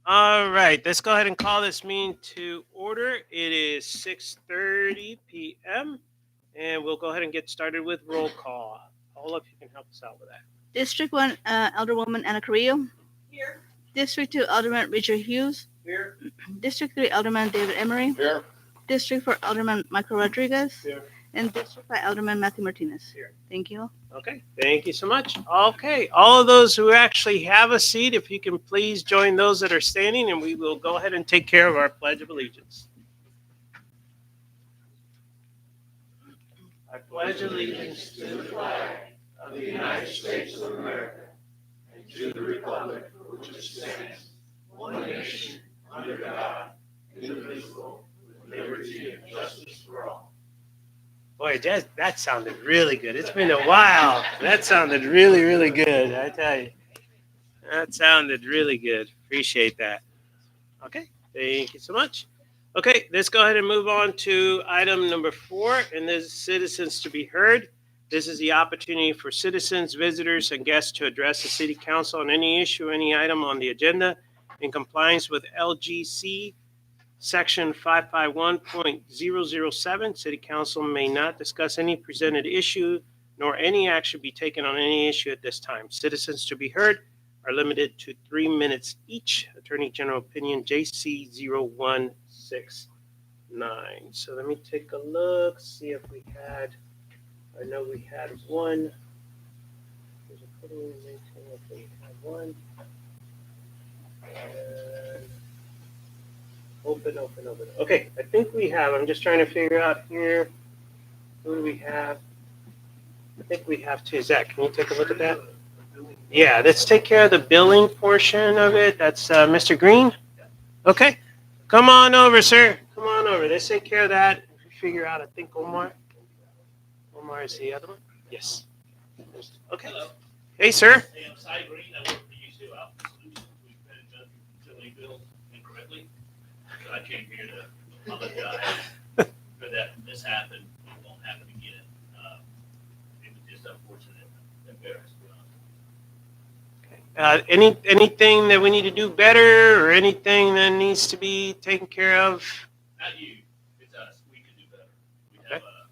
All right, let's go ahead and call this meeting to order. It is 6:30 p.m. and we'll go ahead and get started with roll call. All of you can help us out with that. District 1, Alderwoman Anna Carrillo. Here. District 2, Alderman Richard Hughes. Here. District 3, Alderman David Emery. Here. District 4, Alderman Michael Rodriguez. Here. And District 5, Alderman Matthew Martinez. Here. Thank you. Okay, thank you so much. Okay, all of those who actually have a seat, if you can please join those that are standing, and we will go ahead and take care of our Pledge of Allegiance. I pledge allegiance to the flag of the United States of America and to the republic for which it stands, one nation, under God, indivisible, with liberty and justice for all. Boy, that sounded really good. It's been a while. That sounded really, really good, I tell you. That sounded really good. Appreciate that. Okay, thank you so much. Okay, let's go ahead and move on to item number 4, and this is citizens to be heard. This is the opportunity for citizens, visitors, and guests to address the City Council on any issue, any item on the agenda in compliance with LGC Section 551.007. City Council may not discuss any presented issue, nor any action be taken on any issue at this time. Citizens to be heard are limited to 3 minutes each. Attorney General Opinion JC0169. So let me take a look, see if we had, I know we had one. There's a photo we had one. And open. Okay, I think we have, I'm just trying to figure out here, who do we have? I think we have two. Zach, can you take a look at that? Yeah, let's take care of the billing portion of it. That's Mr. Green. Okay, come on over, sir. Come on over. Let's take care of that. Figure out, I think Omar is the other one. Yes. Okay. Hello. Hey, sir. Hey, I'm Cy Green. I work for UC Alpha Solutions. We've been utility bills incorrectly. So I came here to apologize for that mishap and it won't happen again. It was just unfortunate and embarrassing. Anything that we need to do better or anything that needs to be taken care of? Not you, it's us. We can do better. We have a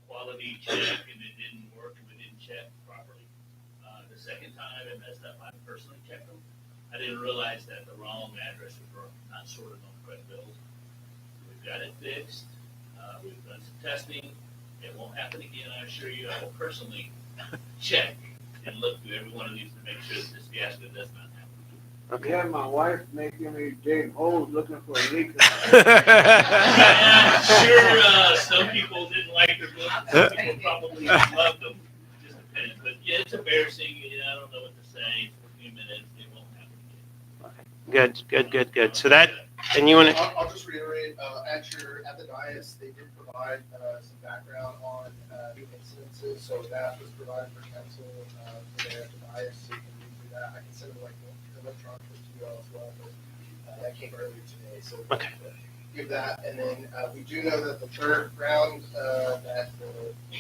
quality check and it didn't work and we didn't check properly. The second time it messed up, I personally checked them. I didn't realize that the wrong addresses were not sorted on the correct bills. We've got it fixed. We've done some testing. It won't happen again, I assure you. I will personally check and look through every one of these to make sure that this fiasco does not happen. Okay. Yeah, my wife making me dig holes looking for a leak. I'm sure some people didn't like their books. Some people probably loved them. Just depends. But yeah, it's embarrassing. I don't know what to say. For a few minutes, it won't happen again. Good. So that, and you want to? I'll just reiterate, at the dais, they did provide some background on new incidences, so that was provided for council for there at the dais, so you can read through that. I can send it electronically to you all as well, but that came earlier today, so Okay. give that. And then we do know that the third round that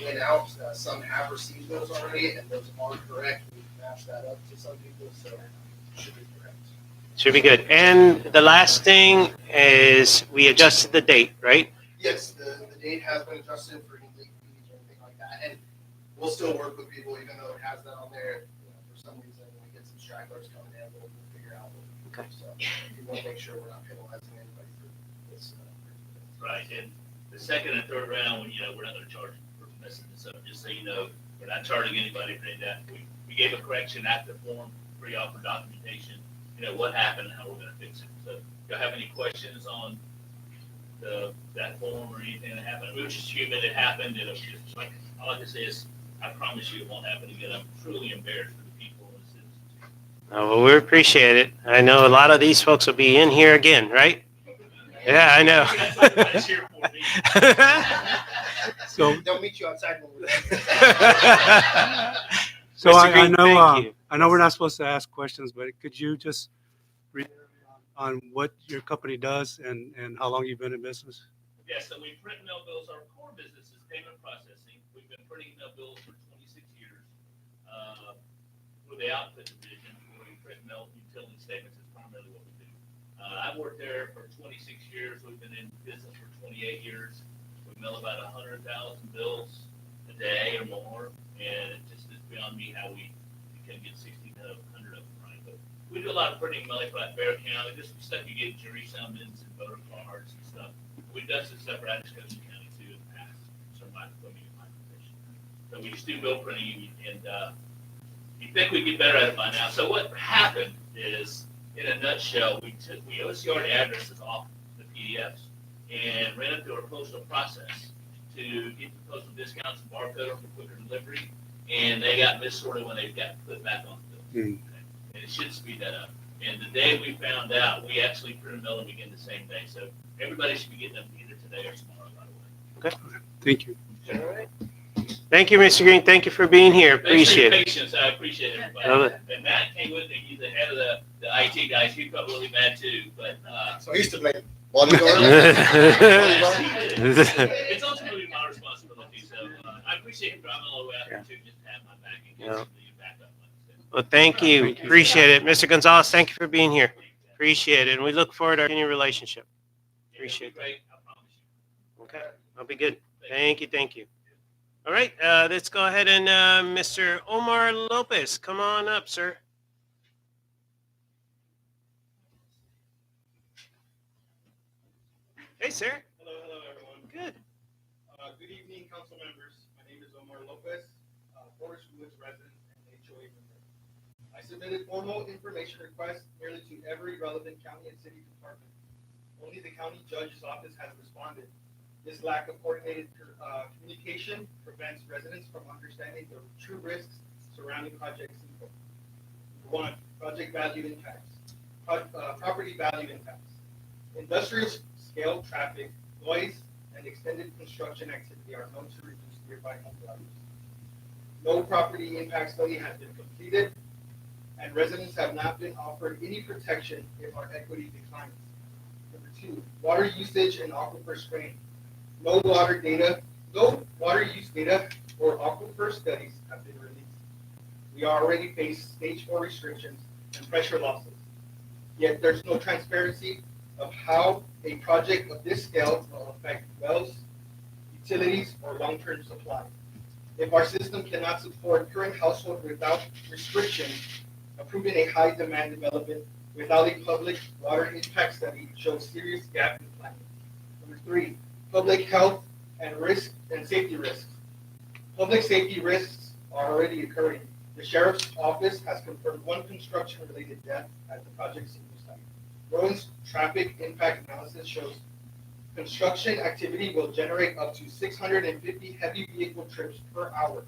went out, some have received those already, and those are correct. We've matched that up to some people, so it should be correct. Should be good. And the last thing is we adjusted the date, right? Yes, the date has been adjusted for any late fees or anything like that, and we'll still work with people even though it has that on there. For some reason, when we get some stragglers coming in, we'll figure out what we can do. So we want to make sure we're not penalizing anybody for this. Right, and the second and third round, we're not going to charge for messing this up. Just so you know, we're not charging anybody for any of that. We gave a correction after form for y'all for documentation. What happened and how we're going to fix it. So, if y'all have any questions on that form or anything that happened, it was just human. It happened. And it was just like all I can say is, I promise you, it won't happen again. I'm truly embarrassed for the people and the citizens. Oh, well, we appreciate it. I know a lot of these folks will be in here again, right? Yeah, I know. That's here for me. So, They'll meet you outside when we're so Mr. I Green, know thank you. I know we're not supposed to ask questions, but could you just read on what your company does and how long you've been in business? Yeah, so we print and mail bills. Our core business is payment processing. We've been printing and mail bills for 26 years. With the output division, where we print and mail utility statements is primarily what we do. worked there for 26 years. We've been in business for 28 years. We mail about 100,000 bills a day or more, and it just is beyond me how we can get 1,600 of them, right? But we do a lot of printing money for Bear County, just stuff you get, jury summons and voter cards and stuff. We've done some stuff for Atchison County too in the past, so my position. So we just do bill printing, and you think we'd get better at it by now. So what happened is, in a nutshell, we OCR'd addresses off the PDFs and ran it through our postal process to get the postal discounts and barcode for quicker delivery, and they got missorted when they got put back on the bill. Mm. Okay? And it should speed that up. And the day we found out, we actually print and mail them again the same day. So everybody should be getting them either today or tomorrow, by the way. Thank you. All right. Thank you, Mr. Green. Thank you for being here. Thanks for your Appreciate it. patience. I appreciate everybody. Love it. And Matt came with me. He's the head of the IT guys. He got really mad too, but So he's to blame. Bobby Dorr. it's ultimately my responsibility. So I appreciate him driving all the way out there too, just to have my back and get Yeah. some of the backup. Like I said. Well, thank you. Thank you. Appreciate it. Mr. Gonzalez, thank you for being here. Appreciate it. And we look forward to our continued relationship. Appreciate that. Great. I promise you. Okay, I'll be good. Thank you, thank you. All right, let's go ahead and Mr. Omar Lopez, come on up, sir. Hey, sir. Hello, everyone. Good. Good evening, council members. My name is Omar Lopez, Forest Woods resident and HOA member. I submitted formal information requests nearly to every relevant county and city department. Only the county judge's office has responded. This lack of coordinated communication prevents residents from understanding the true risks surrounding project info. 1, project value impacts. Property value impacts. Industrial scale traffic, noise, and extended construction activity are known to reduce nearby home values. No property impact study has been completed, and residents have not been offered any protection if our equity declines. Number 2, water usage and aquifer strain. No water use data or aquifer studies have been released. We already face stage 4 restrictions and pressure losses. Yet there's no transparency of how a project of this scale will affect wells, utilities, or long-term supply. If our system cannot support current household without restriction, approving a high-demand development without a public water impact study shows serious gap in planning. Number 3, public health and safety risks. Public safety risks are already occurring. The sheriff's office has confirmed 1 construction-related death at the project site. Rowan's traffic impact analysis shows construction activity will generate up to 650 heavy vehicle trips per hour,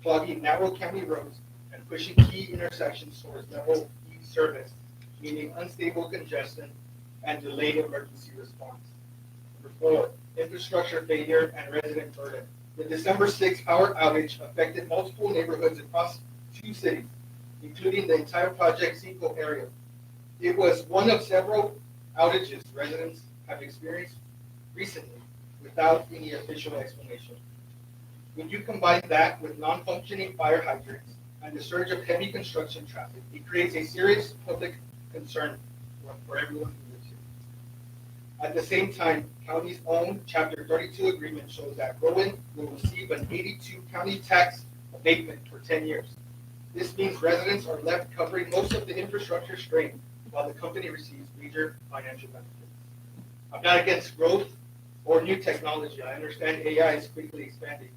clogging narrow county roads and pushing key intersections towards level E service, meaning unstable congestion and delayed emergency response. Number 4, infrastructure failure and resident burden. The December 6th power outage affected multiple neighborhoods across 2 cities, including the entire Project Cinco area. It was one of several outages residents have experienced recently without any official explanation. When you combine that with non-functioning fire hydrants and the surge of heavy construction traffic, it creates a serious public concern for everyone who lives here. At the same time, county's own Chapter 32 agreement shows that Rowan will receive an 82 county tax abatement for 10 years. This means residents are left covering most of the infrastructure strain while the company receives major financial benefits. I'm not against growth or new technology. I understand AI is quickly expanding,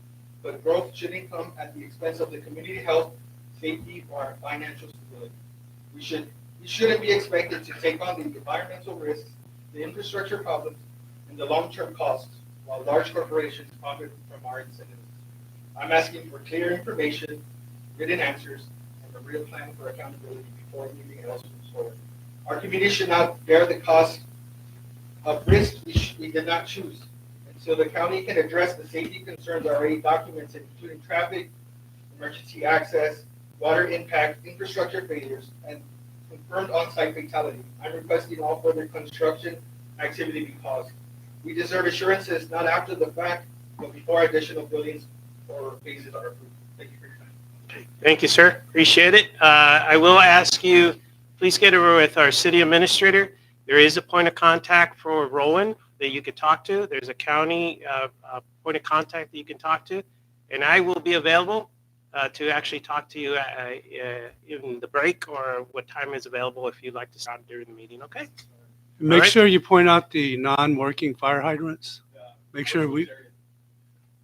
but growth shouldn't come at the expense of the community health, safety, or our financial stability. We shouldn't be expected to take on the environmental risks, the infrastructure problems, and the long-term costs while large corporations profit from our incentives. I'm asking for clear information, written answers, and a real plan for accountability before anything else moves forward. Our community should not bear the cost of risks we did not choose. And so the county can address the safety concerns already documented, including traffic, emergency access, water impact, infrastructure failures, and confirmed on-site fatality. I'm requesting all further construction activity be paused. We deserve assurances not after the fact, but before additional buildings or phases are approved. Thank you for your time. Thank you, sir. Appreciate it. I will ask you, please get over with our city administrator There is a point of contact for Rowan that you could talk to. There's a county point of contact that you can talk to. And I will be available to actually talk to you in the break or what time is available if you'd like to stop during the meeting, okay? Make right. sure you point out the non-working fire hydrants. Make sure we,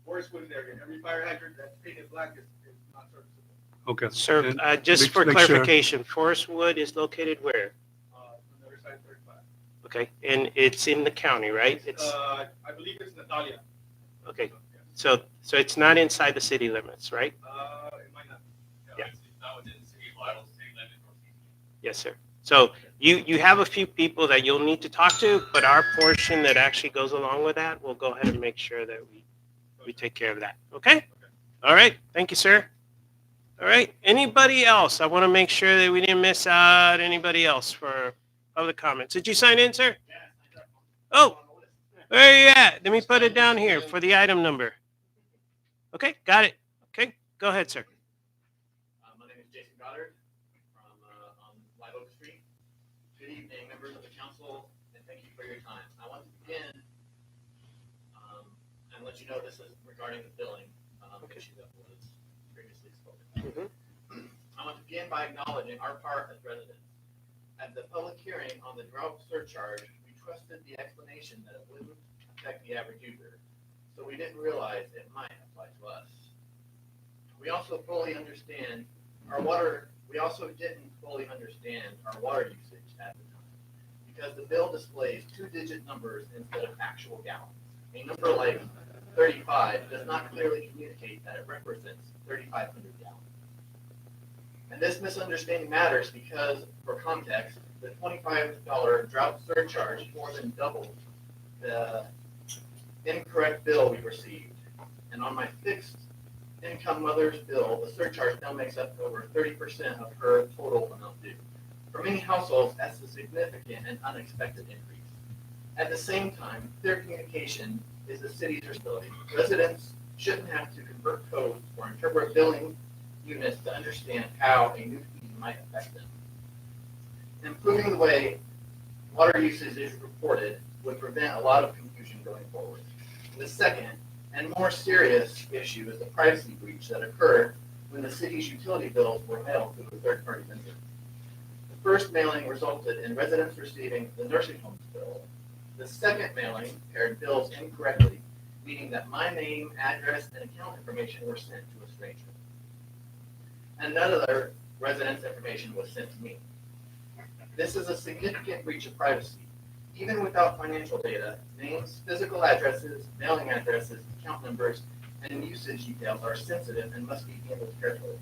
Forest Woods area, every fire hydrant that's painted black is not serviceable. okay. Sir, And just make- for make sure- clarification, Forest Wood is located where? On the other side of 35. Okay, and it's in the county, right? It's, I believe it's Natalia. okay, so it's not inside the city limits, right? It might not. Yeah. It's not within city limits or CC. Yes, sir. So you have a few people that you'll need to talk to, but our portion that actually goes along with that, we'll go ahead and make sure that we take care of that. Okay? All right. Thank you, sir. All right. Anybody else? I want to make sure that we didn't miss out anybody else for public comments. Did you sign in, sir? Oh, where are you at? Let me put it down here for the item number. Okay, got it. Okay, go ahead, sir. My name is Jason Goddard from on Live Oak Street. Good evening, members of the council, and thank you for your time. I want to begin and let you know this is regarding the billing issue that was previously spoken. I want to begin by acknowledging our part as residents. At the public hearing on the drought surcharge, we trusted the explanation that it wouldn't affect the average user, so we didn't realize it might apply to us. We also fully understand our water. We also didn't fully understand our water usage at the time because the bill displays two-digit numbers instead of actual gallons. A number like 35 does not clearly communicate that it represents 3,500 gallons. And this misunderstanding matters because, for context, the $25 drought surcharge more than doubled the incorrect bill we received. And on my fixed income mother's bill, the surcharge now makes up over 30% of her total amount due. For many households, that's a significant and unexpected increase. At the same time, clear communication is the city's responsibility. Residents shouldn't have to convert codes or interpret billing units to understand how a new fee might affect them. Improving the way water usage is reported would prevent a lot of confusion going forward. The second and more serious issue is the privacy breach that occurred when the city's utility bills were mailed to a third-party vendor. The first mailing resulted in residents receiving the nursing home's bill. The second mailing paired bills incorrectly, meaning that my name, address, and account information were sent to a stranger. And none of the residents' information was sent to me. This is a significant breach of privacy. Even without financial data, names, physical addresses, mailing addresses, account numbers, and usage details are sensitive and must be handled carefully.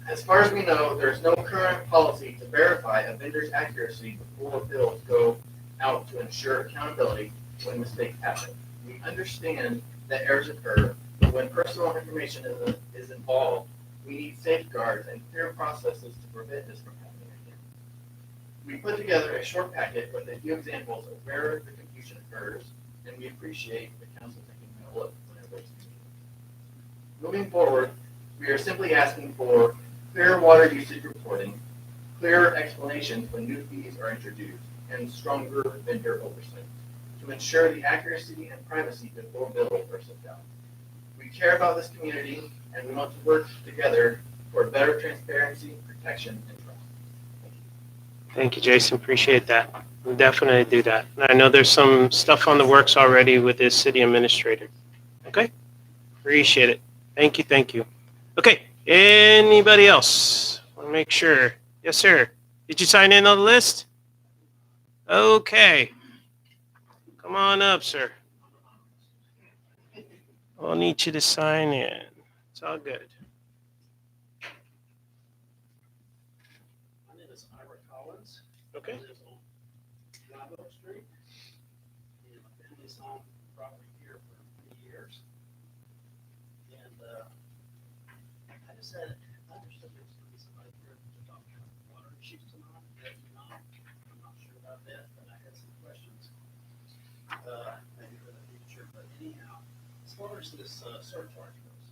As far as we know, there is no current policy to verify a vendor's accuracy before bills go out to ensure accountability when mistakes happen. We understand that errors occur, but when personal information is involved, we need safeguards and clear processes to prevent this from happening again. We put together a short packet with a few examples of where the confusion occurs, and we appreciate the council taking a look whenever it's convenient. Moving forward, we are simply asking for clear water usage reporting, clearer explanations when new fees are introduced, and stronger vendor oversight to ensure the accuracy and privacy before bills are sent out. We care about this community, and we want to work together for better transparency, protection, and trust. Thank you. Thank you, Jason. Appreciate that. We'll definitely do that. And I know there's some stuff on the works already with this city administrator. Okay? Appreciate it. Thank you. Thank you. Okay. Anybody else? Want to make sure. Yes, sir. Did you sign in on the list? Okay. Come on up, sir. I'll need you to sign in. It's all good. My name is Ira Collins. Okay. I live on Live Oak Street. And I've been this on property here for many years. And I just had, I understood there was going to be somebody here to talk about water issues tonight. Maybe not. I'm not sure about that, but I had some questions. Maybe for the future, but anyhow, as far as this surcharge goes,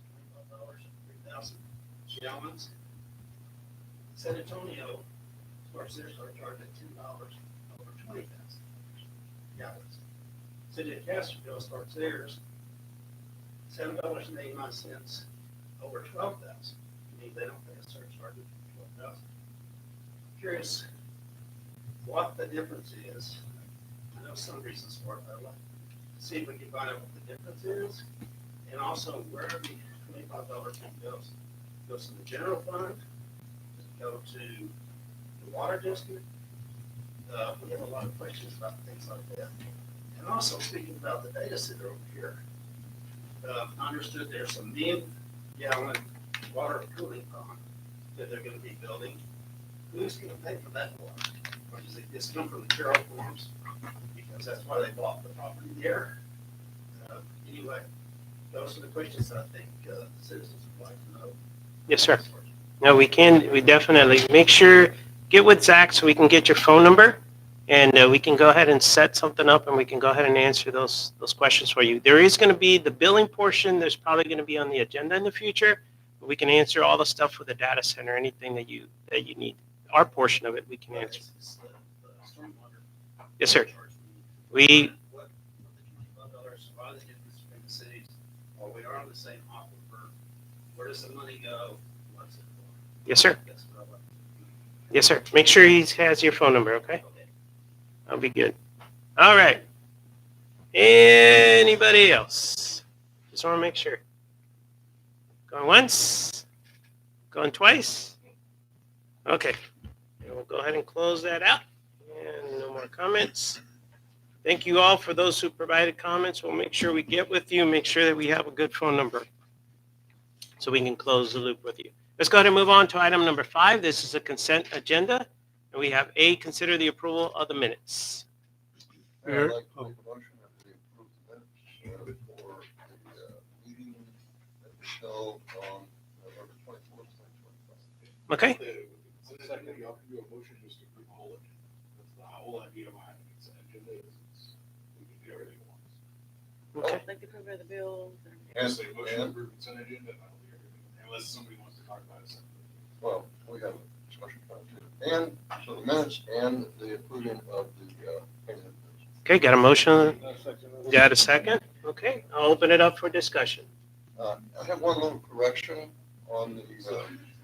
$25 and 3,000 gallons. San Antonio, as far as their surcharge at $10, $20,000. Yeah. City of Castroville starts theirs, $7.89 over 12,000. Means they don't pay a surcharge of 12,000. Curious what the difference is. I know some reasons for it, but I'd like to see if we can find out what the difference is. And also where the $25 tank goes. Goes to the general fund, does it go to the water district? We have a lot of questions about things like that. And also speaking about the data center over here, I understood there's some million-gallon water cooling pond that they're gonna be building. Who's gonna pay for that water? Or does it just come from the Carroll Farms? Because that's why they bought the property there. Anyway, those are the questions I think the citizens would like to know. Yes, sir. No, we definitely make sure, get with Zach so we can get your phone number, and we can go ahead and set something up, and we can go ahead and answer those questions for you. There is going to be the billing portion. There's probably going to be on the agenda in the future. But we can answer all the stuff with the data center, anything that you need. Our portion of it, we can answer. Yes, sir. We What the $25, why they get this from the cities? Well, we are on the same aquifer. Where does the money go? What's it for? yes, sir. That's what I like. Yes, sir. Make sure he has your phone number, okay? Okay. That'll be good. All right. Anybody else? Just want to make sure. Going once? Going twice? Okay. And we'll go ahead and close that out. And no more comments. Thank you all for those who provided comments. We'll make sure we get with you, make sure that we have a good phone number so we can close the loop with you. Let's go ahead and move on to item number 5. This is a consent agenda. And we have A, consider the approval of the minutes. Mayor? I'd like to make a motion that we approve the minutes for the meeting that we held on November 24th, 2025. Okay? Second, y'all can do a motion just to approve the whole agenda. That's the whole idea behind the consent agenda is we can do everything at once. Okay. Like to cover the bills. And, Say motion to and, approve consent agenda, and that'll be everything, unless somebody wants to talk about it separately. well, we have a discussion about it too. And so the minutes and the approving of the payment of bills. Okay, got a motion? Got a second? Okay, I'll open it up for discussion. I have one little correction on the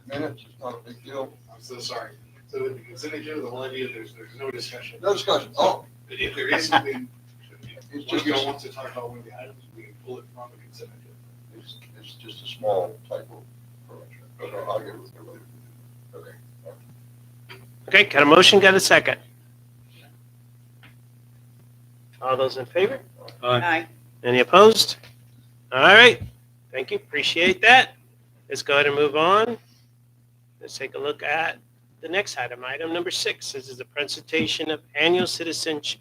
minutes. It's not a big deal. I'm so sorry. So with the consent agenda, the whole idea, there's no discussion. No discussion. Oh, But if there is something, It's if just- one of y'all wants to talk about one of the items, we can pull it from the consent agenda. it's just a small typo correction. Okay, I'll get with it later. Okay. Okay, got a motion, got a second. All those in favor? Aye. Any opposed? All right, thank you, appreciate that. Let's go ahead and move on. Let's take a look at the next item, item number 6. This is the presentation of annual citizenship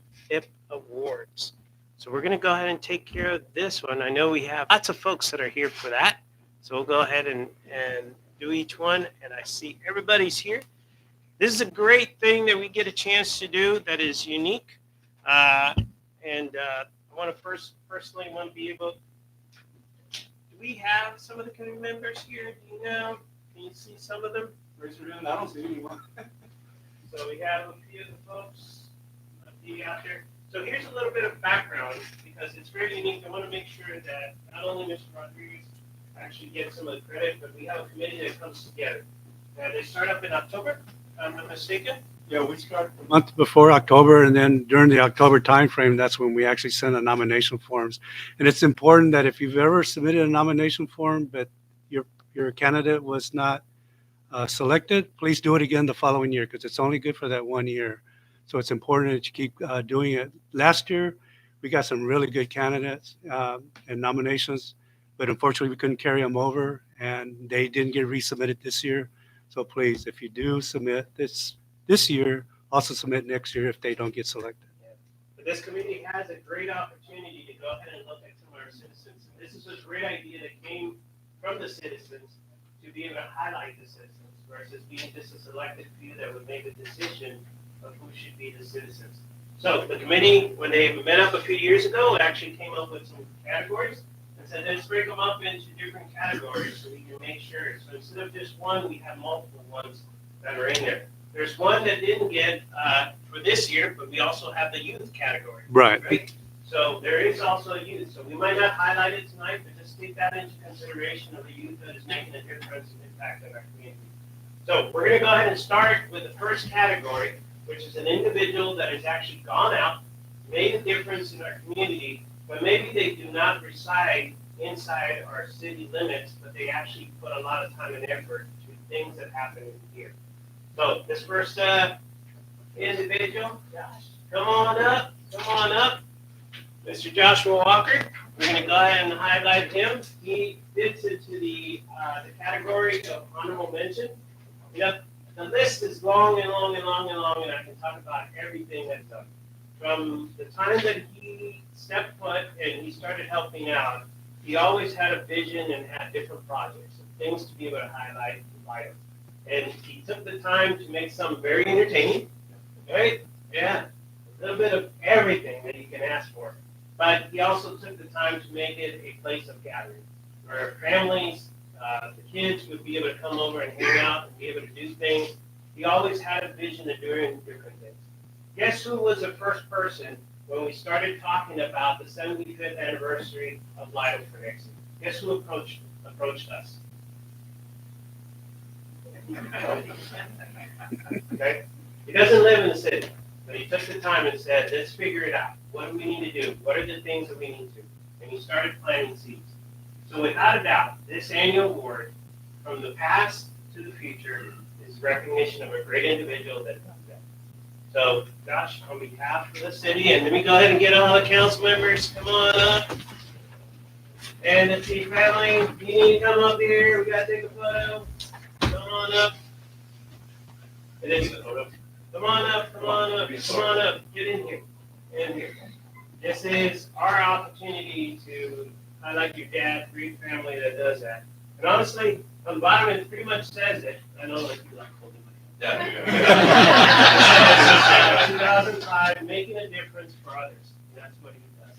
awards. So we're gonna go ahead and take care of this one. I know we have lots of folks that are here for that. So we'll go ahead and do each one, and I see everybody's here. This is a great thing that we get a chance to do that is unique. I want to personally want to be able, do we have some of the committee members here? Do you know? Can you see some of them? Raise your hand. I don't see anyone. So we have a few of the folks out there. So here's a little bit of background because it's very unique. I want to make sure that not only Mr. Rodriguez actually gets some of the credit, but we have a committee that comes together. They start up in October, if I'm not mistaken. Yeah, we start a month before October, and then during the October timeframe, that's when we actually send the nomination forms. And it's important that if you've ever submitted a nomination form, but your candidate was not selected, please do it again the following year, because it's only good for that 1 year. So it's important that you keep doing it. Last year, we got some really good candidates and nominations, but unfortunately, we couldn't carry them over, and they didn't get resubmitted this year. So please, if you do submit this year, also submit next year if they don't get selected. But this committee has a great opportunity to go ahead and look at some of our citizens. And this is a great idea that came from the citizens to be able to highlight the citizens versus being just a selected few that would make a decision of who should be the citizens. So the committee, when they met up a few years ago, actually came up with some categories and said, let's break them up into different categories so we can make sure. So instead of just one, we have multiple ones that are in there. There's one that didn't get for this year, but we also have the youth category. Right. So there is also a youth. So we might not highlight it tonight, but just take that into consideration of the youth that is making a difference and impact in our community. So we're going to go ahead and start with the first category, which is an individual that has actually gone out, made a difference in our community, but maybe they do not reside inside our city limits, but they actually put a lot of time and effort to things that happen here. So this first individual, Josh, come on up. Mr. Joshua Walker, we're going to go ahead and highlight him. He fits into the category of honorable mention. The list is long and long and long and long, and I can talk about everything that's done. From the time that he stepped foot and he started helping out, he always had a vision and had different projects and things to be able to highlight and light up. And he took the time to make some very entertaining, right? Yeah, a little bit of everything that you can ask for. But he also took the time to make it a place of gathering where families, the kids would be able to come over and hang out and be able to do things. He always had a vision of doing different things. Guess who was the first person when we started talking about the 75th anniversary of Light Up for Nixon? Guess who approached us? Okay? He doesn't live in the city, but he took the time and said, let's figure it out. What do we need to do? What are the things that we need to? And he started planting seeds. So without a doubt, this annual award, from the past to the future, is recognition of a great individual that does that. So, Josh, on behalf of the city, and let me go ahead and get all the council members, come on up. And the T family, you need to come up here. We got to take a photo. Come on up. It is a photo. Come on up, come on up, come on up. Get in here. In here. This is our opportunity to highlight your dad, great family that does that. And honestly, on the bottom, it pretty much says it. I know like you like holding my hand. 2005, making a difference for others. And that's what he does,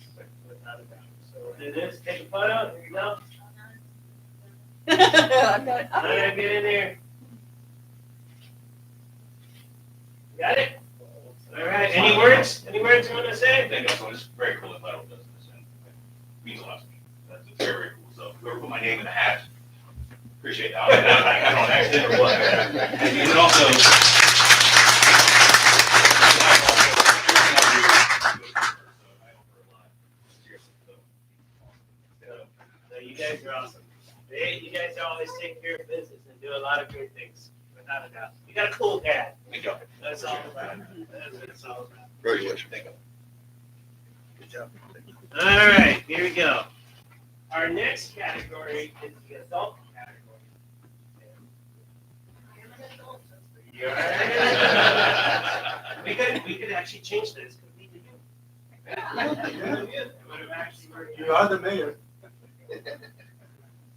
without a doubt. So it is. Take a photo. There you go. I'm not. All right, get in there. Got it? All right. Any words? Any words you want to say? I think it's very cool that Vital does this, and it means a lot to me. That's very, very cool. So whoever put my name in the hat, appreciate that. I don't know, on accident or what. And you can also. So you guys are awesome. You guys always take care of business and do a lot of great things, without a doubt. You got a cool dad. Thank you. That's all about it. That's what it's all about. Congratulations. Thank you. Good job. All right, here we go. Our next category is the adult category. You all right? We could actually change this completely. It would have actually worked. You are the mayor.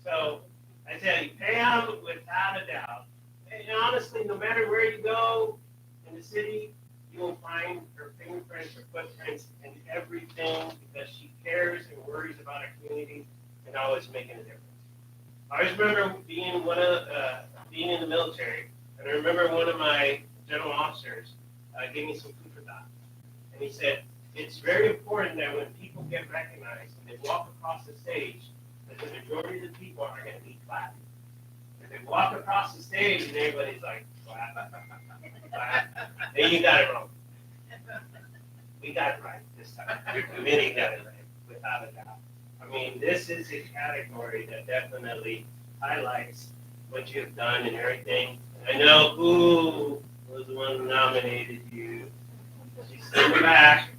So I tell you, Pam, without a doubt, and honestly, no matter where you go in the city, you will find her fingerprints, her footprints, and everything because she cares and worries about our community and always making a difference. I always remember being in the military, and I remember one of my general officers gave me some food for thought, and he said, it's very important that when people get recognized and they walk across the stage, that the majority of the people are going to be clapping. If they walk across the stage and everybody's like, clap, clap, then you got it wrong. We got it right this time. Your committee got it right, without a doubt. I mean, this is a category that definitely highlights what you've done and everything. And I know who was the one who nominated you. She's in the back.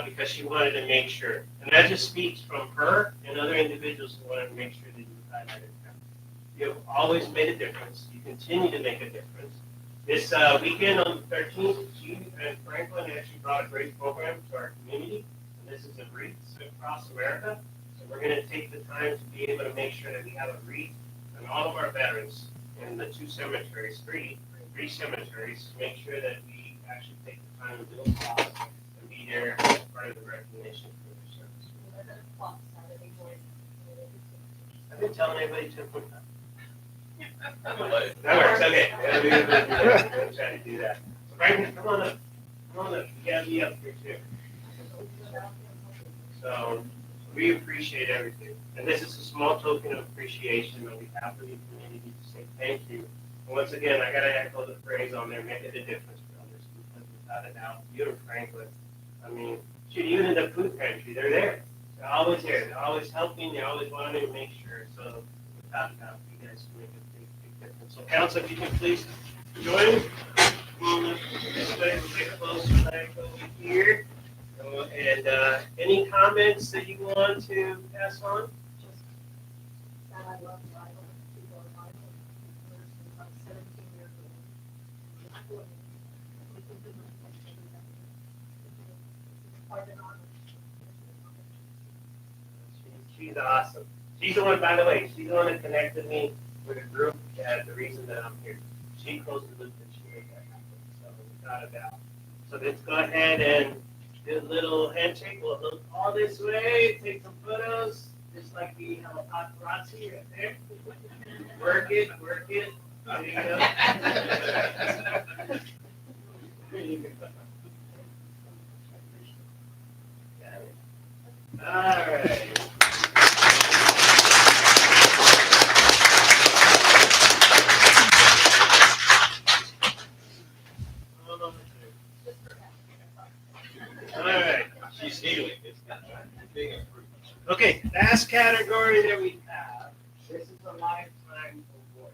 Because she wanted to make sure. And that just speaks from her and other individuals who wanted to make sure that you highlighted them. You've always made a difference. You continue to make a difference. This weekend on the 13th, you and Franklin actually brought a great program to our community. And this is a wreath across America. So we're going to take the time to be able to make sure that we have a wreath on all of our veterans in the three cemeteries, to make sure that we actually take the time to do a cause. Here as part of the recognition for their service. I've been telling everybody to put that. That works, okay. Yeah, we'll try to do that. Franklin, come on up. Come on up. You gotta be up here too. So, we appreciate everything. And this is a small token of appreciation on behalf of the community to say thank you. And once again, I gotta echo the phrase on there, make it a difference, brothers. Because without a doubt, you and Franklin, I mean, shoot, even in the food pantry, they're there. They're always there. They're always helping. They're always wanting to make sure. So, without a doubt, you guys make a big difference. So, council, if you can please join. Come on up this way. We'll get close back over here. And any comments that you want to pass on? That I love the Bible, people are Bible, since I'm 17 years old. Quite an honor. She's awesome. She's the one, by the way, she's the one that connected me with a group that the reason that I'm here. She closed the loop and she made that happen. So without a doubt. So let's go ahead and do a little handshake. We'll look all this way, take some photos, just like we have a paparazzi right there. Work it, work it. There you go. There you go. Got it. All right. All right. She's healing. Okay, last category that we have. This is a lifetime award.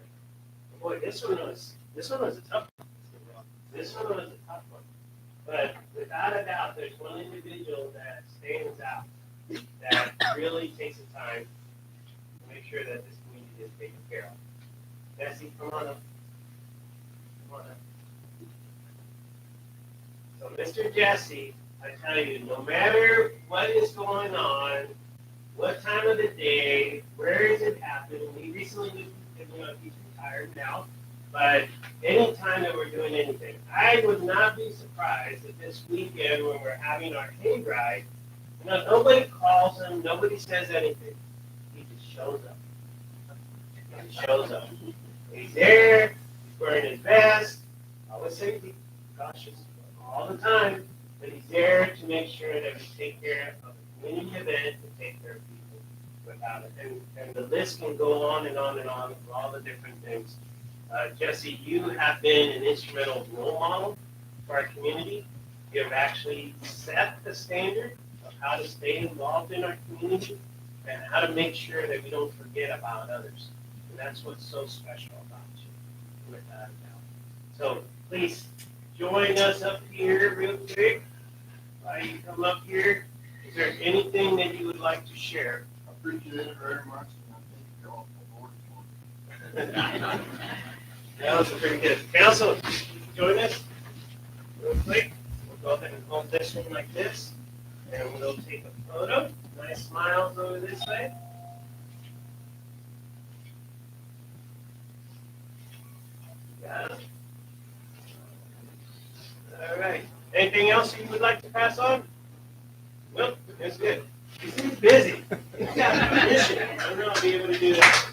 Boy, this one was a tough one. This one was a tough one. But without a doubt, there's one individual that stands out that really takes the time to make sure that this community is taken care of. Bessie, come on up. Come on up. So, Mr. Jesse, I tell you, no matter what is going on, what time of the day, where is it happening? We recently moved, he's retired now, but anytime that we're doing anything, I would not be surprised if this weekend when we're having our hay ride, nobody calls him, nobody says anything. He just shows up. He just shows up. He's there, he's wearing his vest, always safety, cautious, all the time. But he's there to make sure that we take care of the community event, to take care of people without it. And the list can go on and on and on for all the different things. Jesse, you have been an instrumental role model for our community. You have actually set the standard of how to stay involved in our community and how to make sure that we don't forget about others. And that's what's so special about you, without a doubt. So please join us up here real quick. While you come up here, is there anything that you would like to share? I appreciate it very much, and I thank you all for the board. That was pretty good. Council, join us real quick. We'll go ahead and hold this one like this, and we'll take a photo. Nice smiles over this way. Got it. All right. Anything else you would like to pass on? Nope, that's good. He's busy. He's got a mission. I don't know I'll be able to do that.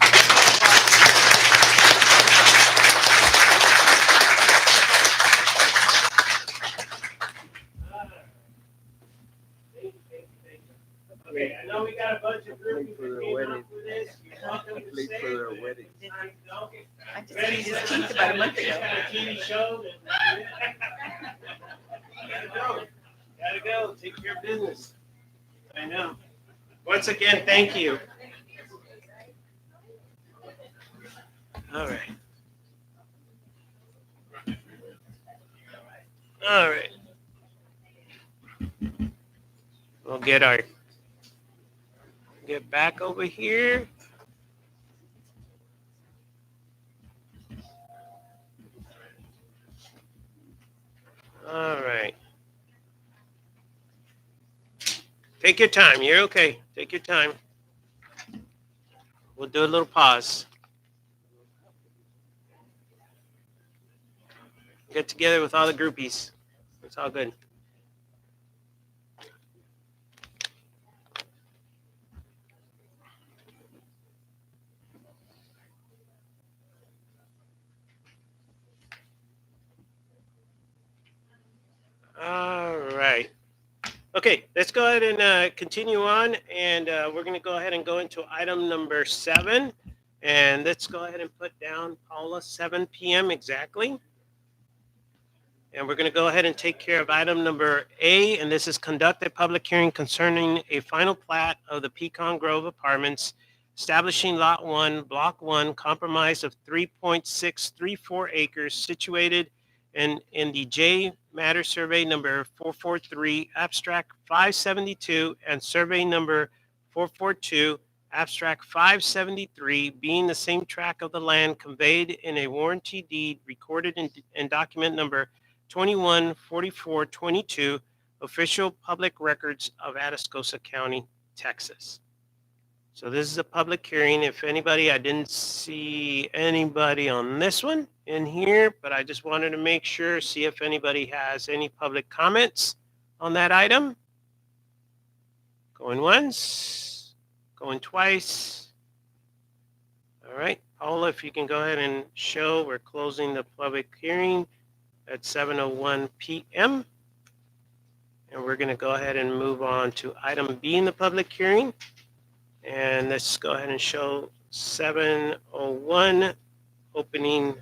Okay, I know we got a bunch of groups that came up with this. You're welcome to stay. wedding. I just did his teeth about a month ago. Got a TV show. Gotta go. Gotta go. Take care of business. I know. Once again, thank you. All right. All right. We'll get back over here. All right. Take your time. You're okay. Take your time. We'll do a little pause. Get together with all the groupies. It's all good. Okay, let's go ahead and continue on, and we're going to go ahead and go into item number 7. And let's go ahead and put down, Paula, 7 p.m. exactly. And we're going to go ahead and take care of item number A, and this is conduct a public hearing concerning a final plat of the Pecan Grove Apartments, establishing Lot 1, Block 1, comprised of 3.634 acres, situated in the J Matter Survey number 443, Abstract 572, and Survey number 442, Abstract 573, being the same tract of the land conveyed in a warranty deed recorded in document number 214422, official public records of Atascosa County, Texas. So this is a public hearing. If anybody, I didn't see anybody on this one in here, but I just wanted to make sure, see if anybody has any public comments on that item. Going once, going twice. All right, Paula, if you can go ahead and show, we're closing the public hearing at 7:01 p.m. And we're going to go ahead and move on to item B in the public hearing. And let's go ahead and show 7:01, opening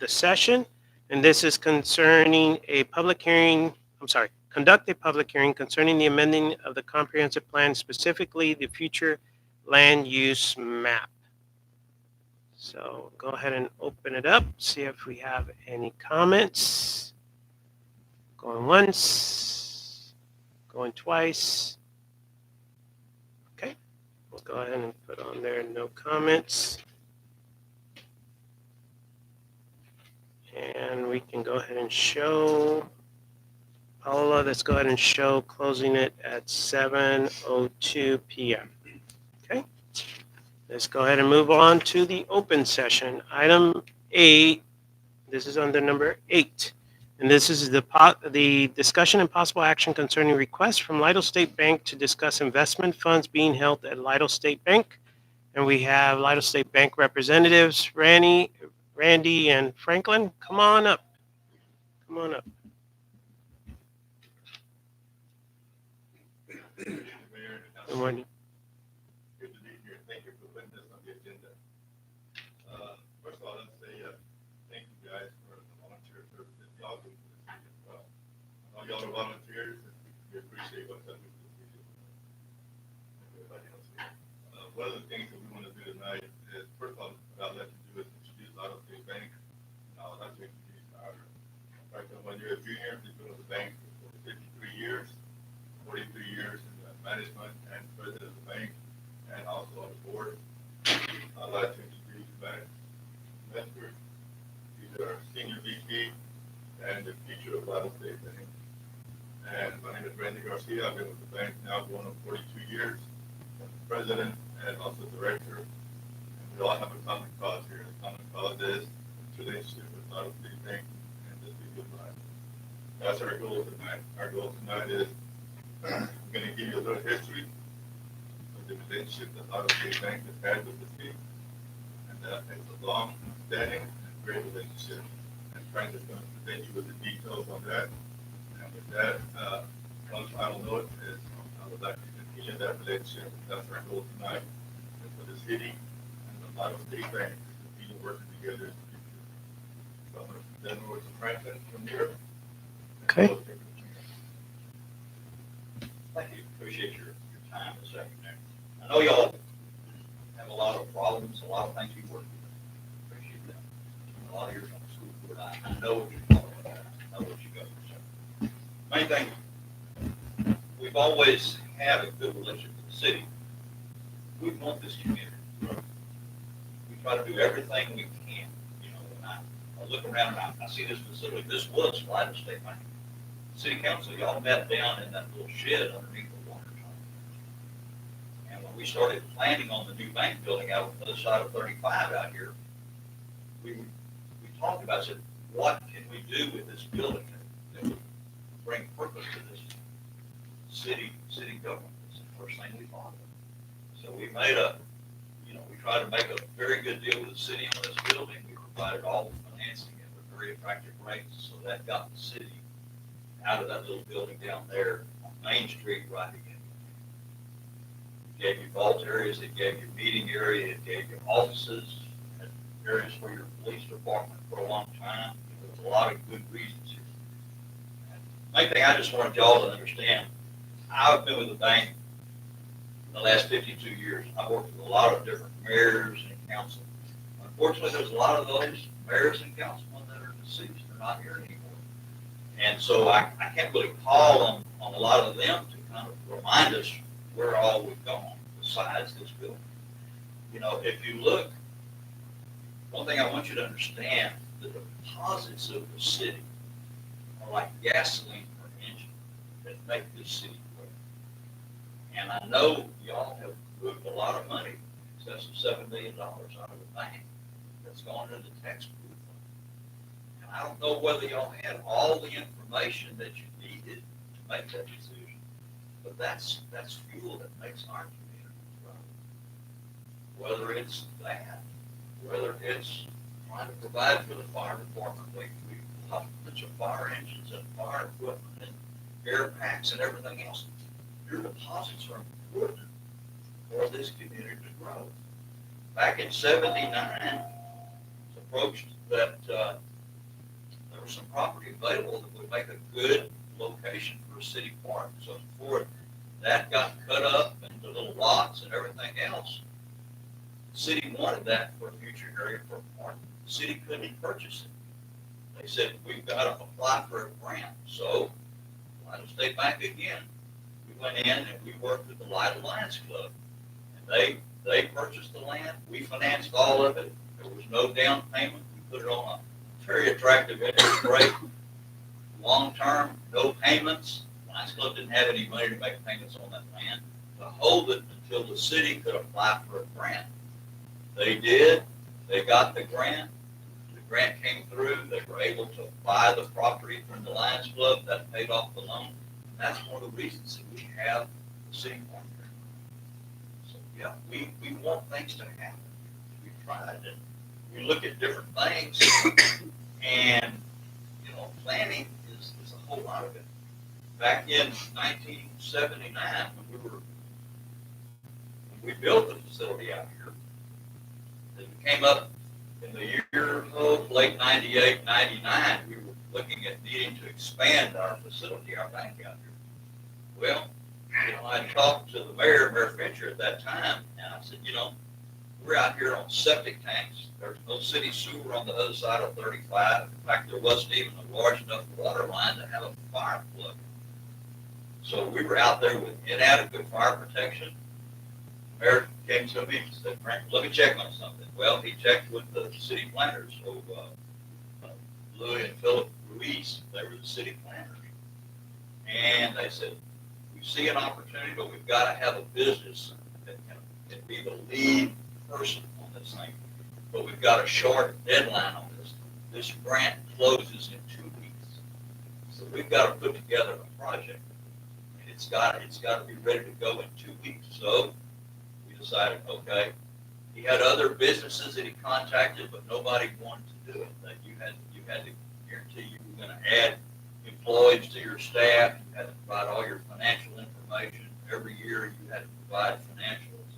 the session. And this is concerning a public hearing, conduct a public hearing concerning the amending of the comprehensive plan, specifically the future land use map. So go ahead and open it up, see if we have any comments. Going once, going twice. Okay, we'll go ahead and put on there no comments. And we can go ahead and show, Paula, let's go ahead and show closing it at 7:02 p.m. Okay. Let's go ahead and move on to the open session. Item A, this is under number 8. And this is the discussion and possible action concerning requests from Lytle State Bank to discuss investment funds being held at Lytle State Bank. And we have Lytle State Bank representatives, Randy, and Franklin. Come on up. Come on up. Good morning. Good to be here. Thank you for putting this on the agenda. First of all, let's say thank you guys for the volunteer service that y'all do for this city as well. I know y'all are volunteers, and we appreciate what y'all do for the city. Everybody else here. One of the things that we want to do tonight is, first of all, what I'd like to do is introduce Lytle State Bank. And I would like to introduce our, when you're a junior, you've been with the bank for 53 years, 43 years in management and president of the bank, and also on the board. I'd like to introduce the bank mentor. He's our senior VP and the future of Lytle State Bank. And my name is Randy Garcia. I've been with the bank now going on 42 years. I'm the president and also director. And we all have a common cause here. The common cause is the relationship with Lytle State Bank and the city of Lytle. That's our goal tonight. Our goal tonight is I'm going to give you a little history of the relationship that Lytle State Bank has had with the city, and that it's a long-standing and great relationship. And Frank is going to present you with the details on that. And with that, one final note is I would like to continue that relationship. That's our goal tonight, and for the city and the Lytle State Bank to continue working together in the future. So I'm going to present over to Franklin from here. Okay. Thank you. Appreciate your time this afternoon. I know y'all have a lot of problems, a lot of things you work with. Appreciate that. A lot of years on the school board, I know what you're talking about. I know what you go through. So, main thing, we've always had a good relationship with the city. We want this community to grow. We try to do everything we can. You know, when I look around and I see this facility, this was Lytle State Bank. City council, y'all met down in that little shed underneath the water tower. And when we started planning on the new bank building out on the other side of 35 out here, we talked about, said, what can we do with this building that would bring purpose to this city government? It's the first thing we thought of. So we made we tried to make a very good deal with the city on this building. We provided all the financing at very attractive rates, so that got the city out of that little building down there on Main Street right again. It gave you vault areas, it gave you meeting area, it gave you offices, and areas for your police department for a long time. There was a lot of good reasons here. Main thing I just wanted y'all to understand, I've been with the bank the last 52 years. I've worked with a lot of different mayors and council. Unfortunately, there's a lot of those mayors and councilmen that are deceased. They're not here anymore. And so I can't really call on a lot of them to kind of remind us where all we've gone besides this building. You know, if you look, one thing I want you to understand, the deposits of the city are like gasoline per engine that make this city work. And I know y'all have moved a lot of money, excess of $7 million out of the bank that's gone into the tax pool fund. And I don't know whether y'all had all the information that you needed to make that decision, but that's fuel that makes our community run. Whether it's that, whether it's trying to provide for the fire department, we have a bunch of fire engines and fire equipment and air packs and everything else. Your deposits are important for this community to grow. Back in '79, was approached that there was some property available that would make a good location for a city park. So before that got cut up into little lots and everything else, the city wanted that for a future area for a park. The city couldn't purchase it. They said, we've got to apply for a grant. So, Lytle State Bank again, we went in and we worked with the Lytle Lions Club. And they purchased the land. We financed all of it. There was no down payment. We put it on a very attractive interest rate. Long term, no payments. Lions Club didn't have any money to make payments on that land to hold it until the city could apply for a grant. They did. They got the grant. The grant came through. They were able to buy the property from the Lions Club. That paid off the loan. And that's one of the reasons that we have the city park here. So yeah, we want things to happen. We tried and we look at different things, and you know, planning is a whole lot of it. Back in 1979, when we built the facility out here, it came up in the year of late 98, 99, we were looking at needing to expand our facility, our bank out here. Well, you know, I talked to the mayor, Mayor Fincher at that time, and I said, you know, we're out here on septic tanks. There's no city sewer on the other side of 35. In fact, there wasn't even a large enough water line to have a fire plug. So we were out there with inadequate fire protection. The mayor came to me and said, Frank, let me check on something. Well, he checked with the city planners. So Louis and Philip Ruiz, they were the city planners. And they said, we see an opportunity, but we've got to have a business that can be the lead person on this thing. But we've got a short deadline on this. This grant closes in 2 weeks. So we've got to put together a project. And it's got to be ready to go in 2 weeks. So we decided, okay, he had other businesses that he contacted, but nobody wanted to do it. That you had to guarantee you were going to add employees to your staff. You had to provide all your financial information. Every year you had to provide financials,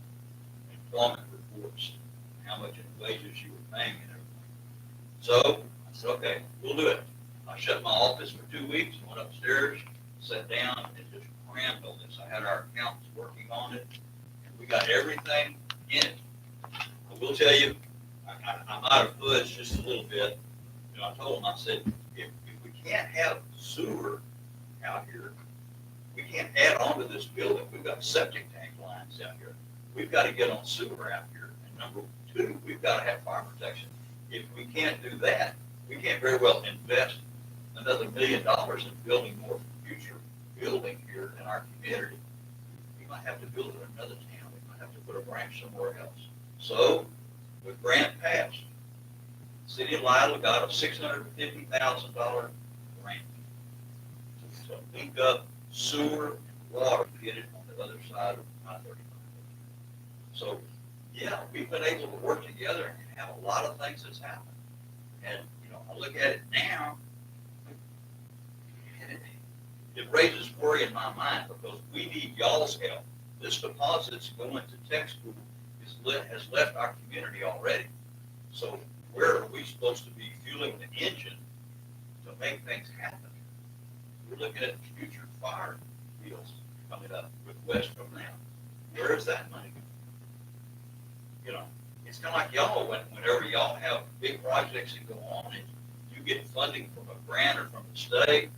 employment reports, how much in wages you were paying and everything. So I said, okay, we'll do it. I shut my office for 2 weeks, went upstairs, sat down, and just crammed on this. I had our accountants working on it, and we got everything in it. I will tell you, I might have fudged just a little bit. You know, I told them, I said, if we can't have sewer out here, we can't add on to this building. We've got septic tank lines out here. We've got to get on sewer out here. And number two, we've got to have fire protection. If we can't do that, we can't very well invest another $1 million in building more future building here in our community. We might have to build in another town. We might have to put a branch somewhere else. So, with grant passed, the city of Lytle got a $650,000 grant to link up sewer and water to get it on the other side of I-35. So, yeah, we've been able to work together and have a lot of things that's happened. And, you know, I look at it now, it raises worry in my mind because we need y'all's help. This deposit's going to tech school has left our community already. So where are we supposed to be fueling the engine to make things happen? We're looking at future fire deals coming up with West from now. Where is that money? You know, it's kind of like y'all, whenever y'all have big projects that go on and you get funding from a grant or from the state,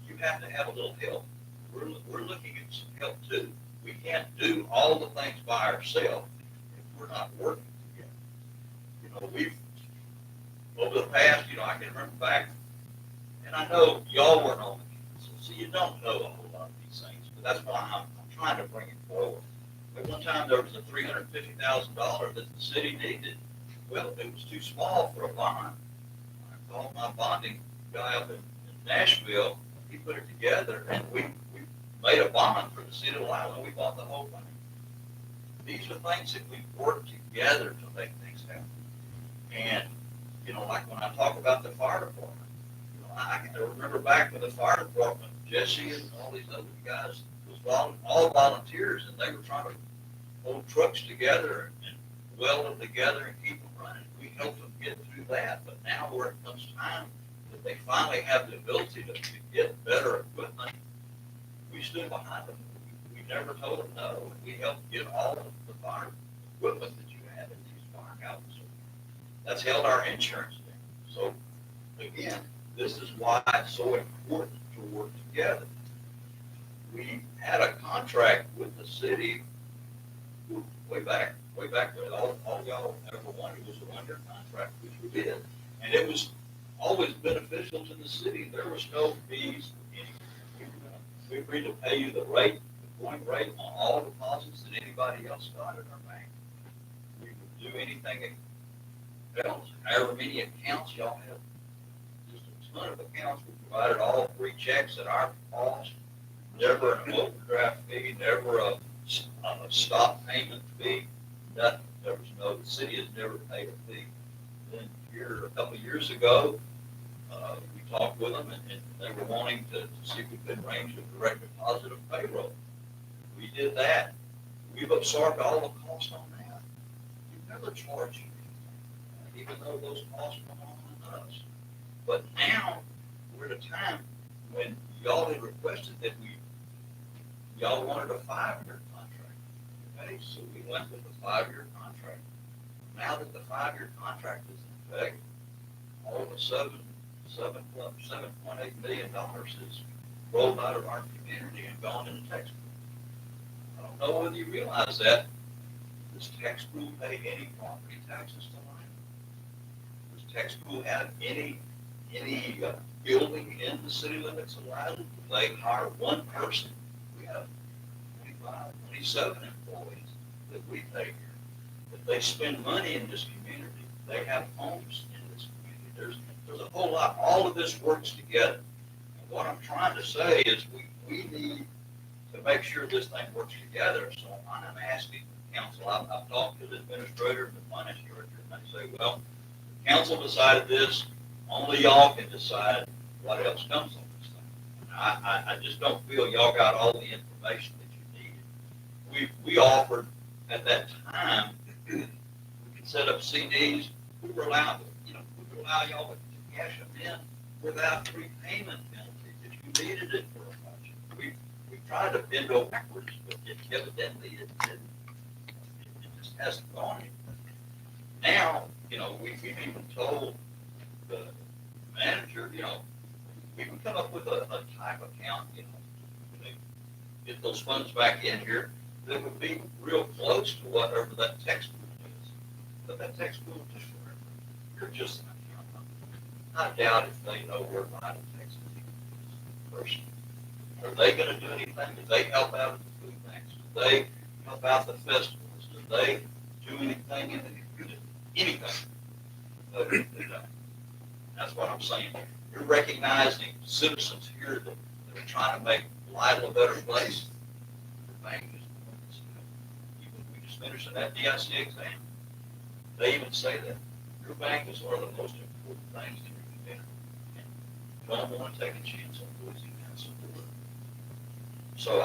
you have to have a little help. We're looking at some help too. We can't do all the things by ourselves if we're not working together. You know, we've, over the past, you know, I can remember back, and I know y'all weren't on the council, so you don't know a whole lot of these things, but that's why I'm trying to bring it forward. At one time, there was a $350,000 that the city needed. Well, it was too small for a bond. I called my bonding guy up in Nashville. He put it together, and we made a bond for the city of Lyle, and we bought the whole thing. These are things that we work together to make things happen. And, you know, like when I talk about the fire department, you know, I can remember back when the fire department, Jesse and all these other guys, was all volunteers, and they were trying to hold trucks together and weld them together and keep them running. We helped them get through that, but now where it comes time that they finally have the ability to get better equipment, we stood behind them. We never told them no. We helped get all of the fire equipment that you have in these firehouses. That's held our insurance down. So again, this is why it's so important to work together. We had a contract with the city way back when all y'all ever wanted was a 1-year contract, which we did. And it was always beneficial to the city. There was no fees. We agreed to pay you the rate, the going rate on all deposits that anybody else got in our bank. We would do anything else. However many accounts y'all have, just a ton of accounts. We provided all 3 checks at our cost. Never an overdraft fee, never a stop payment fee, nothing. There was no, the city has never paid a fee. Then here, a couple of years ago, we talked with them and they were wanting to see if we could arrange a direct deposit of payroll. We did that. We've absorbed all the costs on that. We've never charged you, even though those costs come on us. But now, we're at a time when y'all had requested that y'all wanted a 5-year contract. Okay, so we went with the 5-year contract. Now that the 5-year contract is in effect, all of a sudden, $7.8 million is rolled out of our community and gone into Texas. I don't know whether you realize that. Does Texas pay any property taxes to land? Does Texas have any building in the city limits of Lyden? They hire one person. We have 25, 27 employees that we pay here. If they spend money in this community, they have homes in this community. There's a whole lot. All of this works together. And what I'm trying to say is we need to make sure this thing works together. So I'm asking the council. I've talked to the administrator and the finance director, and they say, well, the council decided this. Only y'all can decide what else comes on this thing. I just don't feel y'all got all the information that you needed. We offered at that time, we could set up CDs. We were allowed to, we would allow y'all to cash them in without prepayment penalty if you needed it for a budget. We tried to bend over backwards, but evidently it just hasn't gone anywhere. Now, we've even told the manager, we can come up with a type account, get those funds back in here that would be real close to whatever that textbook is. But that textbook is forever. You're just an accountant. I doubt if they know where my textbook is personally. Are they going to do anything? Do they help out at the food banks? Do they help out the festivals? Do they do anything in the community? Anything? No, they don't. That's what I'm saying. You're recognizing citizens here that are trying to make Lytle a better place. The bank is, we just finished an FDIC exam. They even say that your bank is one of the most important things in your community. And you don't want to take a chance on losing that support. So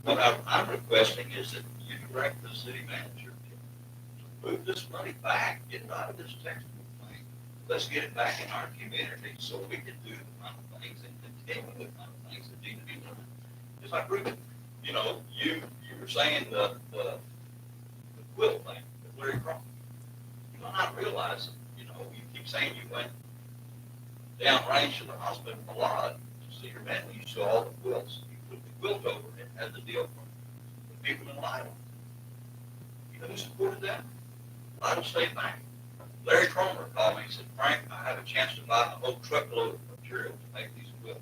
what I'm requesting is that you direct the city manager to move this money back, get it out of this textbook thing. Let's get it back in our community so we can do the kind of things and continue the kind of things that need to be done. Just like Ruben, you know, you were saying the quilt thing, the Larry Crawford. You do not realize, you know, you keep saying you went downrange to the hospital a lot to see your family. You saw all the quilts. You put the quilt over and had the deal from the people in Lytle. You know who supported that? Lytle State Bank. Larry Cromer called me and said, Frank, I have a chance to buy a whole truckload of material to make these quilts.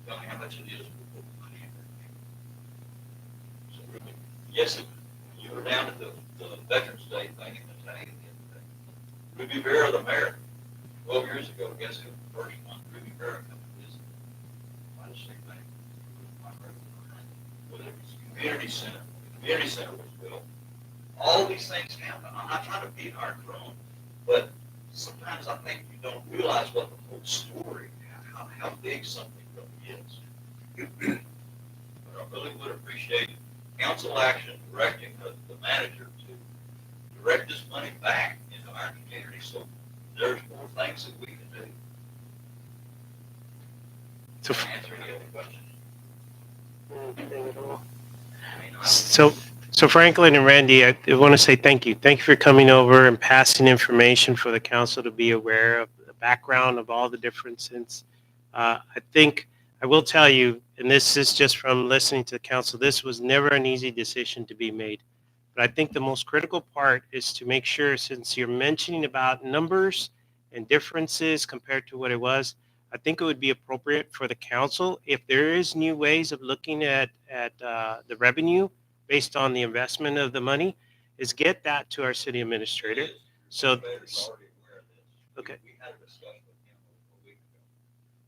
Tell me how much it is. We'll put the money in there. So really, yes, you were down at the Veterans Day thing in Italian the other day. Ruby Vera, the mayor, 12 years ago, guess who the first one? Ruby Vera come to visit. Lytle State Bank. Well, it was community center. The community center was built. All these things happen. I'm not trying to beat our drum, but sometimes I think you don't realize what the whole story, how big something really is. But I really would appreciate council action directing the manager to direct this money back into our community so there's more things that we can do. So, Answer any other questions? anything at all? I mean, So Franklin and Randy, I want to say thank you. Thank you for coming over and passing information for the council to be aware of the background of all the differences. I think I will tell you, and this is just from listening to the council, this was never an easy decision to be made. But I think the most critical part is to make sure, since you're mentioning about numbers and differences compared to what it was, I think it would be appropriate for the council, if there is new ways of looking at the revenue based on the investment of the money, is get that to our city administrator. So, Already aware of this. Okay. We had a discussion with him a week ago.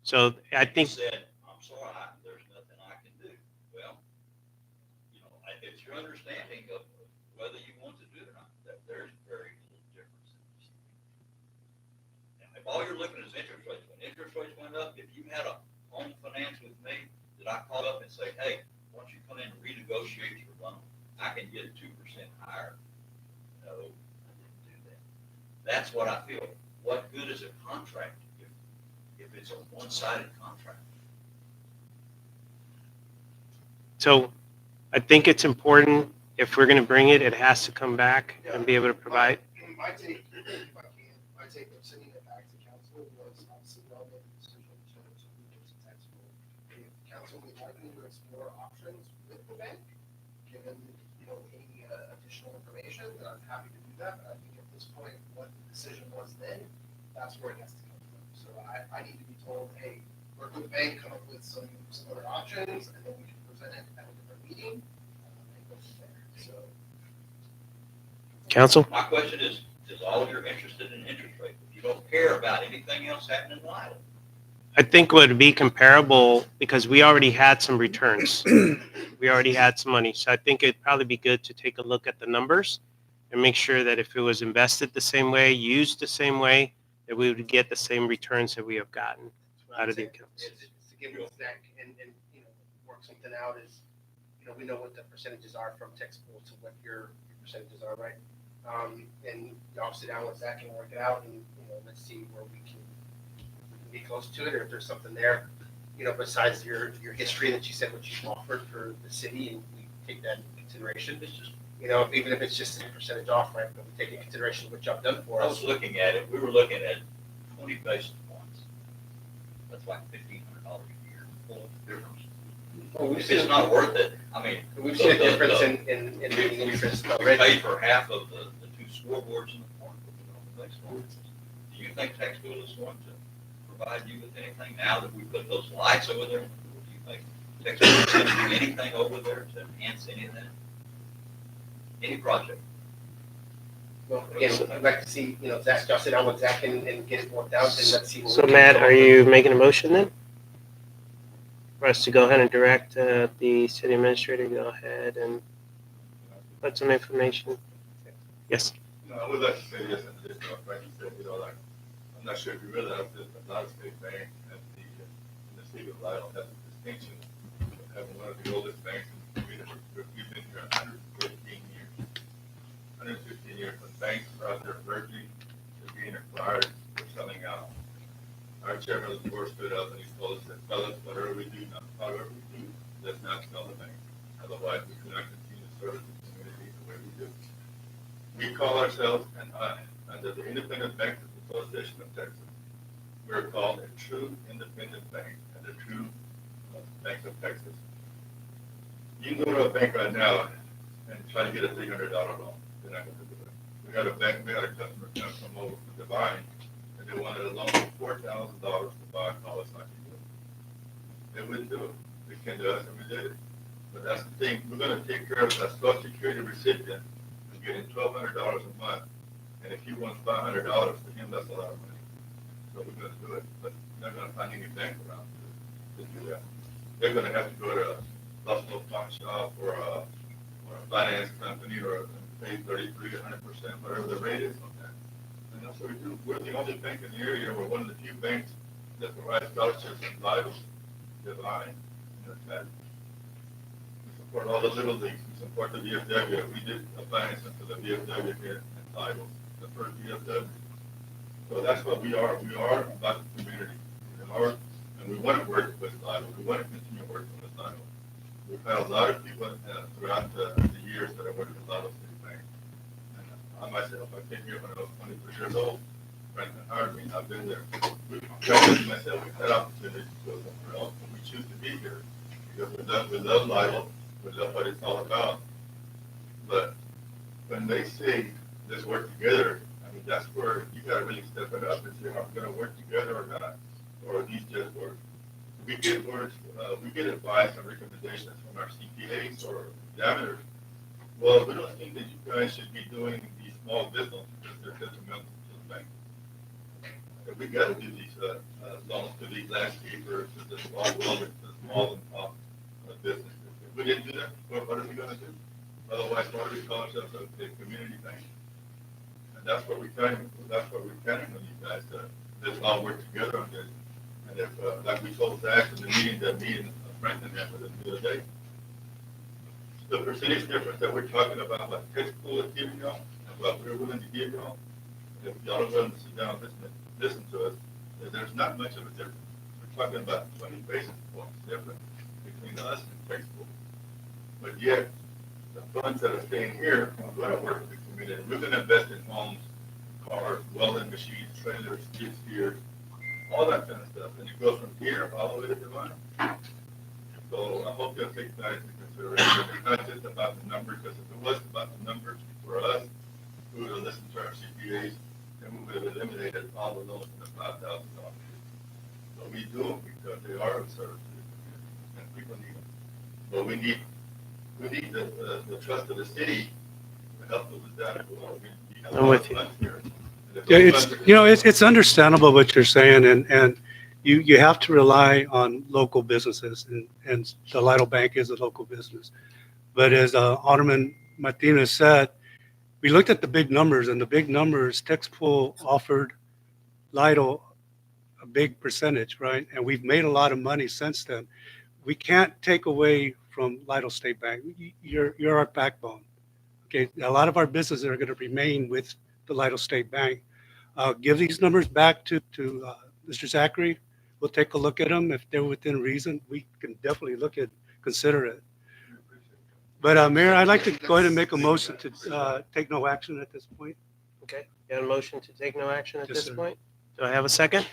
so I He think, said, I'm sorry, there's nothing I can do. Well, you know, it's your understanding of whether you want to do it or not, that there's very little difference. Now, if all you're looking at is interest rates, when interest rates went up, if you had a home finance with me, did I call up and say, hey, why don't you come in and renegotiate your loan? I can get it 2% higher. No, I didn't do that. That's what I feel. What good is a contract if it's a one-sided contract? so I think it's important, if we're going to bring it, it has to come back and be able to provide. My take, if I can, my take of sending it back to council was obviously well made the decision to move it to taxable. If council would like me to explore options with the bank, given, you know, any additional information, then I'm happy to do that. But I think at this point, what the decision was then, that's where it has to come from. So I need to be told, hey, work with the bank, come up with some other options, and then we can present it at a different meeting, and go from there. So. Council? My question is all of you interested in interest rate? If you don't care about anything else happening in Lytle, I think what would be comparable, because we already had some returns. We already had some money. So I think it'd probably be good to take a look at the numbers and make sure that if it was invested the same way, used the same way, that we would get the same returns that we have gotten out of the accounts. It's to give you a stack and, you know, work something out is, you know, we know what the percentages are from textbook to what your percentages are, right? And y'all sit down with Zach and work it out and, you know, let's see where we can be close to it, or if there's something there, you know, besides your history that you said what you offered for the city, and we take that into consideration. It's just, you know, even if it's just a percentage off, right, but we take into consideration what y'all done for I us. was looking at it, we were looking at 20 basis points. That's like $1,500 a year, full difference. Well, If it's not worth it, I mean. We've seen a difference in the interest We already. paid for half of the two scoreboards in the park. Do you think Texville is going to provide you with anything now that we put those lights over there? Do you think Texville is going to do anything over there to enhance any of that? Any project? Well, again, I'd like to see, you know, Zach, y'all sit down with Zach and get it worked out, and let's see. what So we can Matt, come are up with. you making a motion then? For us to go ahead and direct the city administrator to go ahead and put some information? Yes. No, I would like to say yes, in addition to what Frankie said, you know, like, I'm not sure if you realize this, but not a state bank at the, in the city of Lidle has a distinction of having one of the oldest banks in the community. We've been here 115 years. 115 years, when banks are out there merging, they're being acquired, they're selling out. Our chairman of the board stood up and he told us that, fellas, whatever we do, however we do, let's not sell the bank. Otherwise, we cannot continue to service the community the way we do. We call ourselves, under the Independent Bankers Association of Texas, we're called a true independent bank and a true Bank of Texas. You can go to a bank right now and try to get a $300 loan. They're not going to do it. We had a customer come from over from Divine, and they wanted a loan for $4,000 to buy Kawasaki. They wouldn't do it. They came to us and we did it. But that's the thing. We're going to take care of that Social Security recipient who's getting $1,200 a month. And if he wants $500 to him, that's a lot of money. So we're going to do it. But they're not going to find any bank around to do that. They're going to have to go to a Buffalo pawn shop or a finance company or pay 33 to 100%, whatever the rate is on that. And that's what we do. We're the only bank in the area. We're one of the few banks that provide scholarships and Lidle, Divine, and that. We support all the little leagues. We support the VFW. We did a financing for the VFW here in Lidle, the first VFW. So that's what we are. We are about the community. And we want to work with Lidle. We want to continue working with Lidle. We've had a lot of people throughout the years that I worked with Lidle City Bank. And I myself, I came here when I was 23 years old. Franklin hired me, and I've been there. Myself, we've had opportunities to go somewhere else, but we choose to be here because we love Lidle. We love what it's all about. But when they say let's work together, I mean, that's where you got to really step it up and say, are we going to work together or not? Or are these just words? We get words, we get advice and recommendations from our CPAs or examiners. Well, we don't think that you guys should be doing these small businesses because they're detrimental to the bank. And we got to do these loans to these landscapers, to the small welders, to the small and top businesses. If we didn't do that, what are we going to do? Otherwise, why do we call ourselves a community bank? And that's what we're counting. That's what we're counting on you guys. Let's all work together on this. And if, like we told Zach in the meeting Franklin had with us the other day, the percentage difference that we're talking about, like Texaco is giving y'all, and what we're willing to give y'all, if y'all are willing to sit down and listen to us, there's not much of a difference. We're talking about 20 basis points difference between us and Texaco. But yet, the funds that are staying here are going to work with the community. We're going to invest in homes, cars, welding machines, trailers, skid steers, all that kind of stuff. And it goes from here all the way to Divine. So I hope you'll take that into consideration. It's not just about the numbers, because if it was about the numbers for us, we would have listened to our CPAs and we would have eliminated all the loans in the $5,000. So we do them because they are a service to the community and people need them. But we need the trust of the city to help us with that as well. I'm with you. Yeah, it's understandable what you're saying, and you have to rely on local businesses, and the Lidle Bank is a local business. But as Alderman Martinez said, we looked at the big numbers, and the big numbers, Texaco offered Lidle a big percentage, right? And we've made a lot of money since then. We can't take away from Lidle State Bank. You're our backbone. Okay, a lot of our businesses are going to remain with the Lidle State Bank. Give these numbers back to Mr. Zachary. We'll take a look at them. If they're within reason, we can definitely consider it. But Mayor, I'd like to go ahead and make a motion to take no action at this point. Okay, got a motion to take no action at Yes, this sir. point? Do I have a second?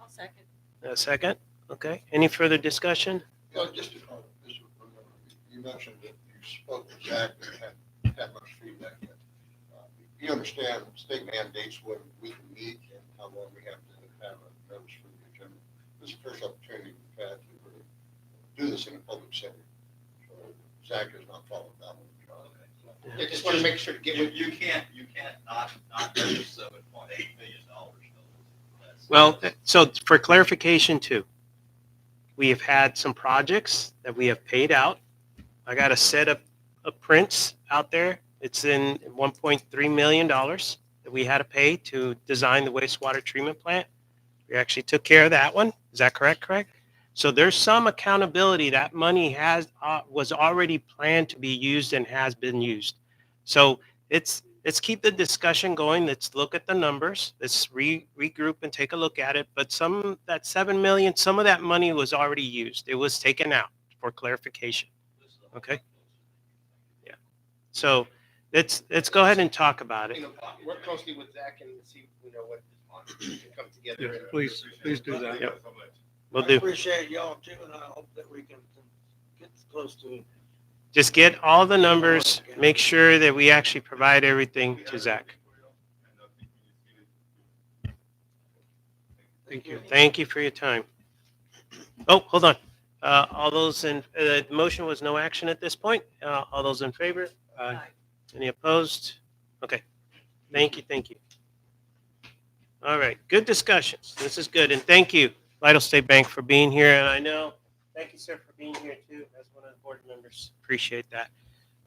I'll second. A second? Okay, any further discussion? You mentioned that you spoke to Zach and had much feedback. You understand state mandates when we can meet and how long we have to have a notice for the agenda. This is the first opportunity we've had to really do this in a public setting. So Zach has not followed that one. I just want to make sure to get with You can't not notice $7.8 million. Well, so for clarification too, we have had some projects that we have paid out. I got a set of prints out there. It's in $1.3 million that we had to pay to design the wastewater treatment plant. We actually took care of that one. Is that correct, Craig? So there's some accountability. That money was already planned to be used and has been used. So let's keep the discussion going. Let's look at the numbers. Let's regroup and take a look at it. But that 7 million, some of that money was already used. It was taken out for clarification. Okay. Yeah. So let's go ahead and talk about it. Work closely with Zach and see, what can come Yeah, together. please do that. Yep. We'll do. Appreciate y'all too, and I hope that we can get close to. Just get all the numbers. Make sure that we actually provide everything to Zach. Thank you. Thank you for your time. Oh, hold on. All those the motion was no action at this point. All those in favor? Aye. Any opposed? Okay. Thank you. Thank you. All right. Good discussions. This is good. And thank you, Vital State Bank, for being here. And I know, thank you, sir, for being here too, as one of the board members. Appreciate that.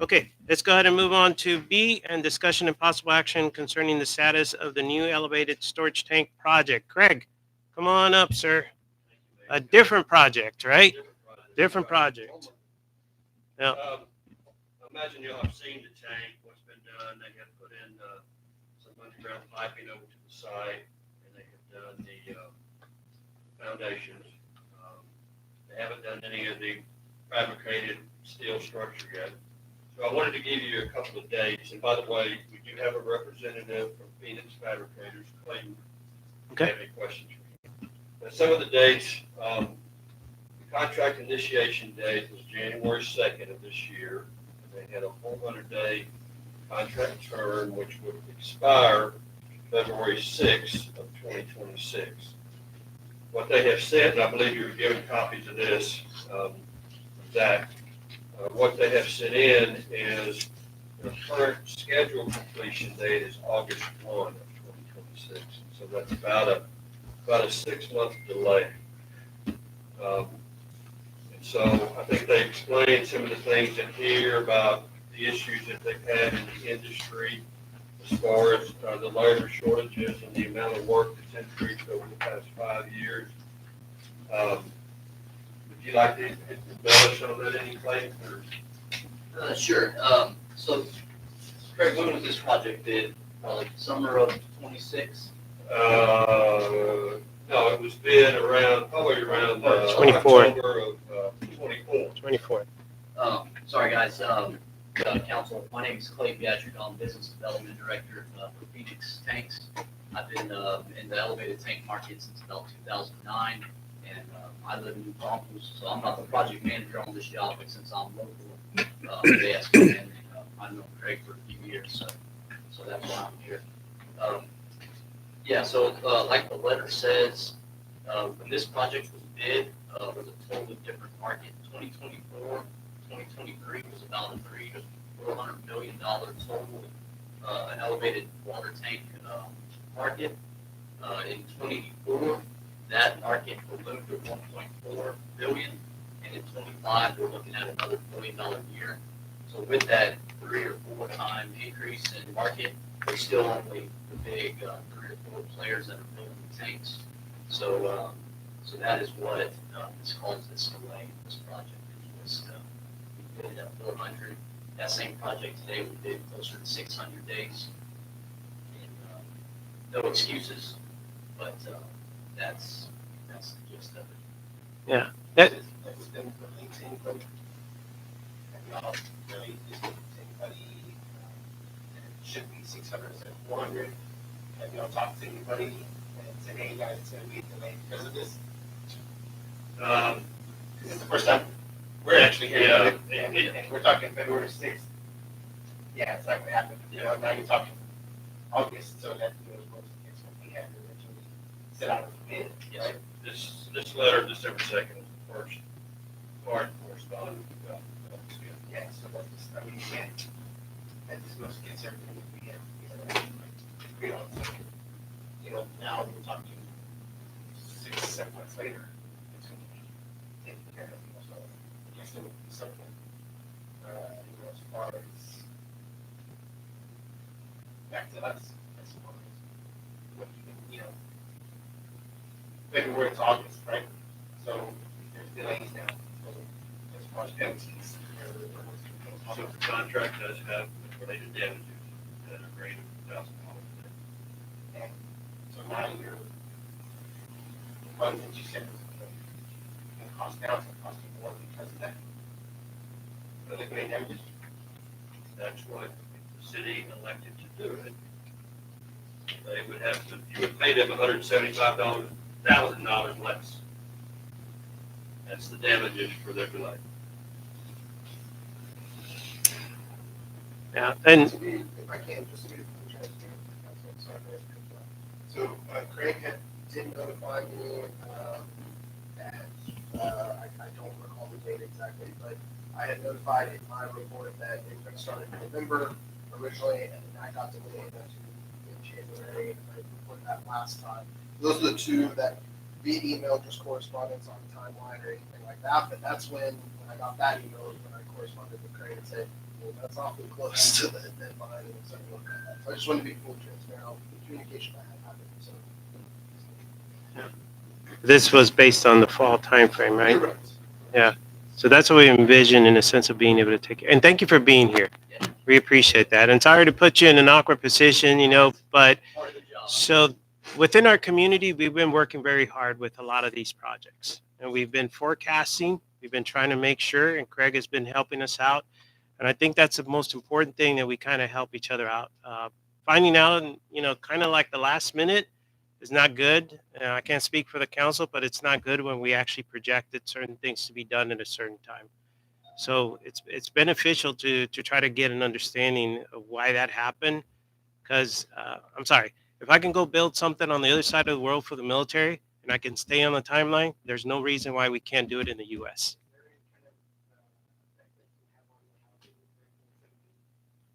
Okay, let's go ahead and move on to B, and discussion and possible action concerning the status of the new elevated storage tank project. Craig, come on up, sir. A different project, right? Different project. Yeah. Imagine you'll have seen the tank, what's been done. They have put in some underground piping over to the side, and they have done the foundations. They haven't done any of the fabricated steel structure yet. So I wanted to give you a couple of dates. And by the way, we do have a representative from Phoenix Fabricators, Clayton. If you have any questions for him. But some of the dates, the contract initiation date was January 2nd of this year. They had a 400-day contract term, which would expire February 6th of 2026. What they have said, and I believe you were given copies of this, Zach, what they have sent in is the current scheduled completion date is August 1 of 2026. So that's about a 6-month delay. And so I think they explained some of the things in here about the issues that they've had in the industry as far as the labor shortages and the amount of work that's increased over the past 5 years. Would you like to embellish on that any place? Sure. So, Craig, when was this project bid? Like summer of 26? No, it was bid probably around 24. October of 24. 24. Sorry, guys. Council, my name is Clay Beatrick. I'm Business Development Director for Phoenix Tanks. I've been in the elevated tank market since about 2009, and I live in New Braunfels, so I'm not the project manager on this job, but since I'm local, they asked me, and I've known Craig for a few years, so that's why I'm here. Yeah, so like the letter says, when this project was bid, was a totally different market. 2024, 2023 was about a $300 to $400 million total an elevated water tank market. In 24, that market ballooned to 1.4 billion, and in 25, we're looking at another $1 billion year. So with that 3 or 4 time increase in market, there's still only the big 3 or 4 players that are building tanks. So so that is what has caused this delay in this project. We did 400. That same project today we did closer to 600 days. And, no excuses, but that's the gist of it. Yeah. Should be 600 instead of 400. Have y'all talked to anybody and said, hey guys, it's going to be delayed because of this? This is the first time we're actually hearing about it. And we're talking February 6th. Yeah, it's not going to happen. Now you're talking August, so that it's what we had to originally set out a bid. Yes, This letter, December 2nd, was the first part correspondence we got. Yeah, so that's, I mean, you can't, that's the most conservative we have. Now we're talking 6, 7 months later, it's going to be taken care of. So I guess there would be something, as far as back to us, as far as what February to August, right? So if there's delays now. As far as penalties. So the contract does have related damages that are greater than $1,000. And so now your funds that you said was going to cost now, it's going to cost you more because of that. But if they damages, That's what the city elected to do it. They would have to, you would pay them $175,000 less. That's the damages for their delay. Yeah, and if I can, just to be transparent, so Craig did notify me that, I don't recall the date exactly, but I had notified in my report that it was going to start in November originally, and then I got delayed in January, and I reported that last time. Those are the two that via email, just correspondence on timeline or anything like that, but that's when I got that email, when I corresponded with Craig and said, well, that's awfully close to the deadline, and something like that. So I just wanted to be fully transparent on the communication I had happened, so. this was based on the fall timeframe, right? Correct. Yeah. So that's what we envision in a sense of being able to take. And thank you for being here. We appreciate that. And sorry to put you in an awkward position, but Part of the job. so within our community, we've been working very hard with a lot of these projects. And we've been forecasting, we've been trying to make sure, and Craig has been helping us out. And I think that's the most important thing, that we kind of help each other out. Finding out, kind of like the last minute is not good. I can't speak for the council, but it's not good when we actually projected certain things to be done at a certain time. So it's beneficial to try to get an understanding of why that happened. Because I'm sorry, if I can go build something on the other side of the world for the military and I can stay on the timeline, there's no reason why we can't do it in the U.S.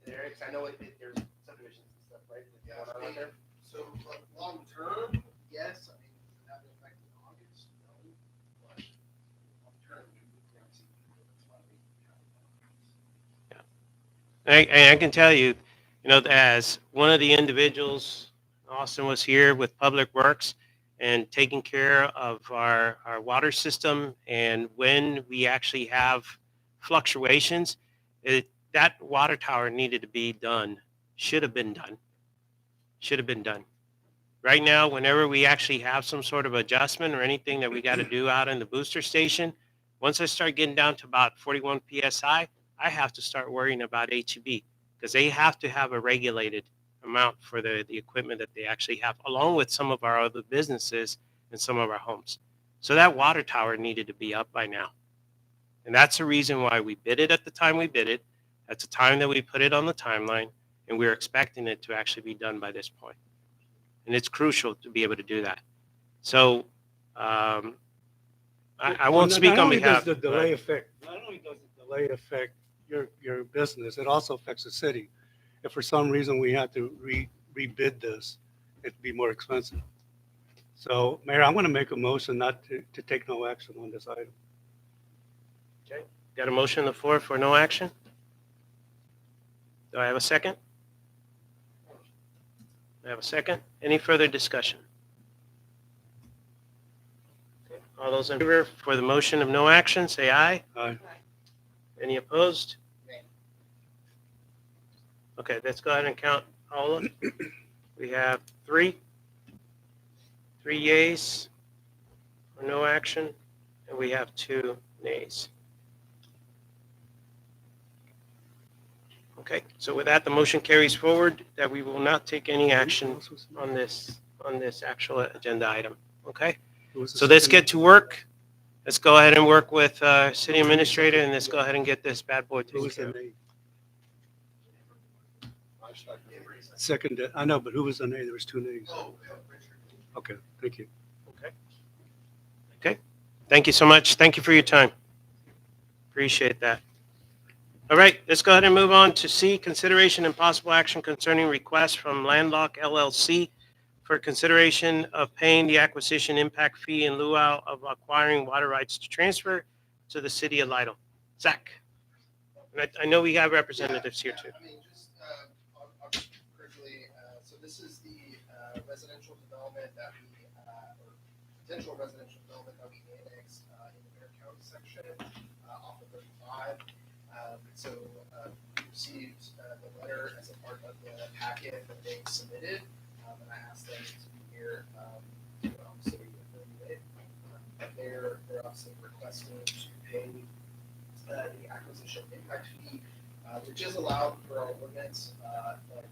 There, 'cause I know there's subdivisions and stuff, right? Going on out there. So, long term, yes, I mean, does it have an effect in August? No, but long term, we would see. That's why we. And I can tell you, as one of the individuals, Austin was here with Public Works and taking care of our water system. And when we actually have fluctuations, that water tower needed to be done, should have been done. Right now, whenever we actually have some sort of adjustment or anything that we got to do out in the booster station, once I start getting down to about 41 PSI, I have to start worrying about HEB, because they have to have a regulated amount for the equipment that they actually have, along with some of our other businesses and some of our homes. So that water tower needed to be up by now. And that's the reason why we bid it at the time we bid it. That's the time that we put it on the timeline, and we're expecting it to actually be done by this point. And it's crucial to be able to do that. So I won't speak on behalf. Not only does the delay affect your business, it also affects the city. If for some reason we have to rebid this, it'd be more expensive. So, Mayor, I'm going to make a motion not to take no action on this item. Okay, got a motion on the floor for no action? Do I have a second? I have a second. Any further discussion? Okay. All those in favor for the motion of no action, say aye. Aye. Any opposed? Nay. Okay, let's go ahead and count all of them. We have three yeas for no action, and we have 2 nays. Okay, so with that, the motion carries forward that we will not take any action on this actual agenda item. Okay, so let's get to work. Let's go ahead and work with city administrator, and let's go ahead and get this bad boy Who taken was care the of. nay? Second, I know, but who was the nay? There was 2 nays. Okay, thank you. Okay, thank you so much. Thank you for your time. Appreciate that. All right, let's go ahead and move on to C, consideration and possible action concerning request from Landlock LLC for consideration of paying the acquisition impact fee in lieu of acquiring water rights to transfer to the city of Lidle. Zach, and I know we have representatives here too. I mean, just, I'll just quickly, so this is the residential development that we, or potential residential development that we annexed in the Bear County So we received the letter as a part of the packet that they submitted, and I asked them to be here to obviously review it. They're obviously requesting to pay the acquisition impact fee, which is allowed for our ordinance, but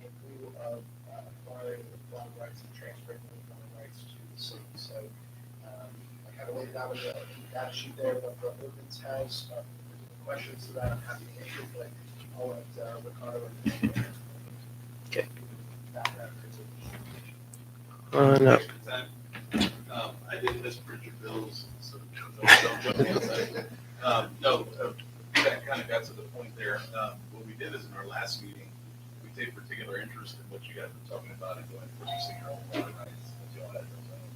in lieu of acquiring water rights and transferring the water rights to the city. So I kind of laid it out in the data sheet there, what the ordinance has. Questions to that, I'm happy to answer, but I'll let Ricardo and Okay. background. No. I didn't misprint your bills, so don't jump in. That kind of got to the point there. What we did is in our last meeting, we take particular interest in what you guys were talking about and going purchasing your own water rights. As y'all had those own.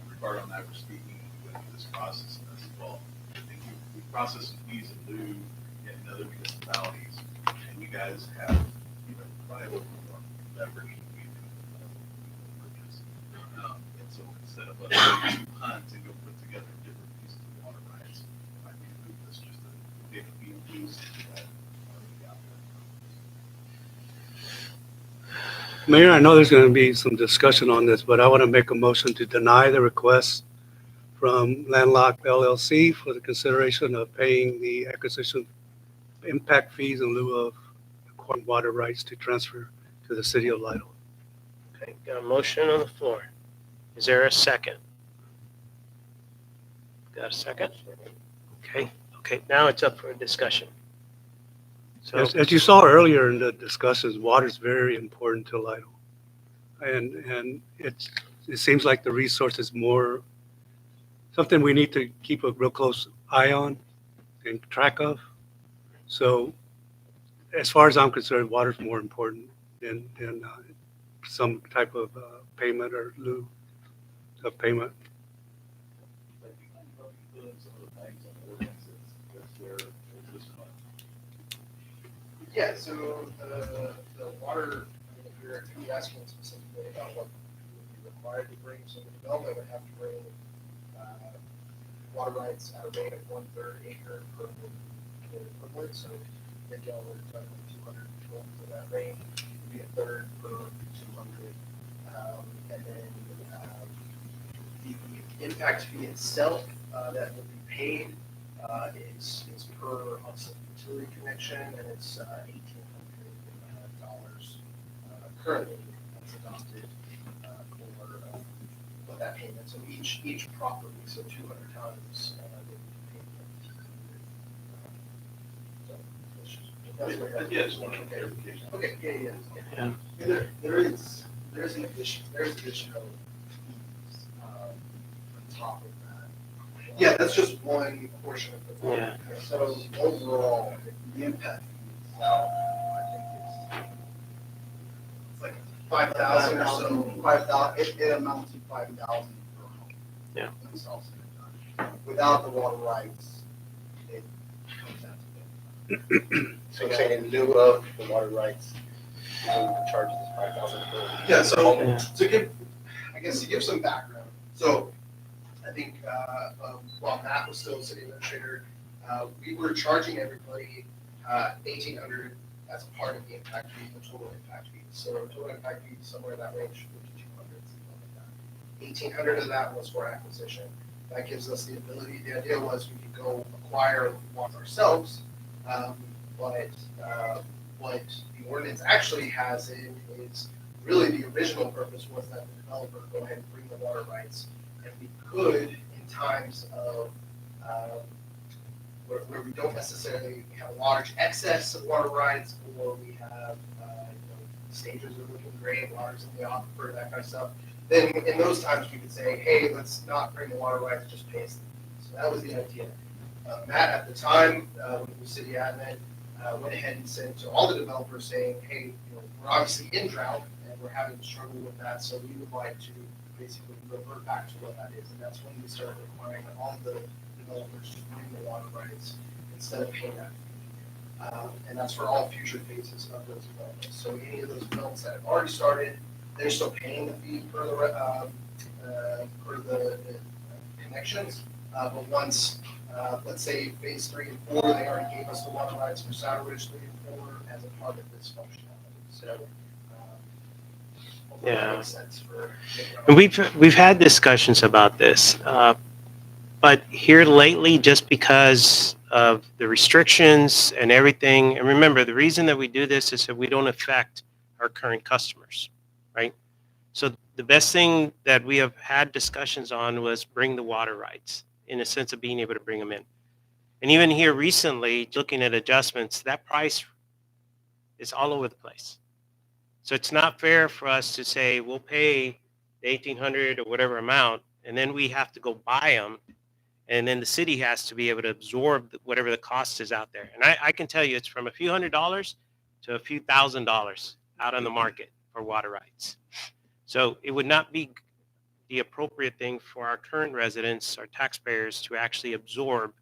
Ricardo and I were speaking, we went through this process, and I said, well, I think we process some fees in lieu in other municipalities, and you guys have, probably a little more leverage than we do. Purchase. And so instead of us two hunts and go put together different pieces of water rights, it might be this just a big fee piece that already out there. Mayor, I know there's going to be some discussion on this, but I want to make a motion to deny the request from Landlocked LLC for the consideration of paying the acquisition impact fees in lieu of acquiring water rights to transfer to the city of Lidle. Okay, got a motion on the floor. Is there a second? Got a second? Okay, now it's up for discussion. So, As you saw earlier in the discussions, water is very important to Lidle. And it seems like the resource is more something we need to keep a real close eye on and track of. So as far as I'm concerned, water is more important than some type of payment or lieu of payment. Yeah, so the water, if you're asking specifically about what would be required to bring, so the development would have to bring water rights at a rate of 1/3 acre per equivalent. So if y'all were talking 200 for that rate, it would be a third per 200. And then the impact fee itself that would be paid is per obviously utility connection, and it's $1,800 currently that's adopted for that payment. So each property, so 200 tons, would be paid. Yes, one clarification. Okay, yeah. There's additional fees on top of that. Yeah, that's just one portion of the bill. Yeah. So overall, the impact fees, I think it's like 5,000 or so. 5,000. It amounts to 5,000 per home. Yeah. That's all said and done. Without the water rights, it comes out to that. So you're saying in lieu of the water rights, you charge this 5,000 per? Yeah, so to give, I guess to give some background. So I think while Matt was still city administrator, we were charging everybody $1,800 as a part of the impact fee, the total impact fee. So total impact fee somewhere in that range, 5,200, something like that. 1,800 of that was for acquisition. That gives us the ability. The idea was we could go acquire water ourselves, but what the ordinance actually has in is really the original purpose was that the developer go ahead and bring the water rights, and we could in times of where we don't necessarily have a large excess of water rights, or we have stages are looking great, water's in the aquifer, that kind of stuff. Then in those times we could say, hey, let's not bring the water rights, just pay us the fees. So that was the idea. Matt at the time, when he was city admin, went ahead and sent to all the developers saying, hey, we're obviously in drought and we're having to struggle with that, so we would like to basically revert back to what that is. And that's when we started requiring all the developers to bring the water rights instead of paying that fee. And that's for all future phases of those developments. So any of those developments that have already started, they're still paying the fee for the connections. But once let's say phase 3 and 4, they already gave us the water rights for Saddle Ridge 3 and 4 as a part of this functionality. So, hopefully that Yeah. makes sense for. And we've had discussions about this, but here lately, just because of the restrictions and everything, and remember, the reason that we do this is that we don't affect our current customers, right? So the best thing that we have had discussions on was bring the water rights, in a sense of being able to bring them in. And even here recently, looking at adjustments, that price is all over the place. So it's not fair for us to say we'll pay the 1,800 or whatever amount, and then we have to go buy them, and then the city has to be able to absorb whatever the cost is out there. And I can tell you, it's from a few $100s to a few $1,000s out on the market for water rights. So it would not be the appropriate thing for our current residents, our taxpayers, to actually absorb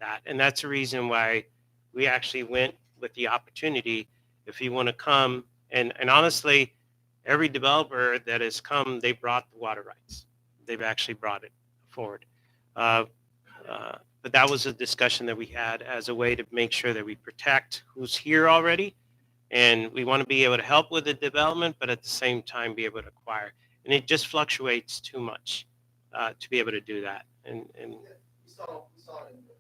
that. And that's the reason why we actually went with the opportunity. If you want to come, and honestly, every developer that has come, they brought the water rights. They've actually brought it forward. But that was a discussion that we had as a way to make sure that we protect who's here already. And we want to be able to help with the development, but at the same time be able to acquire. And it just fluctuates too much to be able to do that. And We saw it in the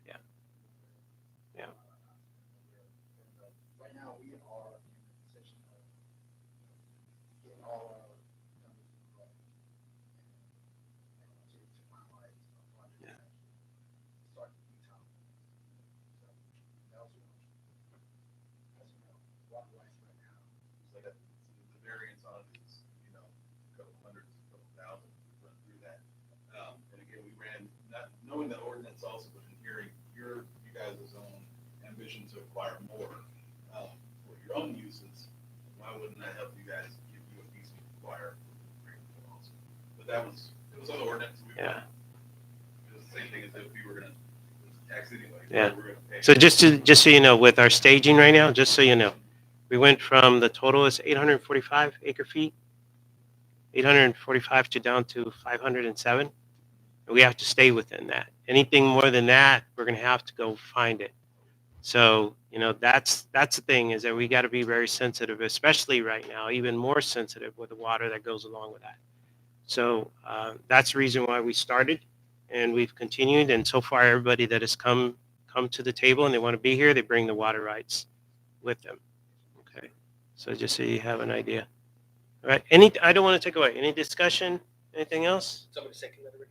Yeah. Yeah. Right now, we are in a position of getting all our numbers correct. And to finalize a project. Start to be time. So that was as you know, water rights right now. So that, the variance on it is, a couple hundreds, a couple thousand, we run through that. And again, we ran, not knowing the ordinance also, but in hearing you guys' own ambition to acquire more, for your own uses, why wouldn't that help you guys give you a piece to acquire also? But it was on the ordinance. Yeah. It was the same thing as if we were gonna, it was a tax anyway. Yeah. We were gonna pay. So just so you know, with our staging right now, just so you know, we went from the total is 845 acre feet, 845 to down to 507. And we have to stay within that. Anything more than that, we're going to have to go find it. So, that's the thing, is that we got to be very sensitive, especially right now, even more sensitive with the water that goes along with that. So that's the reason why we started, and we've continued. And so far, everybody that has come to the table and they want to be here, they bring the water rights with them. Okay. So just so you have an idea. All right. I don't want to take away any discussion. Anything else? Somebody second that already?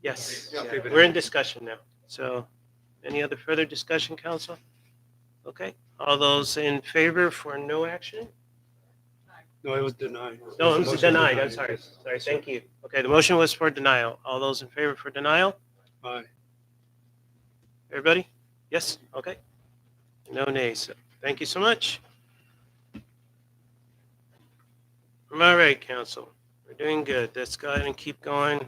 Yes. Yeah, Yeah. leave it We're in. in discussion now. So any other further discussion, council? Okay. All those in favor for no action? No, it was denied. No, I'm Motion denied. I'm sorry. Sorry. Thank you. Okay. The motion was for denial. All those in favor for denial? Aye. Everybody? Yes? Okay. No nays. Thank you so much. All right, council. We're doing good. Let's go ahead and keep going.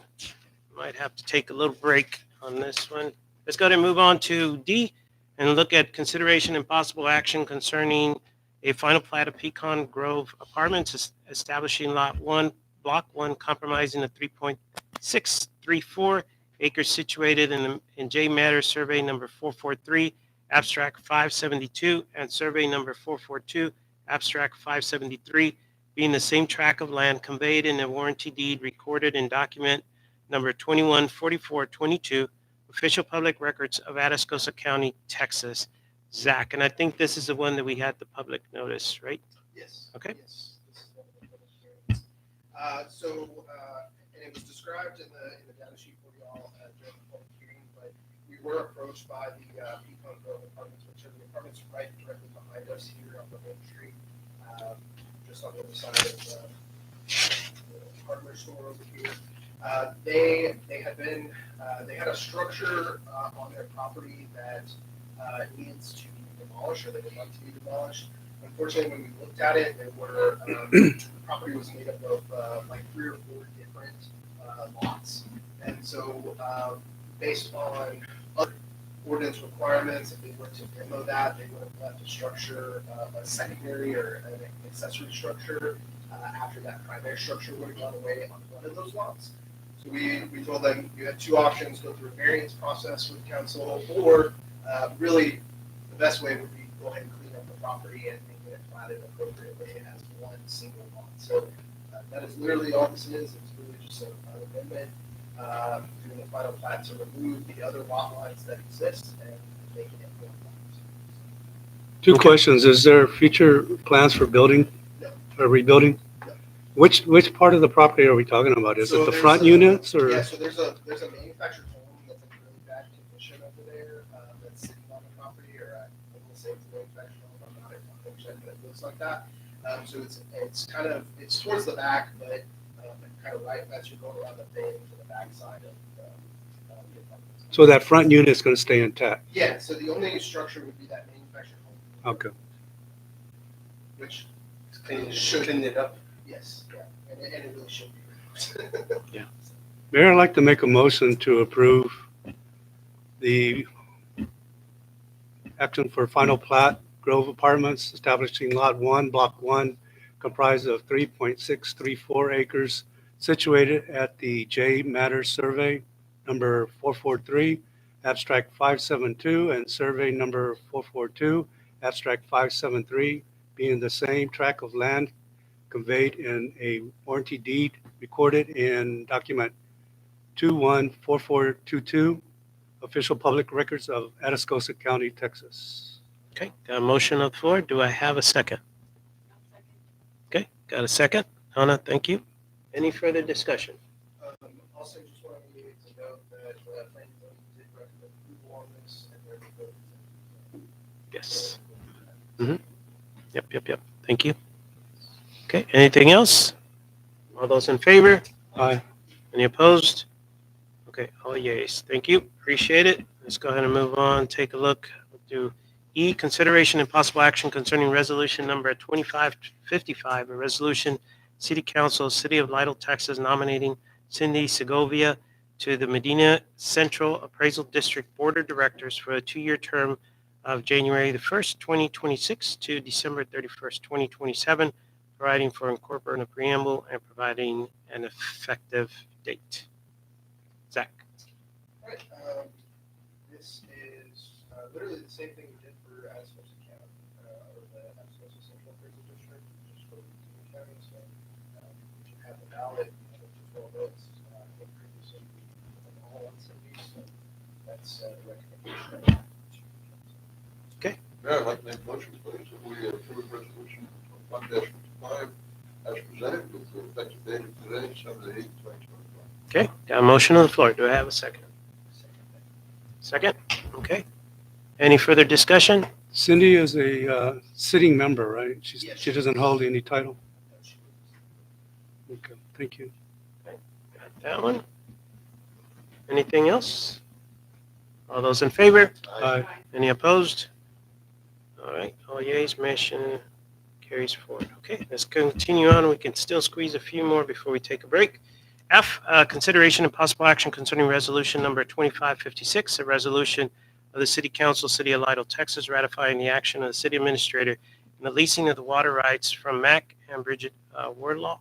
Might have to take a little break on this one. Let's go ahead and move on to D and look at consideration and possible action concerning a final plat of Pecan Grove Apartments establishing Lot 1, Block 1, compromising the 3.634 acres situated in J Matter Survey number 443, Abstract 572, and Survey number 442, Abstract 573, being the same tract of land conveyed in a warranty deed recorded in document number 214422, official public records of Atascosa County, Texas. Zach, and I think this is the one that we had the public notice, right? Yes. Okay. Yes. This is one of the public hearings. And it was described in the data sheet for y'all during the public hearing, but we were approached by the Pecan Grove Apartments, which are the apartments right directly behind us here on the main street, just on the other side of the hardware store over here. They had a structure on their property that needs to be demolished, or they would like to be demolished. Unfortunately, when we looked at it, the property was made up of like 3 or 4 different lots, and so based on other ordinance requirements, if they were to demo that, they would have left a structure, a secondary or an accessory structure after that primary structure would have gone away on one of those lots. So we told them you had two options: go through a variance process with council, or really the best way would be go ahead and clean up the property and get it platted appropriately as one single lot. So that is literally all this is. It's really just an amendment doing the final plat to remove the other lot lines that exist and making it one lot. Two questions. Is there future plans for building No. or rebuilding? No. Which part of the property are we talking about? Is So it the there's front a- units or? Yeah, so there's a manufactured home that's in really bad condition over there, that's sitting on the property, or I will say it's a manufactured home, I'm not 100%, but it looks like that. So it's kind of, it's towards the back, but kind of right as you're going around the bay to the back side of the apartments. So that front unit is going to stay intact? Yeah, so the only structure would be that manufactured home. Okay. Which Should clean it up. yes, yeah, and it really should be. Mayor, I'd like to make a motion to approve the action for final plat Grove Apartments establishing Lot 1, Block 1, comprised of 3.634 acres, situated at the J Matters Survey number 443, abstract 572, and survey number 442, abstract 573, being the same tract of land conveyed in a warranty deed recorded in document 214422, official public records of Atascosa County, Texas. Okay, got a motion on the floor. Do I have a second? Okay, got a second. Anna, thank you. Any further discussion? Also, just wanted to note that planning board did recommend approval on this, and they're voting. Yes. Yep. Thank you. Okay, anything else? All those in favor? Aye. Any opposed? Okay, all yeas. Thank you. Appreciate it. Let's go ahead and move on. Take a look. We'll do E, consideration and possible action concerning resolution number 2555, a resolution, City Council, City of Lytle, Texas, nominating Cindy Segovia to the Medina Central Appraisal District Board of Directors for a 2-year term of January the 1st, 2026 to December 31st, 2027, providing for incorporating a preamble and providing an effective date. Zach. All right, this is literally the same thing we did for Atascosa County, or the Atascosa Central Appraisal District, just for the county. So you have the ballot, which is well notes, I think previously we did all on Cindy, so that's the recommendation. Mayor, I'd like to make a motion, please, that we approve resolution 21-55 as presented with the effective date of today, December 8th, 2025. Okay, got a motion on the floor. Do I have a second? Second? Okay. Any further discussion? Cindy is a sitting member, right? Yes. She doesn't hold any title? Okay, thank you. Got that one. Anything else? All those in favor? Aye. Any opposed? All right, all yeas, motion carries forward. Okay, let's continue on. We can still squeeze a few more before we take a break. F, consideration and possible action concerning resolution number 2556, a resolution of the City Council, City of Lytle, Texas, ratifying the action of the city administrator in the leasing of the water rights from Mac and Bridget Wardlaw,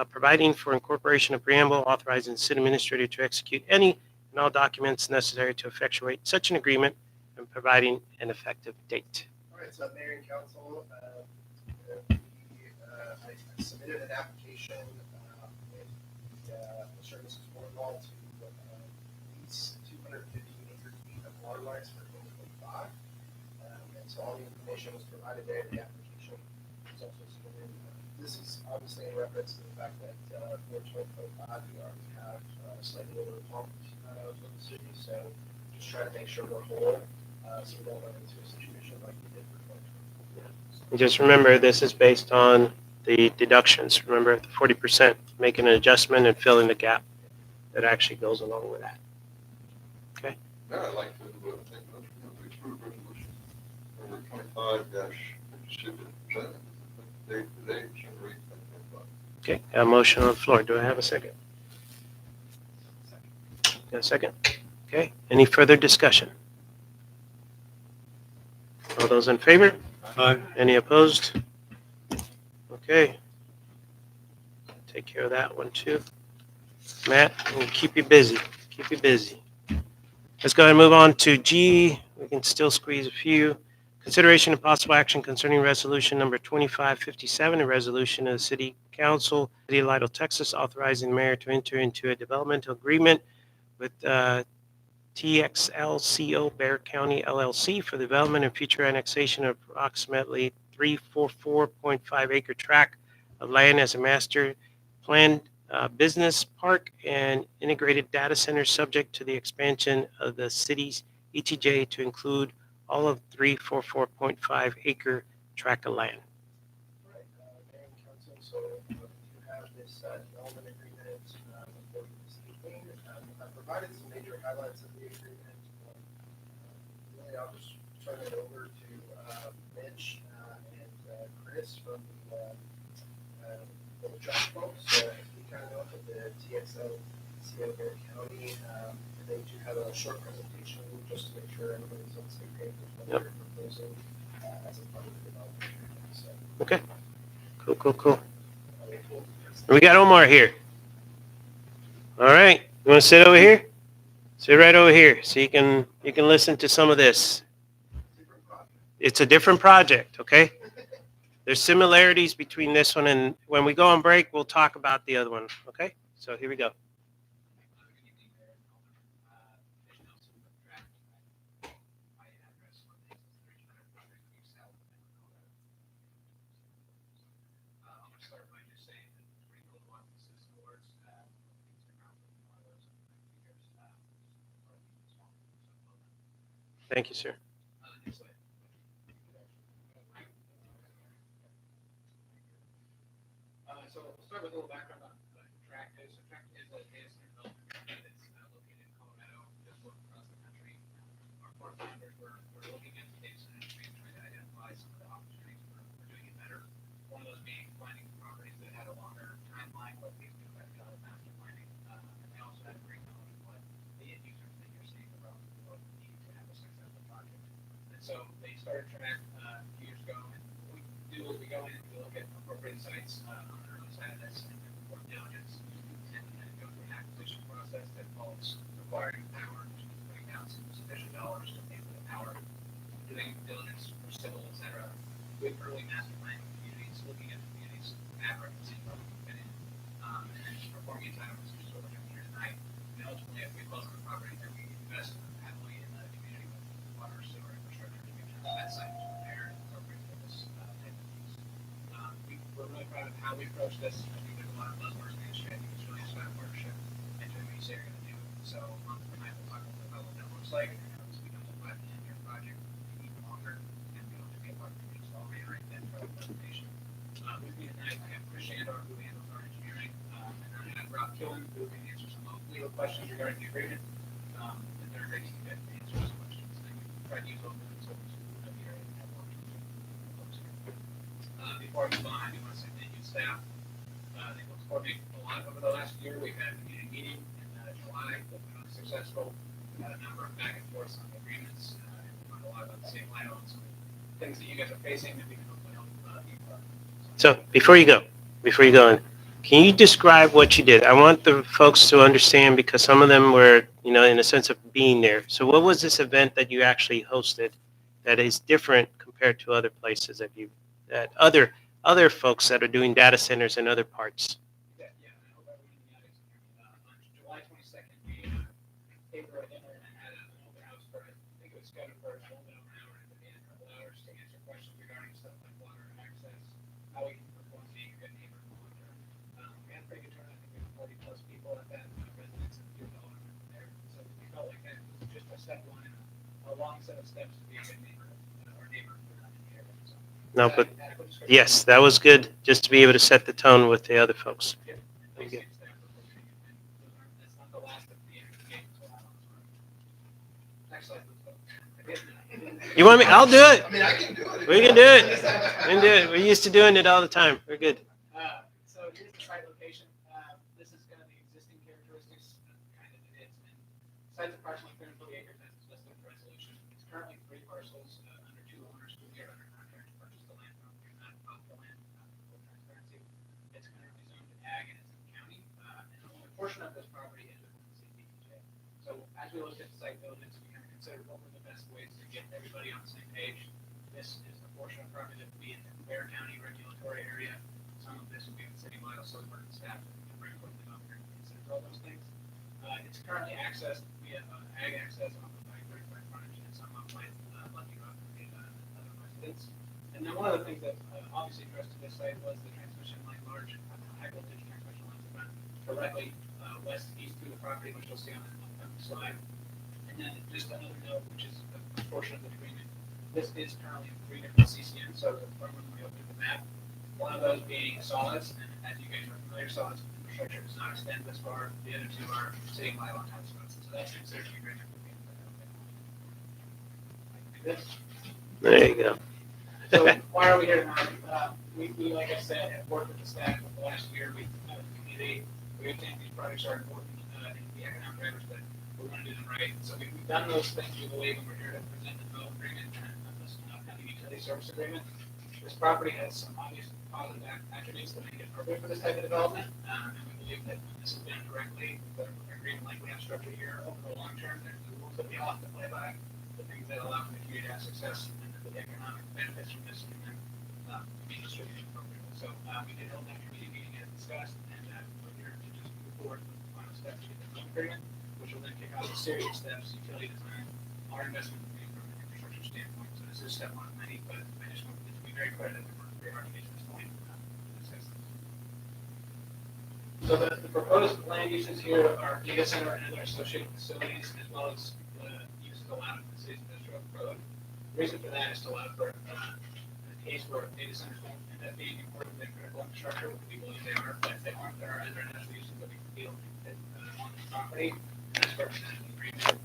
providing for incorporation of preamble, authorizing the city administrator to execute any and all documents necessary to effectuate such an agreement, and providing an effective date. All right, so Mayor and Council, I submitted an application with Mr. and Mrs. Wardlaw to lease 250 acre feet of water rights for 2025. And so all the information was provided there. The application was also submitted. This is obviously in reference to the fact that for 2025, we already have slightly over pumped for the city. So just try to make sure we're whole, so we don't run into a situation like we did for 2024. Just remember, this is based on the deductions. Remember, the 40%, making an adjustment and filling the gap that actually goes along with that. Okay. Mayor, I'd like to make a motion that we approve resolution number 25-56 presented with the effective date today, December 8th, 2025. Okay, got a motion on the floor. Do I have a second? Got a second? Okay, any further discussion? All those in favor? Aye. Any opposed? Okay. Take care of that one too. Matt, we'll keep you busy. Keep you busy. Let's go ahead and move on to G. We can still squeeze a few. Consideration and possible action concerning resolution number 2557, a resolution of the City Council, City of Lidle, Texas, authorizing the mayor to enter into a developmental agreement with TXLCO Bear County LLC for the development and future annexation of approximately 344.5 acre tract of land as a master planned business park and integrated data center subject to the expansion of the city's ETJ to include all of 344.5 acre tract of land. Right, Mayor and Council, so you have this development agreement before you this evening. I provided some major highlights of the agreement. Really, I'll just turn it over to Mitch and Chris from the Josh folks. We kind of know of the TXL CO Bear County. They do have a short presentation just to make sure everybody's on the same page with what they're proposing as a part of the development agreement. So, Okay. Cool. We got Omar here. All right. You want to sit over here? Sit right over here so you can listen to some of this. It's a different project, okay? There's similarities between this one and when we go on break, we'll talk about the other one, okay? So here we go. Thank you, sir. So we'll start with a little background on Tract is. So Tract is a data center development that's located in Colorado, just work across the country. Our board members were looking at the data center industry and trying to identify some of the opportunities for doing it better. One of those being finding properties that had a longer timeline, what these do affect master planning. And they also had a great knowledge of what the end users that you're seeing around the world need to have a successful project. And so they started Tract a few years ago, and what we do is we go in and we look at appropriate sites on the early side of this and perform diligence and go through an acquisition process that involves acquiring power, putting down some sufficient dollars to pay for the power, doing diligence for civil, et cetera, with early master planning communities, looking at the communities' fabric and seeing what we can fit in, and then performing entitlements, which is what we're doing here tonight. And ultimately, if we close on the property, then we invest heavily in the community with water, sewer infrastructure to make sure that site is prepared and appropriate for this type of use. We're really proud of how we approach this. I think there's a lot of buzzwords in the industry. I think it's really just about partnership and doing what you say you're going to do. So tonight we'll talk about what that looks like. This becomes a 5 to 10 year project, even longer, and we hope to be a part of it. So I'll reiterate that throughout the presentation. With me tonight, I have Chris Shandor, who handles our engineering, and I have Rob Killen, who can answer some legal questions regarding the agreement. And they're great to answer those questions. And we try to use open and so to be able to have more folks here. Before I move on, I do want to say thank you to staff. They worked for me a lot over the last year. We've had a community meeting in July that was successful. We had a number of back and forth on the agreements, and we learned a lot about the state of Lidle and some things that you guys are facing that we can hopefully help you with. So before you go on, can you describe what you did? I want the folks to understand because some of them were, in a sense of being there. So what was this event that you actually hosted that is different compared to other places that other folks that are doing data centers in other parts? Yeah, I hope everyone in the audience can hear me. On July 22nd, we came for a dinner and had an open house for, I think it was scheduled for a little bit over an hour and a couple hours to answer questions regarding stuff like water and access, how we can perform being a good neighbor in the long term. We had a pretty good turnout. I think we had 40 plus people at that, residents and field development there. So we felt like that was just a step one in a long set of steps to be a good neighbor or neighbor in the area. So, No, but yes, that was good just to be able to set the tone with the other folks. Thank you. You want me? I'll do it. I mean, I can do it. We can do it. We can do it. We're used to doing it all the time. We're good. So here's the site location. This is kind of the existing characteristics, kind of it is. And site's approximately 340 acres as it's listed in the resolution. It's currently 3 parcels under 2 owners who we are under contract to purchase the land from. We're not off the land, full transparency. It's currently zoned ag and it's in the counly. And only portion of this property is within the CDBG. So as we looked at the site buildings, we kind of considered what were the best ways to get everybody on the same page. This is the portion of property that would be in the Bear County regulatory area. Some of this would be in the city mile, so we're staff can bring quickly up here and consider all those things. It's currently accessed via ag access off of Bike frontage and some off by Lucky Rock and other residents. And then one of the things that obviously addressed to this site was the transmission line, large high voltage transmission lines that run directly west east through the property, which you'll see on the slide. And then just another note, which is a portion of the agreement. This is currently in 3 different CCNs, so from when we opened the map, one of those being solids, and as you guys are familiar, solids infrastructure does not extend this far. The other two are sitting live on top spots, so that's considered an agreement. Like this. There you go. So why are we here tonight? We, like I said, have worked with the staff for the last year. We have a community. We think these projects are important in the economic drivers, but we want to do them right. So we've done those things we believe, and we're here to present the development agreement and this upcoming utility service agreement. This property has some obvious positive attributes that make it appropriate for this type of development, and we believe that when this is done correctly, the agreement like we have structured here over the long term, there's the rules that we all have to play by, the things that allow for the community to have success, and the economic benefits from this can then be distributed appropriately. So we did hold that committee meeting as discussed, and we're here to just move forward with the final steps to get the development agreement, which will then kick off a series of steps, utility design, our investment from an infrastructure standpoint. So this is step one of many, but I just want to be very clear that we're very hard to get to this point. So the proposed land uses here are data center and other associated facilities, as well as the uses allowed in the city's industrial code. The reason for that is to allow for a case where data centers don't end up being important than critical infrastructure, which we believe they are, but if they aren't, there are other industrial uses that we feel fit on the property, and that's represented in the agreement.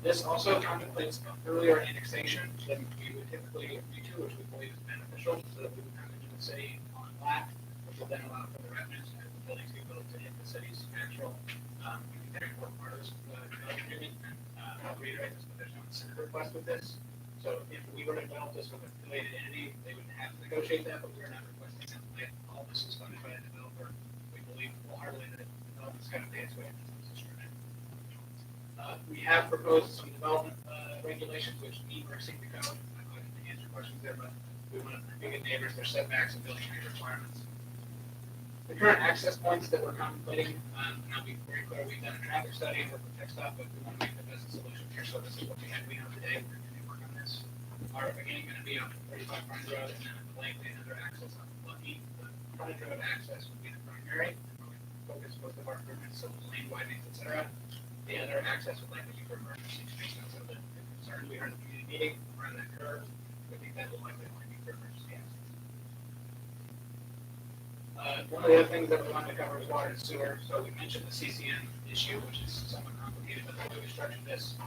This also contemplates an earlier annexation than we would typically agree to, which we believe is beneficial, so that we would come into the city on plat, which will then allow for the revenues as the buildings get built to hit the city's actual, very important part of this development agreement. And I'll reiterate this, but there's no incentive request with this. So if we were to develop this with a affiliated entity, they would have to negotiate that, but we're not requesting that. All this is funded by the developer. We believe wholeheartedly that the developer's got to pay its way into this agreement. We have proposed some development regulations which meet or exceed the code. I'm not going to answer questions there, but we want to be good neighbors, their setbacks and building height requirements. The current access points that we're contemplating, and I'll be very clear, we've done a traffic study and worked with TechStop, but we want to make the best solution here. So this is what we have today. We're going to work on this. Our beginning going to be on 35 Front Road and then likely another access on Lucky. The Front Road access would be the primary, and where we focus most of our improvements, so lane widenings, et cetera. The other access would likely be for emergency space. So the concerns we heard at the community meeting around that curve, we think that will likely only be for emergency access. One of the other things that we wanted to cover is water and sewer. So we mentioned the CCN issue, which is somewhat complicated, but the way we structured this,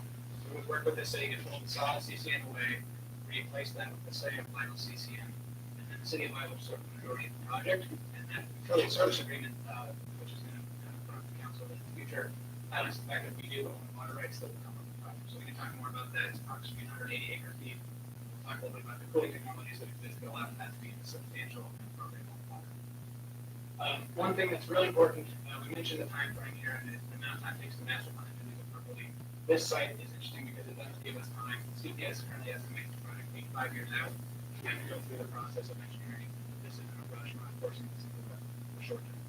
we would work with the city to pull the solid CCN away, replace that with the same final CCN, and then the city of Iowa will serve the majority of the project, and that utility service agreement, which is going to come in front of the council in the future, highlights the fact that we do own water rights that will come with the project. So we can talk more about that. It's approximately 180 acre feet. We'll talk a little bit about the cooling technologies that exist that allow that to be substantial and appropriate water. One thing that's really important, we mentioned the time frame here and the amount of time it takes to master plan and do it appropriately. This site is interesting because it does give us time. CPS currently estimates the project being 5 years out. We have to go through the process of engineering. This isn't a rush, we're not forcing this into the short term.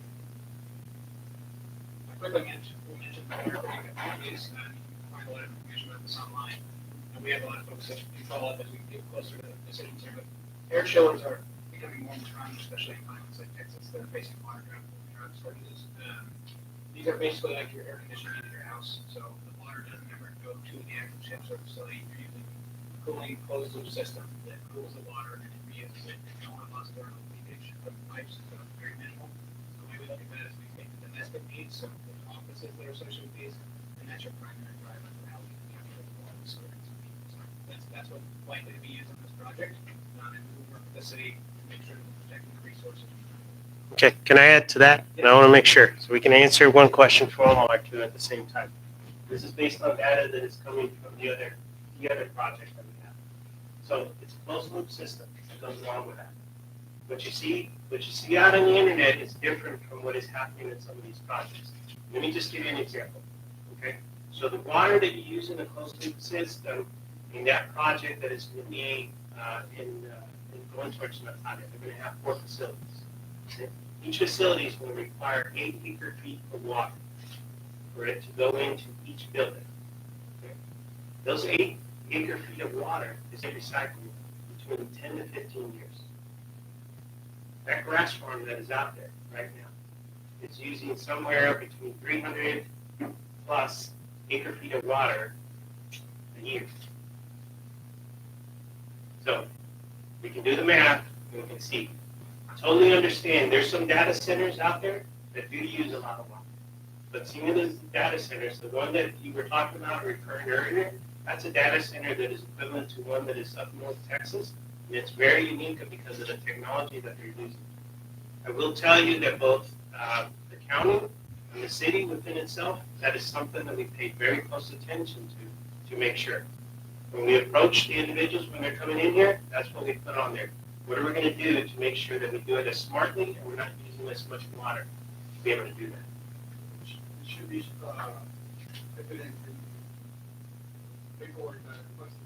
I quickly mentioned the marketing activities. You can find a lot of information about this online. And we have a lot of folks that can follow up as we get closer to the decisions here. But air chillers are becoming more common, especially in climates like Texas that are facing water drought shortages. These are basically like your air conditioning in your house. So the water doesn't ever go to the actual ship or facility. You're using a cooling closed loop system that cools the water and it reuses it. And no one wants to run leakage from the pipes, so it's very minimal. So the way we look at that is we take the domestic needs, so the offices that are associated with these, and that's your primary driver for how we can capture the water source. So that's what's likely to be used on this project. And we will work with the city to make sure that we're protecting the resources. Okay, can I add to that? And I want to make sure, so we can answer one question for Omar or two at the same time. This is based on data that is coming from the other project that we have. So it's a closed loop system that goes along with that. What you see out on the internet is different from what is happening in some of these projects. Let me just give you an example, okay? So the water that you use in a closed loop system in that project that is going to be in going towards Nataka, they're going to have 4 facilities. Okay? Each facility is going to require 8 acre-feet of water for it to go into each building. Okay? Those 8 acre-feet of water is recyclable between 10 to 15 years. That grass farm that is out there right now is using somewhere between 300 plus acre-feet of water a year. So we can do the math and we can see. Totally understand there's some data centers out there that do use a lot of water. But some of those data centers, the one that you were talking about referring earlier, that's a data center that is equivalent to one that is up North Texas. And it's very unique because of the technology that they're using. I will tell you that both the county and the city within itself, that is something that we paid very close attention to make sure. When we approach the individuals when they're coming in here, that's what we put on there. What are we going to do to make sure that we do it as smartly and we're not using as much water to be able to do that? It should be, evident in paperwork that requested.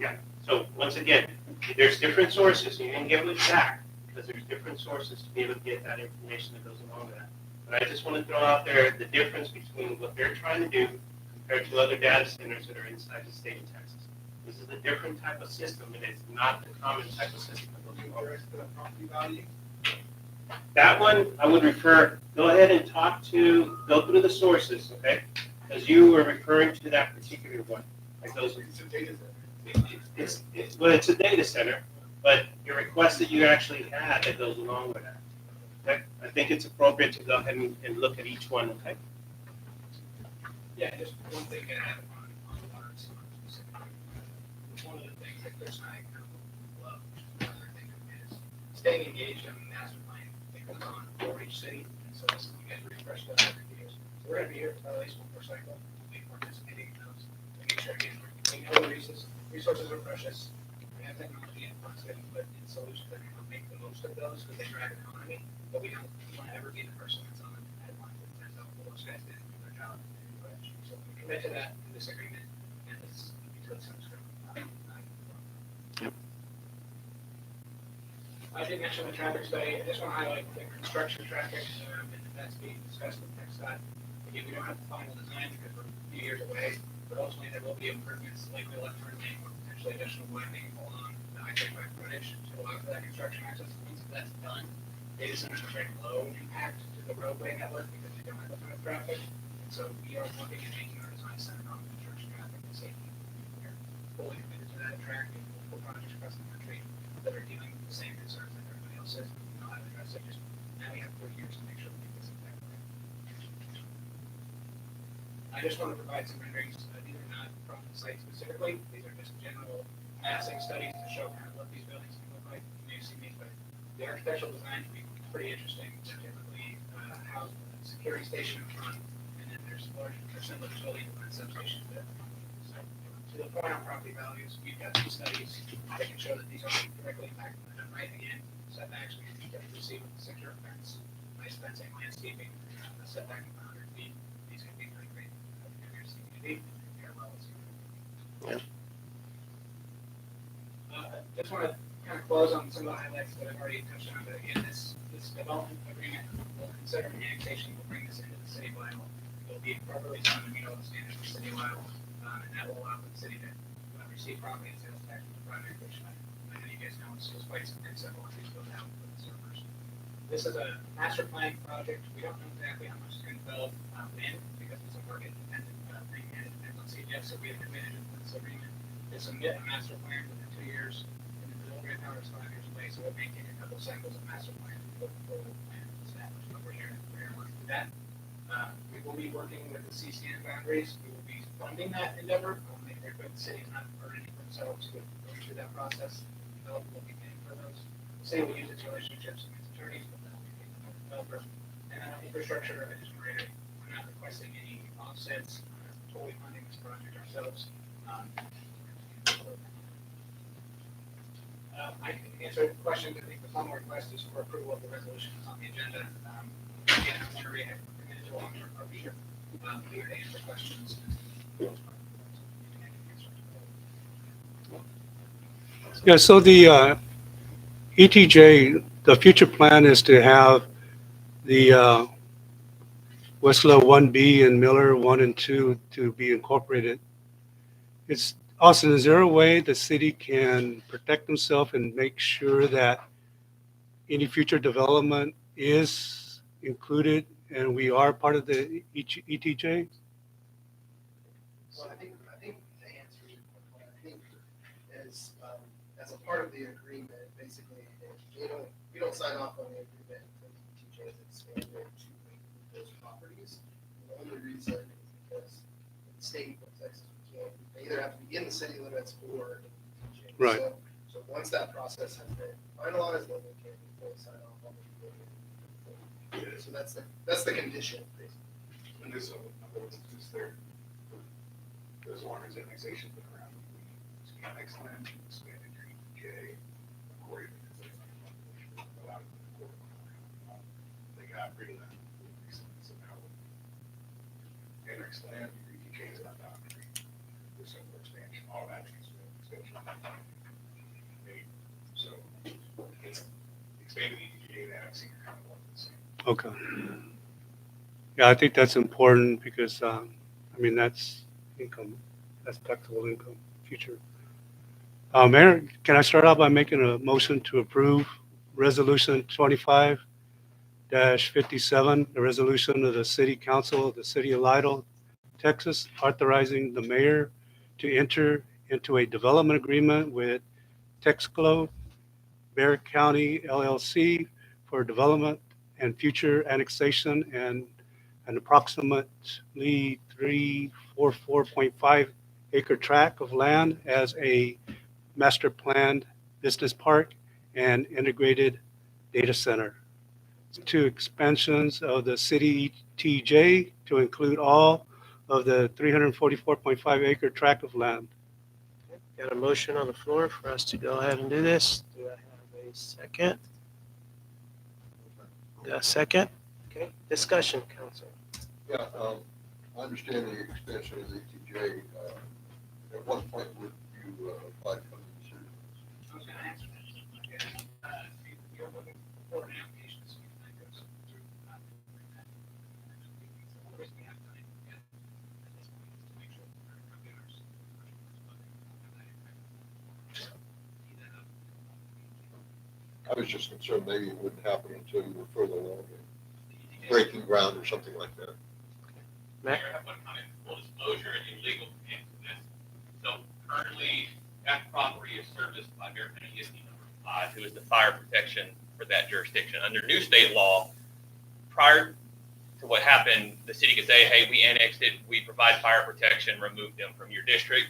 Yeah. So once again, there's different sources. You can get with Zach because there's different sources to be able to get that information that goes along with that. But I just want to throw out there the difference between what they're trying to do compared to other data centers that are inside the state of Texas. This is a different type of system, and it's not the common type of system that goes along with it. The property value. That one, I would refer, go ahead and go through the sources, okay? Because you were referring to that particular one. Like those, It's a data center. well, it's a data center, but your request that you actually had that goes along with that. Okay? I think it's appropriate to go ahead and look at each one, okay? Yeah, just one thing to add on the water and sewer specifically. One of the things that Chris and I kind of love, another thing is staying engaged on the master plan that goes on for each city. And so this, you guys refresh those every year. So we're gonna be here for at least one more cycle. We'll be participating in those. To make sure again, we know the resources are precious. We have technology and funds that we put in solutions that can make the most of those because they drive the economy. But we don't want to ever be the person that's on the headline that says, oh, well, those guys didn't do their job. So we commit to that in this agreement, and this utility center. I did mention the traffic study. I just want to highlight the construction traffic, and that's being discussed with TxDOT. Again, we don't have the final design because we're a few years away, but ultimately there will be improvements, likely left turn lane or potentially additional widening along the I-35 frontage to allow for that construction access. Once that's done, data centers are very low impact to the roadway network because they don't have a ton of traffic. So we are looking at making our design center on construction traffic and safety. We're fully committed to that, tracking multiple projects across the country that are dealing with the same concerns that everybody else is. We know how to address it. Just now we have 4 years to make sure we get this impact right. I just want to provide some renderings. These are not from the site specifically. These are just general massing studies to show kind of what these buildings can look like. You may have seen these, but the architectural design can be pretty interesting. They're typically house a security station in front. There's large percentage of building and substations there. So, to the point on property values, we've got some studies that can show that these are directly impacted. And right again, setbacks, we can typically see with the secure fence, nice fencing, landscaping, the setback of 100 feet. These can be pretty great. Just want to kind of close on some of the highlights that I've already touched on. But again, this development agreement will consider annexation. Will bring this into the city of Lyle. It'll be properly done to meet all the standards of the city of Lyle, and that will allow the city to receive property and sales tax from the project, which I know you guys know is quite some consent once these go down for the servers. This is a master plan project. We don't know exactly how much is going to develop when because it's a market dependent thing and it depends on CGF. So we have committed to this agreement to submit a master plan within 2 years, and the delivery of power is 5 years away. So we're making a couple cycles of master plan to put the full plan established. But we're here to work through that. We will be working with the CCN boundaries. We will be funding that endeavor. We'll make sure the city is not burdening themselves with going through that process. We'll be paying for those. The city will use its relationships with its attorneys, but then we'll be paying for the developers. And then infrastructure, I just reiterate, we're not requesting any offsets. We're totally funding this project ourselves. I can answer questions. I think the formal request is for approval of the resolutions on the agenda. Again, I'm sure we have committed to long-term partnership. We are to answer questions. Yeah, so the ETJ, the future plan is to have the Westlaw 1B and Miller 1 and 2 to be incorporated. It's Austin, is there a way the city can protect themselves and make sure that any future development is included and we are part of the ETJ? Well, I think the answer is, I think as a part of the agreement, basically, we don't sign off on the agreement until the ETJ is expanded to include those properties. The only reason is because the state of Texas, they either have to be in the city limits or in the ETJ. Right. So once that process has been finalized, then we can fully sign off on the agreement. So that's the condition, basically. And this, is there, as long as annexation's been around, we annex land, expand it to ETJ, according to they got rid of that recently, so now annex land, ETJ is not boundary. There's some more expansion, all that expansion. So it's expanded ETJ and annexing are kind of one and the same. Okay. Yeah, I think that's important because, I mean, that's income, that's taxable income, future. Mayor, can I start out by making a motion to approve Resolution 25-57, the resolution of the City Council of the City of Lidle, Texas, authorizing the mayor to enter into a development agreement with Texglo Bear County LLC for development and future annexation and an approximately 344.5 acre tract of land as a master planned business park and integrated data center. 2 expansions of the city TJ to include all of the 344.5 acre tract of land. Got a motion on the floor for us to go ahead and do this. Do I have a second? Got a second? Okay, discussion, council. Yeah, I understand the extension of the ETJ. At what point would you apply for the city? I was going to answer that. You're looking for an application, so you can go through. So the reason we haven't done it yet at this point is to make sure that we're going to I was just concerned maybe it wouldn't happen until you were further along in breaking ground or something like that. Matt? Mayor, I have one comment, full disclosure and illegal into this. So currently, that property is serviced by Bear County ESD number 5, who is the fire protection for that jurisdiction. Under new state law, prior to what happened, the city could say, hey, we annexed it, we provide fire protection, remove them from your district.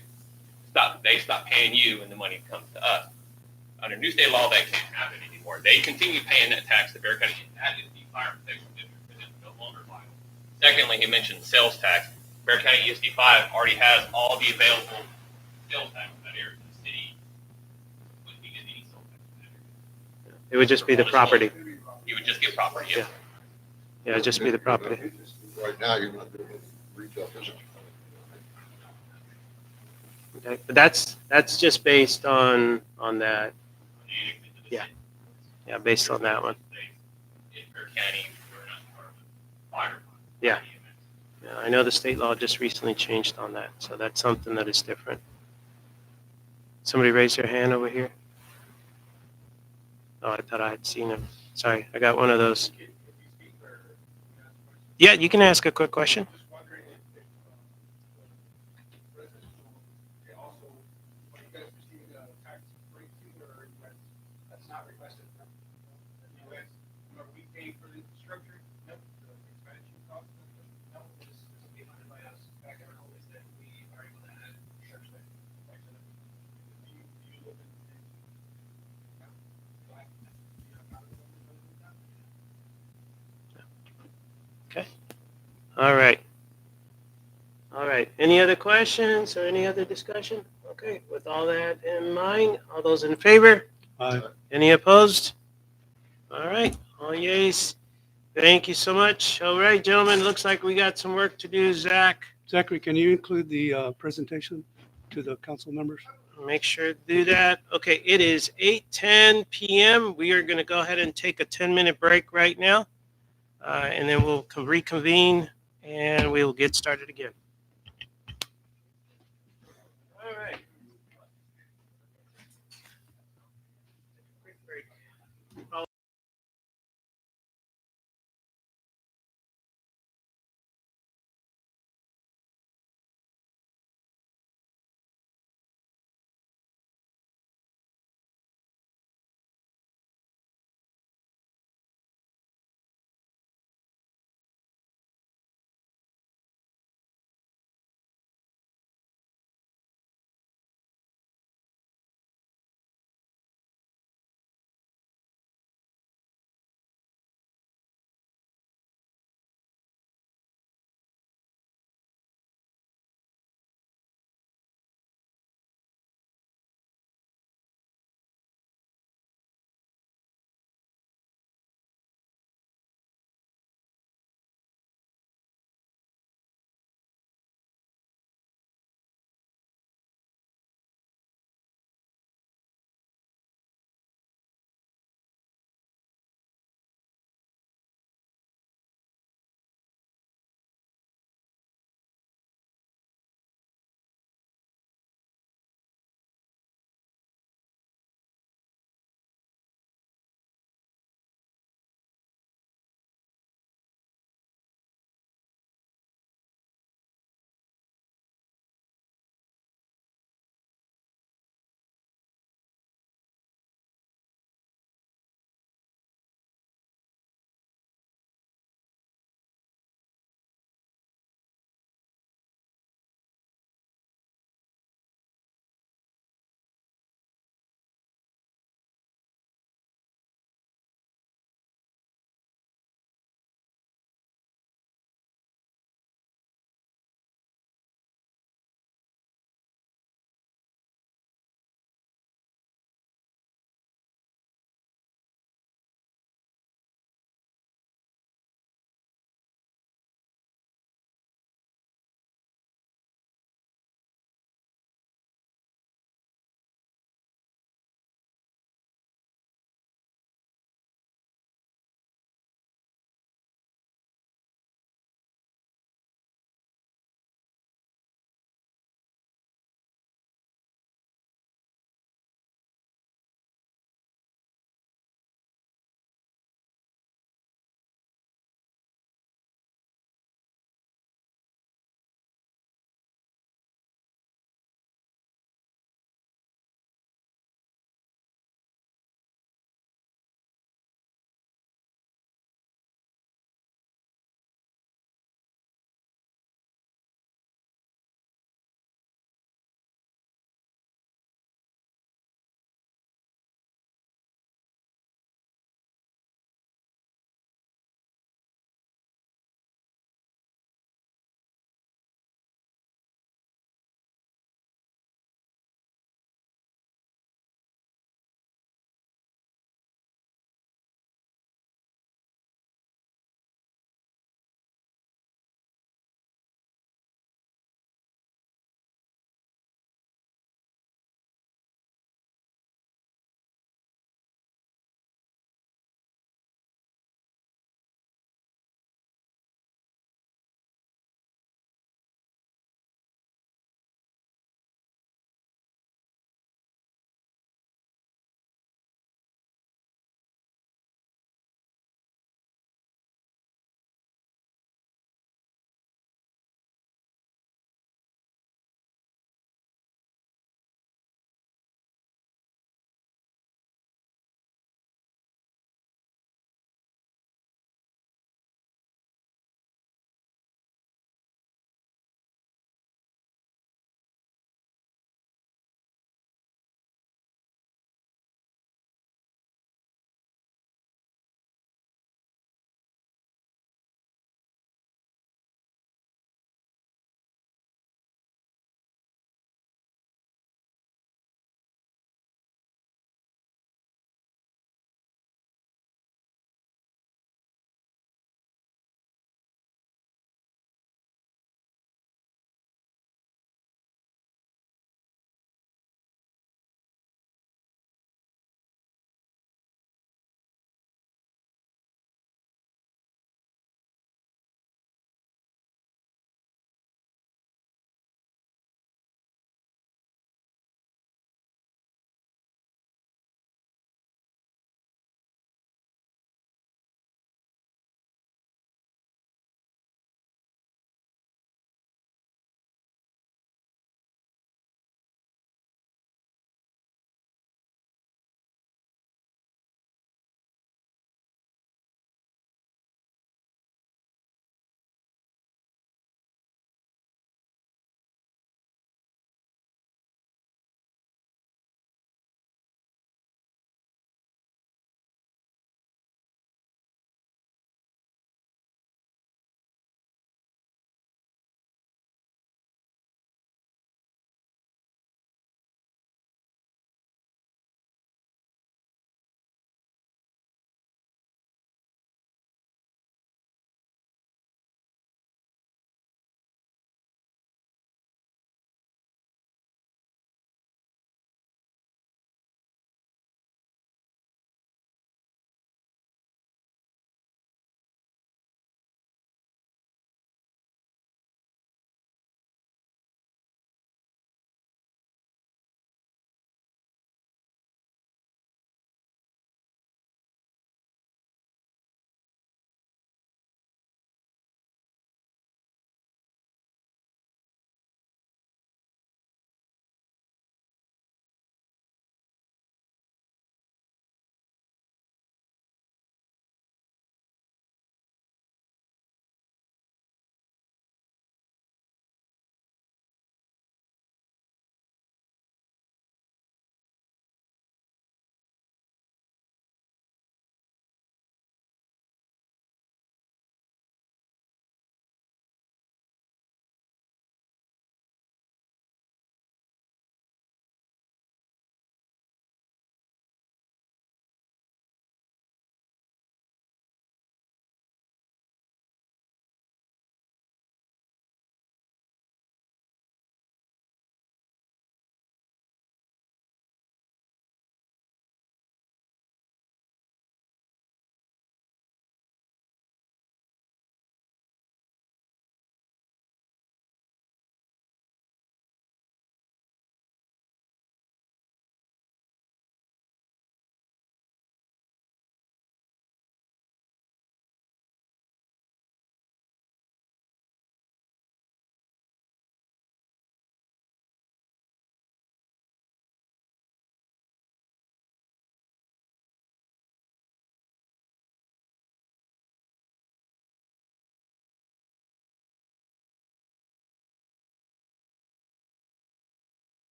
They stop paying you and the money comes to us. Under new state law, that can't happen anymore. They continue paying that tax to Bear County ESD fire protection district, because it's no longer viable. Secondly, he mentioned sales tax. Bear County ESD 5 already has all the available sales tax in that area in the city. Wouldn't be getting any sales tax in that area. It would just be the property. You would just get property. Yeah. Yeah, it'd just be the property. Right now, you're not doing any retail business. Okay, but that's just based on that. Yeah. Yeah, based on that one. In Bear County, we're not part of the fire. Yeah. Yeah, I know the state law just recently changed on that, so that's something that is different. Somebody raised their hand over here. Oh, I thought I had seen him. Sorry, I got one of those. Yeah, you can ask a quick question. That's not requested from the US. Are we paying for the infrastructure? No. The expansion cost? No. This will be funded by us. Back our hope is that we are able to add church there. You look at Okay. All right. All right. Any other questions or any other discussion? Okay. With all that in mind, all those in favor? Aye. Any opposed? All right, all yeas. Thank you so much. All right, gentlemen, looks like we got some work to do. Zach, Zachary, can you include the presentation to the council members? make sure to do that. Okay, it is 8:10 p.m. We are going to go ahead and take a 10-minute break right now, and then we'll reconvene and we will get started again.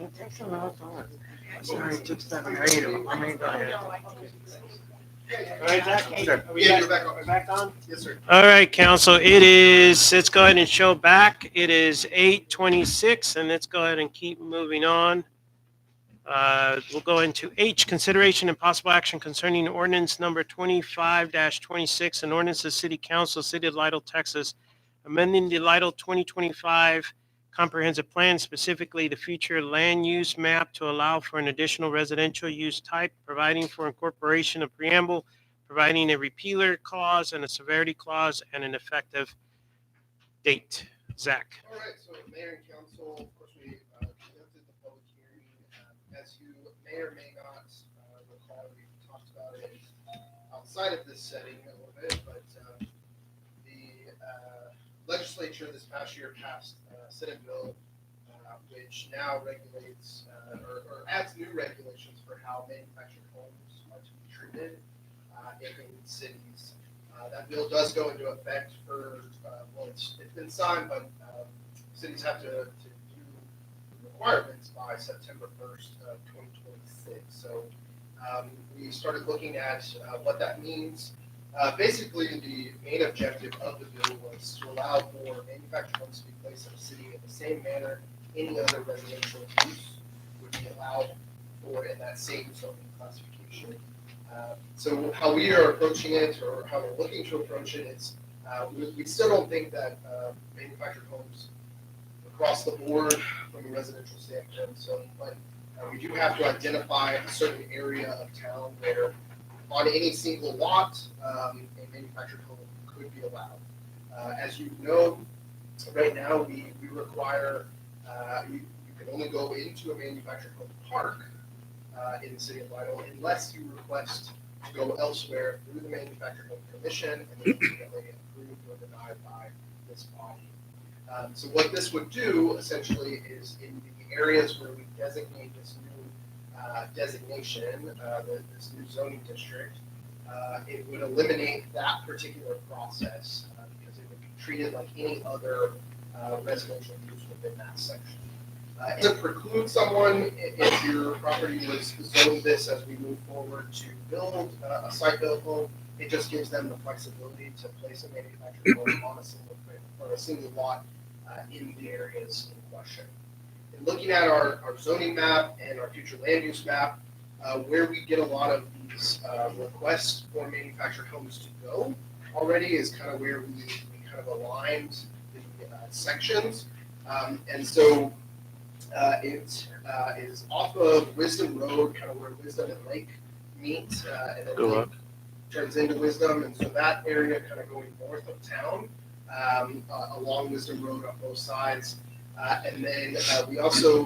Take some notes on it. Sorry, it took 7 or 8 of them. I mean, go ahead. All right, Zach? Are we Yeah, back, you're back on. we're back on? Yes, sir. All right, council, let's go ahead and show back. It is 8:26, and let's go ahead and keep moving on. We'll go into H, consideration and possible action concerning ordinance number 25-26, an ordinance of the City Council, City of Lytle, Texas, amending the Lytle 2025 comprehensive plan, specifically the future land use map to allow for an additional residential use type, providing for incorporation of preamble, providing a repealer clause and a severity clause, and an effective date. Zach. All right, so Mayor and Council, of course, we conducted the public hearing. As you may or may not recall, we talked about it outside of this setting a little bit, but the legislature this past year passed Senate bill, which now regulates or adds new regulations for how manufactured homes are to be treated in cities. That bill does go into effect for, well, it's been signed, but cities have to do requirements by September 1st of 2026. So we started looking at what that means. Basically, the main objective of the bill was to allow for manufactured homes to be placed in a city in the same manner any other residential use would be allowed for in that same zoning classification. So how we are approaching it, or how we're looking to approach it, is we still don't think that manufactured homes across the board from a residential standpoint. So, but we do have to identify a certain area of town where, on any single lot, a manufactured home could be allowed. As you know, right now we require you can only go into a manufactured home park in the city of Lytle unless you request to go elsewhere through the manufactured home commission and then ultimately approved or denied by this body. So what this would do essentially is in the areas where we designate this new designation, this new zoning district, it would eliminate that particular process because it would be treated like any other residential use within that section. It doesn't preclude someone, if your property was zoned this as we move forward, to build a site-built home. It just gives them the flexibility to place a manufactured home on a single lot in the areas in question. In looking at our zoning map and our future land use map, where we get a lot of these requests for manufactured homes to go already is kind of where we kind of aligned the sections. And so it is off of Wisdom Road, kind of where Wisdom and Lake meet, and then Lake turns into Wisdom. And so that area kind of going north of town, along Wisdom Road on both sides. And then we also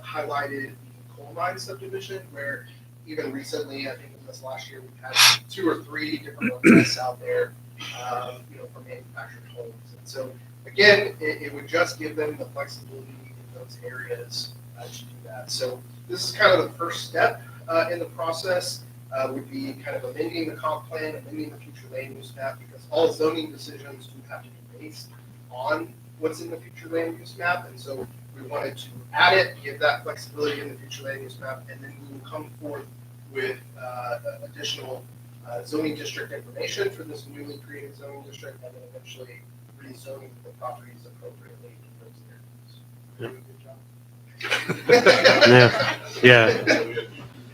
highlighted the coal mine subdivision, where even recently, I think in this last year, we've had 2 or 3 different requests out there, for manufactured homes. And so again, it would just give them the flexibility in those areas to do that. So this is kind of the first step in the process. Would be kind of amending the comp plan, amending the future land use map, because all zoning decisions do have to be based on what's in the future land use map. And so we wanted to add it, give that flexibility in the future land use map, and then we will come forth with additional zoning district information for this newly created zoning district, and then eventually rezoning the properties appropriately in those areas.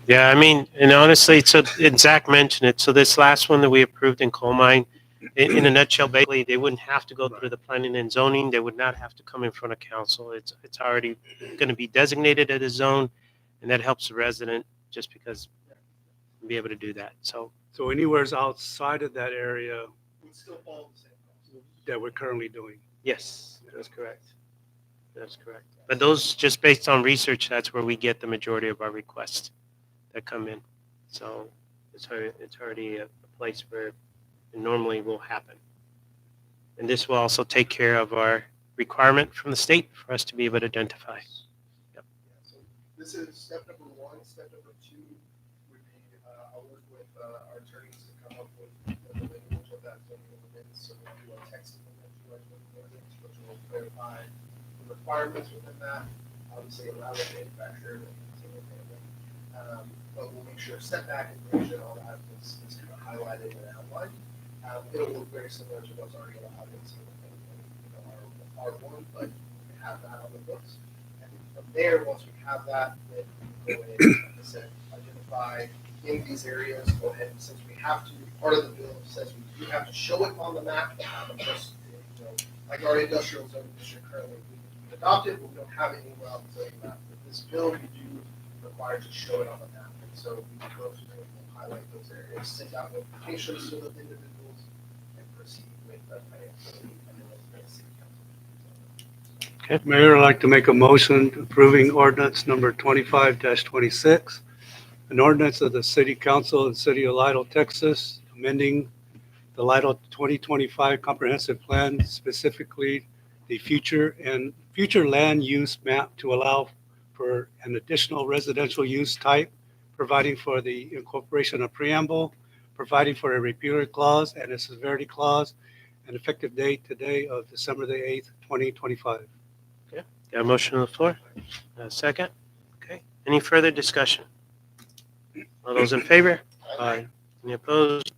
Yeah. I mean, and honestly, and Zach mentioned it. So this last one that we approved in coal mine, in a nutshell, basically, they wouldn't have to go through the planning and zoning. They would not have to come in front of council. It's already going to be designated as a zone, and that helps the resident just because be able to do that. So anywhere's outside of that area would still follow the same process that we're currently doing. yes, that's correct. That's correct. But those, just based on research, that's where we get the majority of our requests that come in. So it's already a place where it normally will happen. And this will also take care of our requirement from the state for us to be able to identify. Yep. So this is step number 1. Step number 2 would be I'll work with our attorneys to come up with the language of that zoning ordinance. So we'll do a text amendment to our zoning ordinance, which will clarify the requirements within that. obviously allow the manufacturer and single family. But we'll make sure setback information, all that is kind of highlighted and outlined. It'll look very similar to what's already allowed in single family, our R1, but we have that on the books. And from there, once we have that, then we go in, like I said, identify in these areas, go ahead, and since we have to, part of the bill says we do have to show it on the map to have a just, like our industrial zone district currently, we adopted, but we don't have it anywhere else on the map. But this bill, we do require to show it on the map. And so we can go through and we'll highlight those areas, send out notifications to those individuals, and proceed with the financial and then the city council. Okay, Mayor, I'd like to make a motion approving ordinance number 25-26, an ordinance of the City Council and City of Lidle, Texas, amending the Lidle 2025 Comprehensive Plan, specifically the future land use map to allow for an additional residential use type, providing for the incorporation of preamble, providing for a repealer clause and a severity clause, an effective date today of December the 8th, 2025. Got a motion on the floor? Second? Okay. Any further discussion? All those in favor? Aye. Any opposed?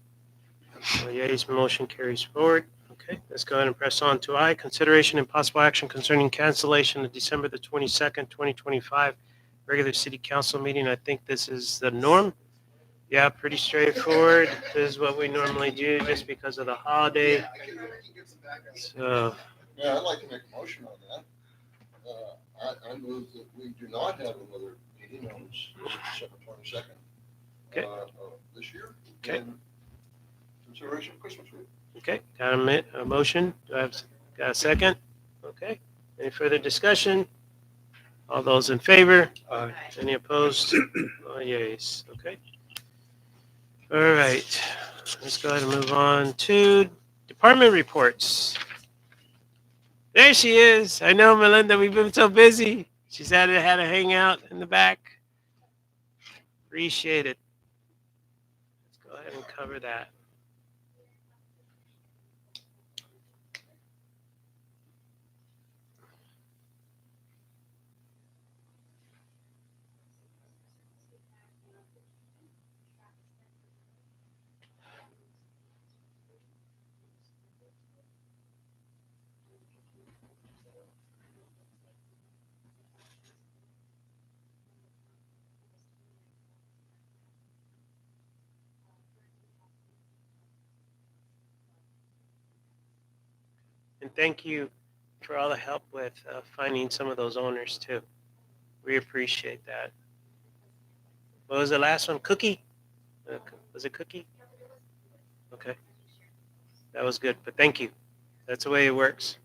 No yeas, motion carries forward. Okay, let's go ahead and press on to I. Consideration and possible action concerning cancellation of December the 22nd, 2025 regular city council meeting. I think this is the norm. Yeah, pretty straightforward. This is what we normally do just because of the holiday. Yeah, I can give some background. So, Yeah, I'd like to make a motion on that. I move that we do not have another meeting on December 22nd. Okay. This year. Okay. in Consideration of Christmas week. okay, got a motion. Do I have got a second? Okay. Any further discussion? All those in favor? Aye. Any opposed? Oh, yeas. Okay. All right. Let's go ahead and move on to department reports. There she is. I know, Melinda. We've been so busy. She's had a hangout in the back. Appreciate it. Let's go ahead and cover that. And thank you for all the help with finding some of those owners too. We appreciate that. What was the last one? Cookie? Was it Cookie? Okay. That was good, but thank you. That's the way it works.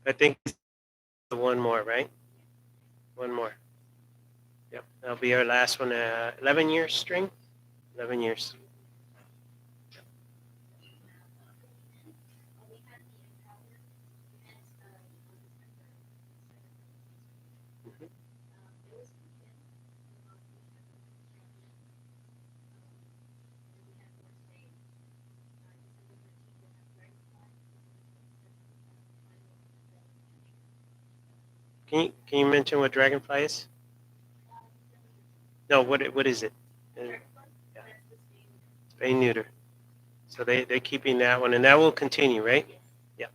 I think one more, right? One more. Yep, that'll be our last one. 11 years string? 11 years. Can you mention what Dragonfly is? No, what is it? Yeah. Spay neuter. So they're keeping that one, and that will continue, right? Yeah.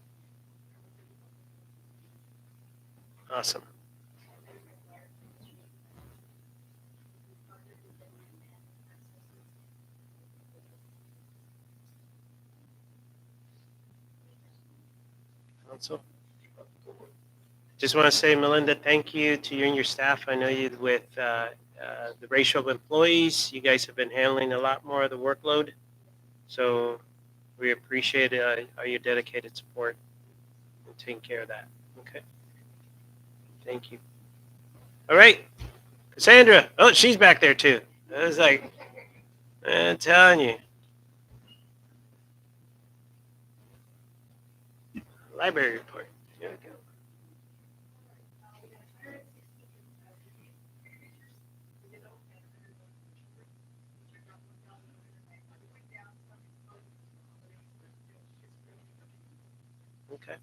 Awesome. Council. Just want to say, Melinda, thank you to you and your staff. I know you with the ratio of employees. You guys have been handling a lot more of the workload. So we appreciate all your dedicated support and taking care of that. Okay. Thank you. All right. Cassandra. Oh, she's back there too. I was like, I'm telling you. Library report. Here we go. Okay.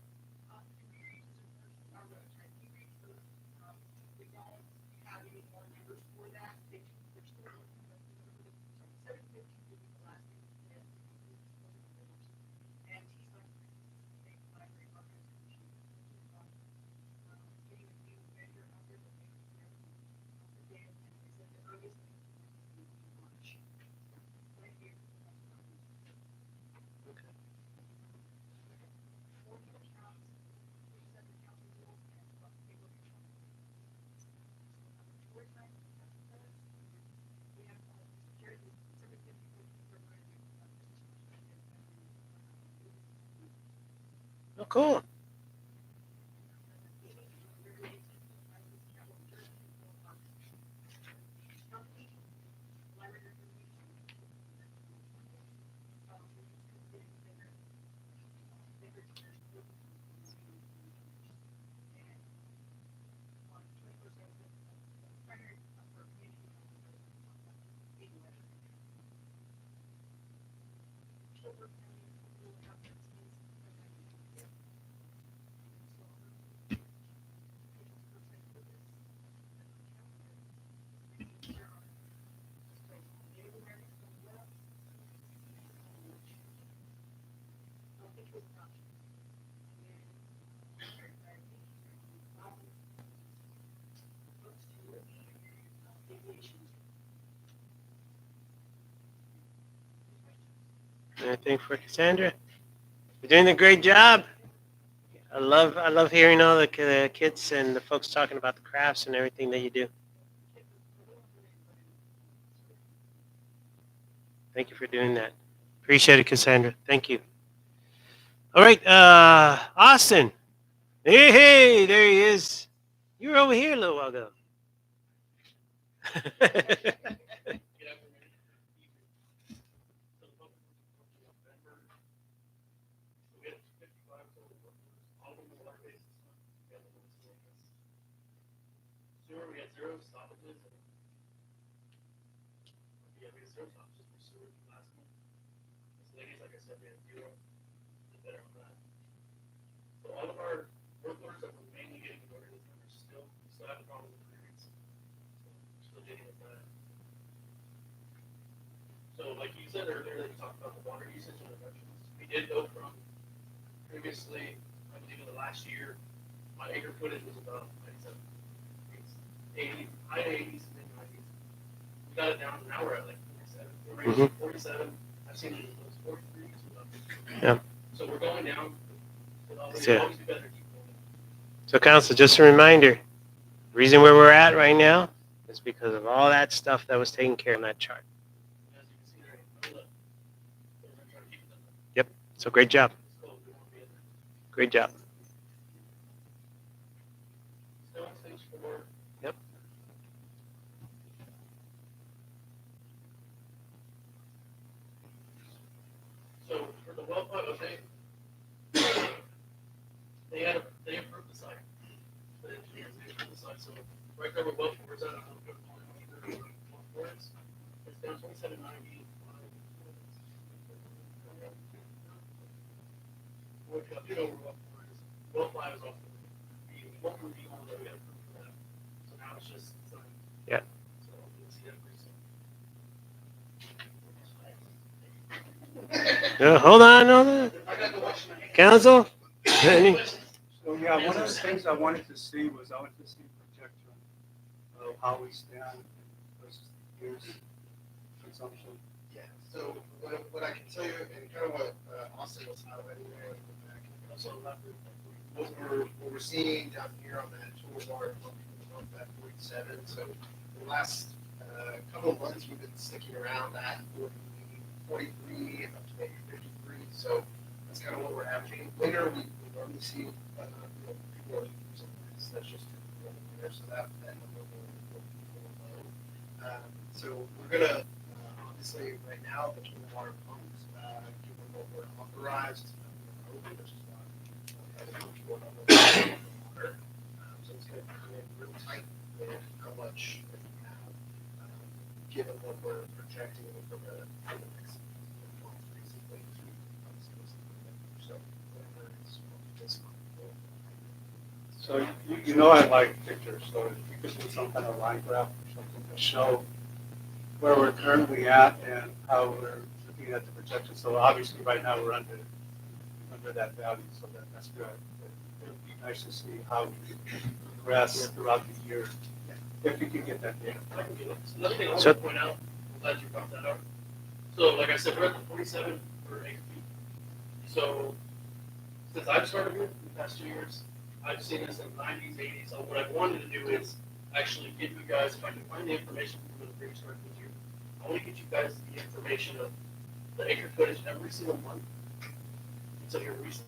Oh, cool. Anything for Cassandra? You're doing a great job. I love hearing all the kids and the folks talking about the crafts and everything that you do. Thank you for doing that. Appreciate it, Cassandra. Thank you. All right, Austin. Hey, there he is. You were over here a little while ago. We had 0 stoppages. Yeah, we had 0 stoppages for sewer last month. Miscellaneous, like I said, we had 0. Did better on that. So all of our work orders that we're mainly getting ordered this time are still have the problem with clearance. So we're still dealing with that. So like you said earlier, that you talked about the water usage and reductions. We did go from previously, I believe in the last year, my acre footage was about 97. 80s, high 80s, mid 90s. We got it down, now we're at like 47. We're 47. I've seen it as 43. Yeah. So we're going down. It'll always Yeah. be better to keep going. So, Council, just a reminder, the reason where we're at right now is because of all that stuff that was taken care of in that chart. As you can see there, we're trying to keep it up. Yep. So great job. It's cold, we won't be in there. Great job. Still on stage 4. Yep. So for the well pipe update, they approved the site. The engineers, they approved the site. So right there where well four is at, I'm going to put well four is. It's down 2790. What you know where well four is. Well 5 is off the review. We won't review all that we got approved for that. So now it's just signed. Yeah. So we'll see that pretty soon. Hold on. Council? Any- So, yeah, one of the things I wanted to see was I wanted to see projection of how we stand versus years consumption. Yeah, so what I can tell you, and kind of what Austin was highlighting there, I can also elaborate what we're seeing down here on that toolbar, that 47. So the last a couple of months, we've been sticking around at 43 up to maybe 53. So that's kind of what we're averaging. Later, we normally see people are using this. That's just there, so that number will be low. So we're gonna obviously right now between the water pumps, given what we're authorized, which is why people don't know water. So it's gonna come in real tight with how much we have, given what we're projecting for the next month, basically. So whatever is this month. So you know I like pictures, so if you could do some kind of line graph or something to show where we're currently at and how we're looking at the projection. So obviously right now we're under that value, so that's good. It would be nice to see how we progress throughout the year, if you can get that data. I can get it. Another thing I want to point out, I'm glad you brought that up. So like I said, we're at the 47 for acre feet. So since I've started here in the past 2 years, I've seen this in the 90s, 80s. So what I wanted to do is actually give you guys, if I can find the information from the previous record here, I want to get you guys the information of the acre footage every single month until you're recent.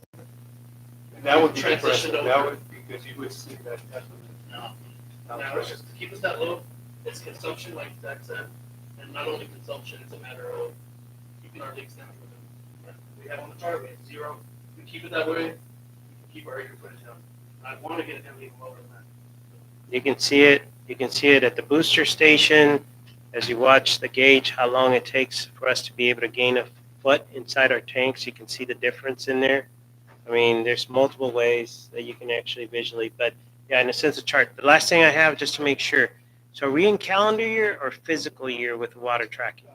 And that would be Transition impressive. over. That would, because you would see that definitely. Now, it's just to keep us that low, it's consumption, like Zach said, and not only consumption, it's a matter of keeping our leaks down. We have on the chart, we have 0. We keep it that way, we can keep our acre footage down. I want to get it down even lower than that. You can see it. You can see it at the booster station as you watch the gauge, how long it takes for us to be able to gain a foot inside our tanks. You can see the difference in there. I mean, there's multiple ways that you can actually visually, but yeah, in a sense of chart. The last thing I have, just to make sure, so are we in calendar year or physical year with water tracking?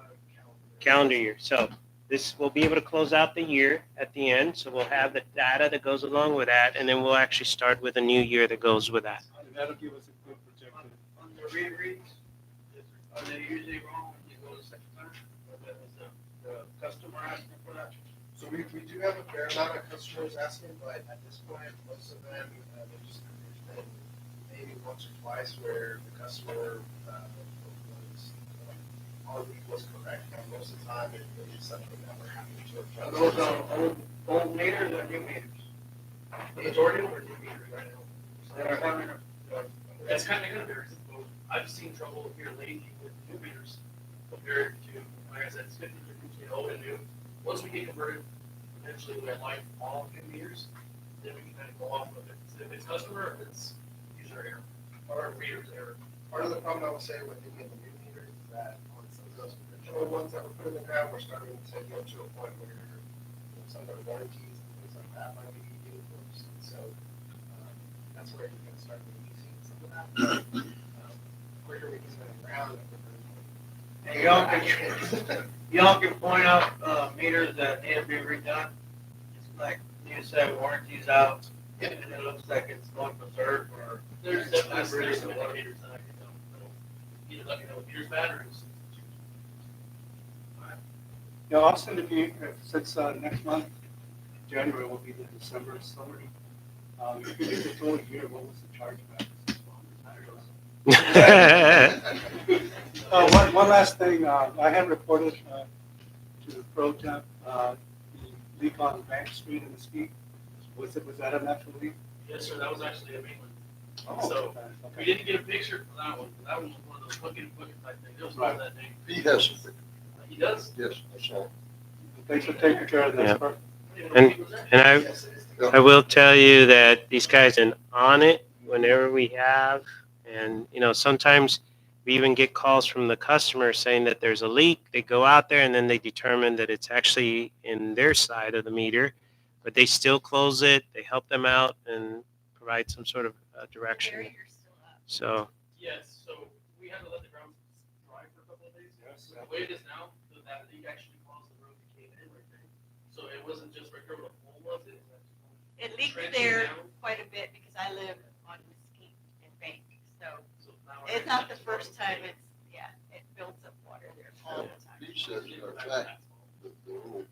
Calendar year. So this will be able to close out the year at the end. So we'll have the data that goes along with that, and then we'll actually start with a new year that goes with that. And that'll give us a good projection. On the rereads, are they usually wrong when you go the second time? Or that was the customer asking for that? So we do have a fair amount of customers asking, but at this point, most of them, they just, there's been maybe once or twice where the customer was, our read was correct, and most of the time, it is something that we're happy to Are adjust. those old meters or new meters? The majority of them are new meters right now. So they're having that's kind of good. I've seen trouble here lately with new meters compared to, like I said, it's 50 between old and new. Once we get converted, eventually we have like all new meters, then we can kind of go off of it. If it's customer, if it's user error, or reader's error. Part of the problem I would say with the new meters is that on some of those original ones that were put in the ground, we're starting to get to a point where some of the warranties and things like that might be getting close. So that's where you can start releasing some of that. Quicker we can spin it around. And y'all can point out, meters that need to be redone. It's like you said, warranties out, and it looks like it's going berserk or. There's definitely some other meters that I can tell. Either let me know if meters bad or it's. Yeah, Austin, since next month, January will be the December summary. If you did the total year, what was the charge back? One last thing, I had reported to the pro temp, the leak on Bank Street in Mesquite. Was that an actual leak? Yes, sir, that was actually a main one. Oh, So, okay, we okay. didn't get a picture for that one. That one was one of those hook and type things. It was Right. not that big. He has some pictures. He does? Yes, I saw. Thanks for taking care of Yeah. that part. And Yes, it is. I will tell you that these guys are on it whenever we have, and sometimes we even get calls from the customer saying that there's a leak. They go out there and then they determine that it's actually in their side of the meter, but they still close it. They help them out and provide some sort of direction. So Yes, so we had to let the ground dry for a couple of days. So the way it is now, that leak actually caused the roof to cave in right there. So it wasn't just right there where the hole was, it was It leaked trenching there down. quite a bit because I live on Mesquite and Bank, so So now we're it's not the actually first time it builds up water there all the time. He says in our fact, the little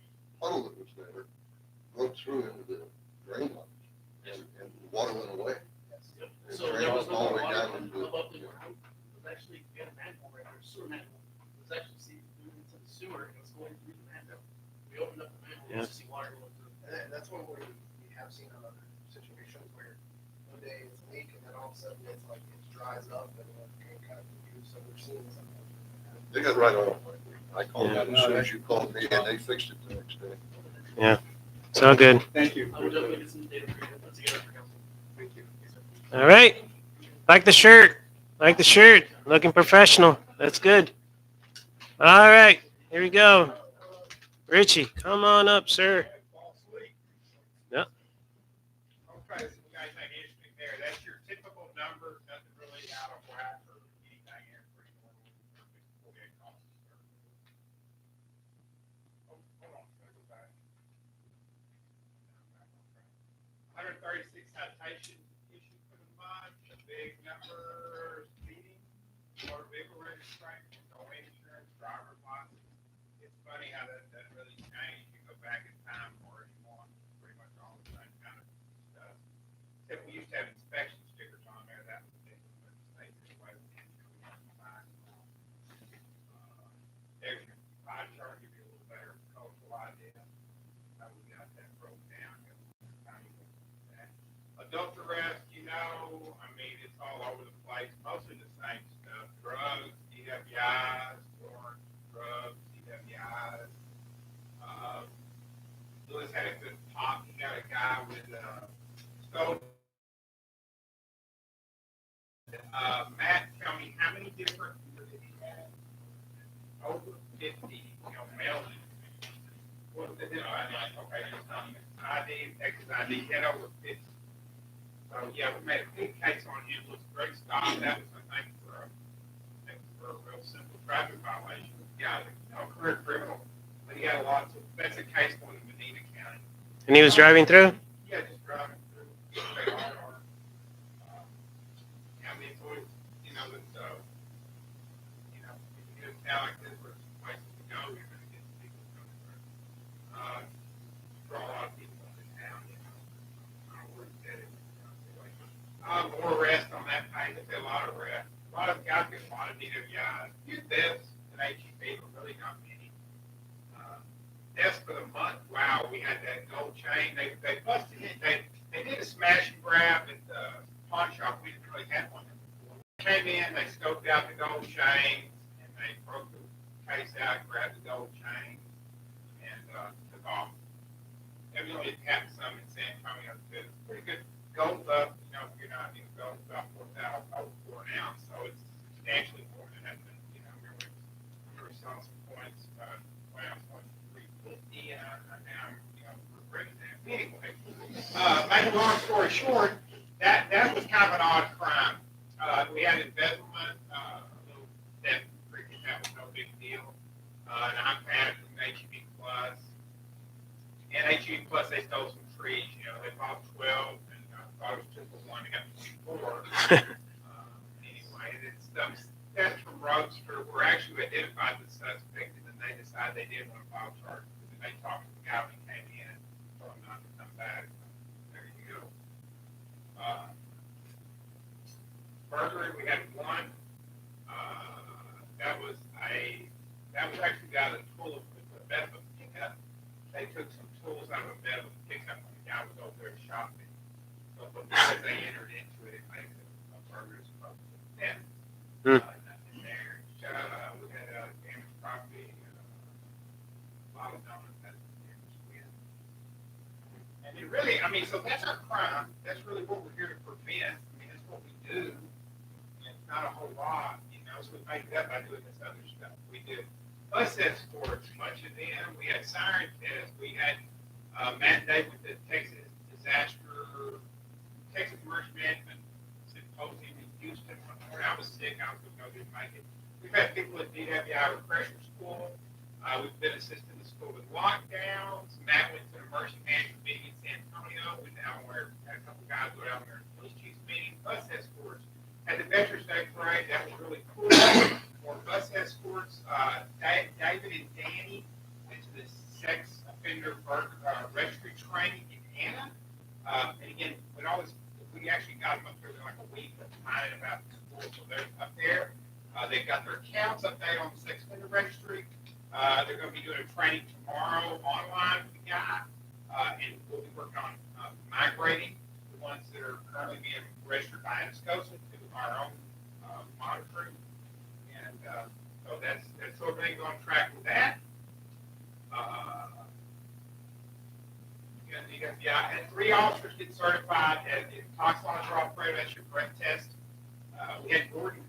puddle that was there broke through into the drain line and the water went away. Yep. It So drained there was all no the way water down coming into above the the- ground. It was actually, we had a manhole right there, so dries up and it kind of confused, so we're seeing some. They got right on. I called out as soon as you called me and they fixed it the next day. Yeah, it's all good. Thank you. I will definitely get some data for you, once again, for council. Thank you. All right. Like the shirt. Like the shirt. Looking professional. That's good. All right. Here we go. Richie, come on up, sir. Yep. Okay, so you guys have interesting there. That's your typical number, nothing really out of whack or anything here. Pretty normal. Okay, cost. Oh, hold on, let's go back. 136 citations issued for the month, a big number, speeding, motor vehicle registration, no insurance, driver's license. It's funny how that really changed. You go back in time or you want pretty much all the same kind of stuff. Except we used to have inspection stickers on there. That was different, but the state anyway. There's your pie chart, give you a little better cultural idea. How we got that broke down. Adult arrest, you know, I mean, it's all over the place. Mostly the same stuff. Drugs, DWIs, warrants, drugs, DWIs. Lewis had a good pop. He got a guy with stolen. Matt, tell me how many different did he have? Over 50, mail-in. What was it? I'm like, okay, just tell me. ID, Texas ID, had over 50. So yeah, we made a big case on him. It was a great stop. That was, I think, for a real simple traffic violation. Yeah, no career criminal, but he had a lot. So that's a case going to Medina County. And he was driving through? Yeah, just driving through. I mean, it's always, it's, if you get a town like this where there's places to go, you're going to get people coming through. Draw a lot of people in town, I don't know where it's headed. More arrests on that page. There's a lot of arrests. A lot of guys get a lot of DWIs. Use this and HEB, but really not many. Deaths for the month. Wow, we had that gold chain. They busted it. They did a smash and grab at the pawn shop. We didn't really have one before. Came in, they scoped out the gold chains, and they broke the case out, grabbed the gold chain, and took off. Evidently, it happened some in San Antonio too. Pretty good gold up. If you're not in gold, about 4,000 over 4 an ounce, so it's substantially more than that. Remember saw some points. When I was going 350, and now we're breaking that. Anyway, make a long story short, that was kind of an odd crime. We had embezzlement, a little theft, that was no big deal. And I'm pad from HEB Plus. And HEB Plus, they stole some trees. They bought 12. I was just the one that got 24. Anyway, it's that's from Roadster. We're actually identified the suspect, and then they decided they didn't want to file charges. And they talked to the guy when he came in, told him not to come back. There you go. Burglary, we had one. That was actually out of the tool of the bed of a pickup. They took some tools out of a bed of a pickup when the guy was over there shopping. But because they entered into it, it makes a burger supposed to death. Nothing there. We had damaged property, a lot of donuts, that's damaged wind. And it really, so that's our crime. That's really what we're here to prevent. That's what we do. And it's not a whole lot, so we make it up by doing this other stuff. We did bus escorts, much of them. We had siren tests. We had Matt Day with the Texas Emergency Management Symposium in Houston one morning. I was sick. I was going to go, didn't make it. We've had people at DWI Refresher School. We've been assisting the school with lockdowns. Matt went to an emergency management meeting in San Antonio. Went down where had a couple guys go down there in the police chief's meeting. Bus escorts. At the Veterans Day Parade, that was really cool. More bus escorts. David and Danny went to the sex offender registry training in Anna. And again, when all this, we actually got them up there like a week of finding about the school. So they're up there. They've got their accounts updated on the sex offender registry. They're going to be doing a training tomorrow online with the guy. And we'll be working on migrating the ones that are currently being registered by Anascosa to our own monitoring. And, so that's everything's on track with that. Yeah, I had 3 officers get certified as the toxicology operator. That's your breath test. We had Gordon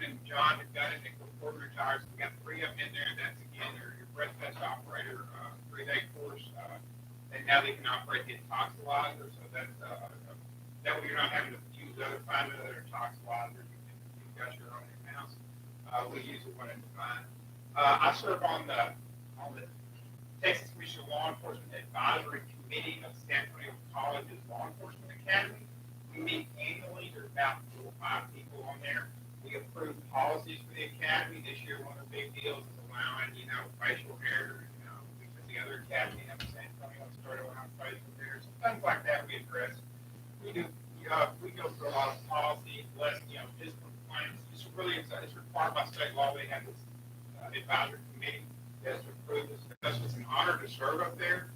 and John have done it. Gordon retired, so we got 3 of them in there. That's again your breath test operator, 3-day course. And now they can operate the toxicologer, so that's that way you're not having to find other toxicologiers. You've got your own in-house. We use it when it's fine. I serve on the Texas Commission Law Enforcement Advisory Committee of San Antonio College's Law Enforcement Academy. We meet annually. There's about 4 or 5 people on there. We approve policies for the academy. This year, one of the big deals is allowing, facial hair. Because the other academy in San Antonio started allowing facial hair. So things like that we address. We go through a lot of policy, less, discipline plans. It's required by state law. They have this advisory committee that's approved this. It's an honor to serve up there.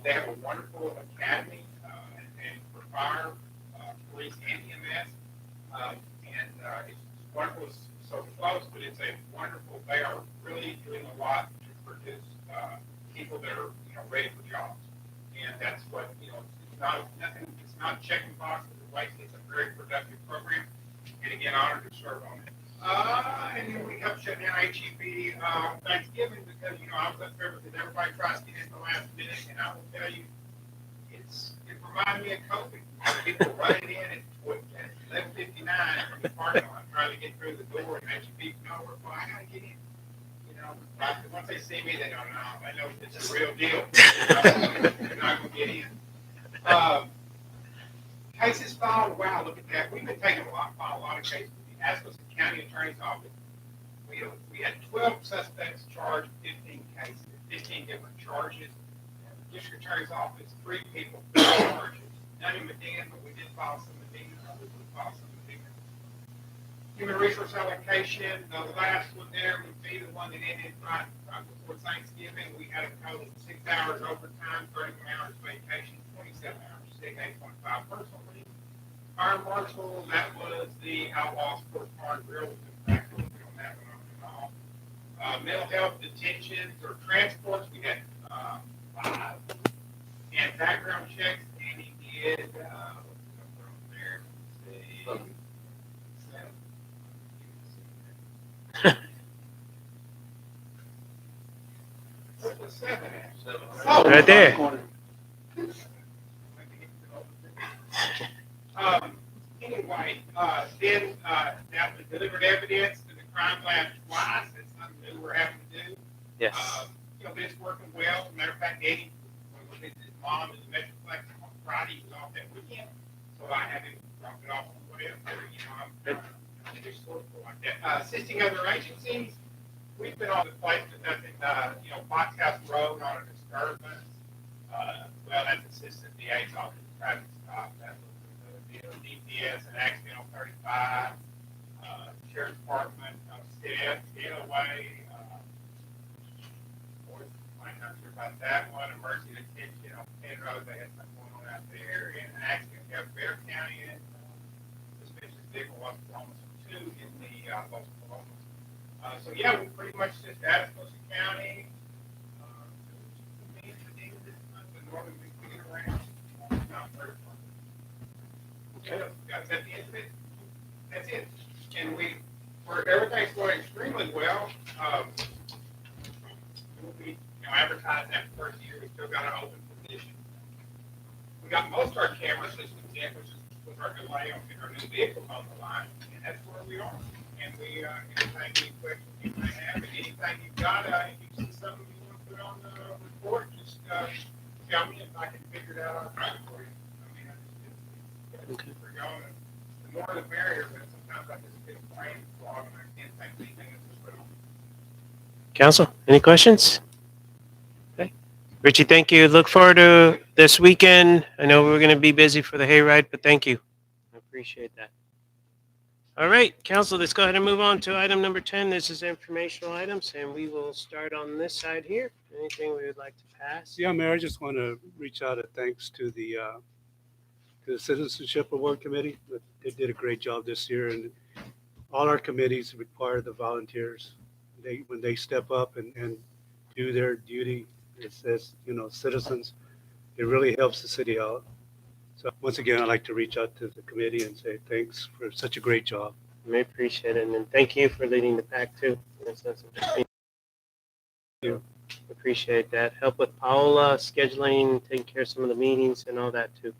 They have a wonderful academy and for fire, police, and EMS. It's wonderful. It's so close, but it's a wonderful. They are really doing a lot to produce people that are ready for jobs, and that's what It's not nothing. It's not checking boxes. It's a very productive program, and again, honored to serve on it. And then we helped shut down HEB on Thanksgiving because I was up there because everybody tries to get in the last minute, and I will tell you, it reminded me of COVID. People running in at 11:59 from the parking lot trying to get through the door, and HEB nowhere. Well, I got to get in. Once they see me, they don't know. They know it's a real deal. They're not going to get in. Cases filed. Wow, look at that. We've been taking a lot of cases. The Atascosa County Attorney's Office. We had 12 suspects charged, 15 cases, 15 different charges. The District Attorney's Office, 3 people, 4 charges. None in Medina, but we did file some Medina. Human resource allocation. The last one there would be the one that ended right before Thanksgiving. We had a total of 6 hours overtime, 31 hours vacation, 27 hours sick, 8.5 personal leave. Fire marshal, that was the Outlaws Fort Farm Grill. Was in fact on that one on the call. Mental health detentions or transports, we had 5. And background checks, and he did, there, let's see. Right there. Anyway, then that was delivered evidence to the crime lab twice. That's something new we're having to do. Yes. But it's working well. As a matter of fact, Eddie, when his mom is the Metroplex on Friday, he was off that weekend. So I had him drop it off on whatever. I'm just sort of like that. Assisting other agencies. We've been on the place, but nothing, Fox House Road on a disturbance. Well, that's Assistant DA's office, traffic stop. That was the DPS, an accident on 35. Sheriff's Department, Getaway. I'm not sure about that one. Emergency detention on Penn Road. They had something going on out there. And an accident in Bear County. And suspicious vehicle was almost 2 in the Los Colombos. So yeah, we pretty much just Atascosa County, the northern big around. Okay. That's the end of it. That's it. And everything's going extremely well. We advertised that first year. We still got an open position. We got most of our camera systems in, which was our delay on our new vehicle on the line, and that's where we are. And we, anything you questions you may have, and anything you've got, if you see something you want to put on the report, just tell me if I can figure it out. I'll try it for you. I mean, it's for y'all. The more the merrier, but sometimes I just get a brain fog and I can't think of anything that's put on. Council, any questions? Okay. Richie, thank you. Look forward to this weekend. I know we're going to be busy for the hayride, but thank you. I appreciate that. All right, Council, let's go ahead and move on to item number 10. This is informational items, and we will start on this side here. Anything we would like to pass? Yeah, Mayor, I just want to reach out and thanks to the Citizenship Award Committee. They did a great job this year, and all our committees require the volunteers. When they step up and do their duty as citizens, it really helps the city out. So once again, I'd like to reach out to the committee and say thanks for such a great job. We appreciate it, and thank you for leading the pack too. Appreciate that. Help with Paola scheduling, taking care of some of the meetings and all that too.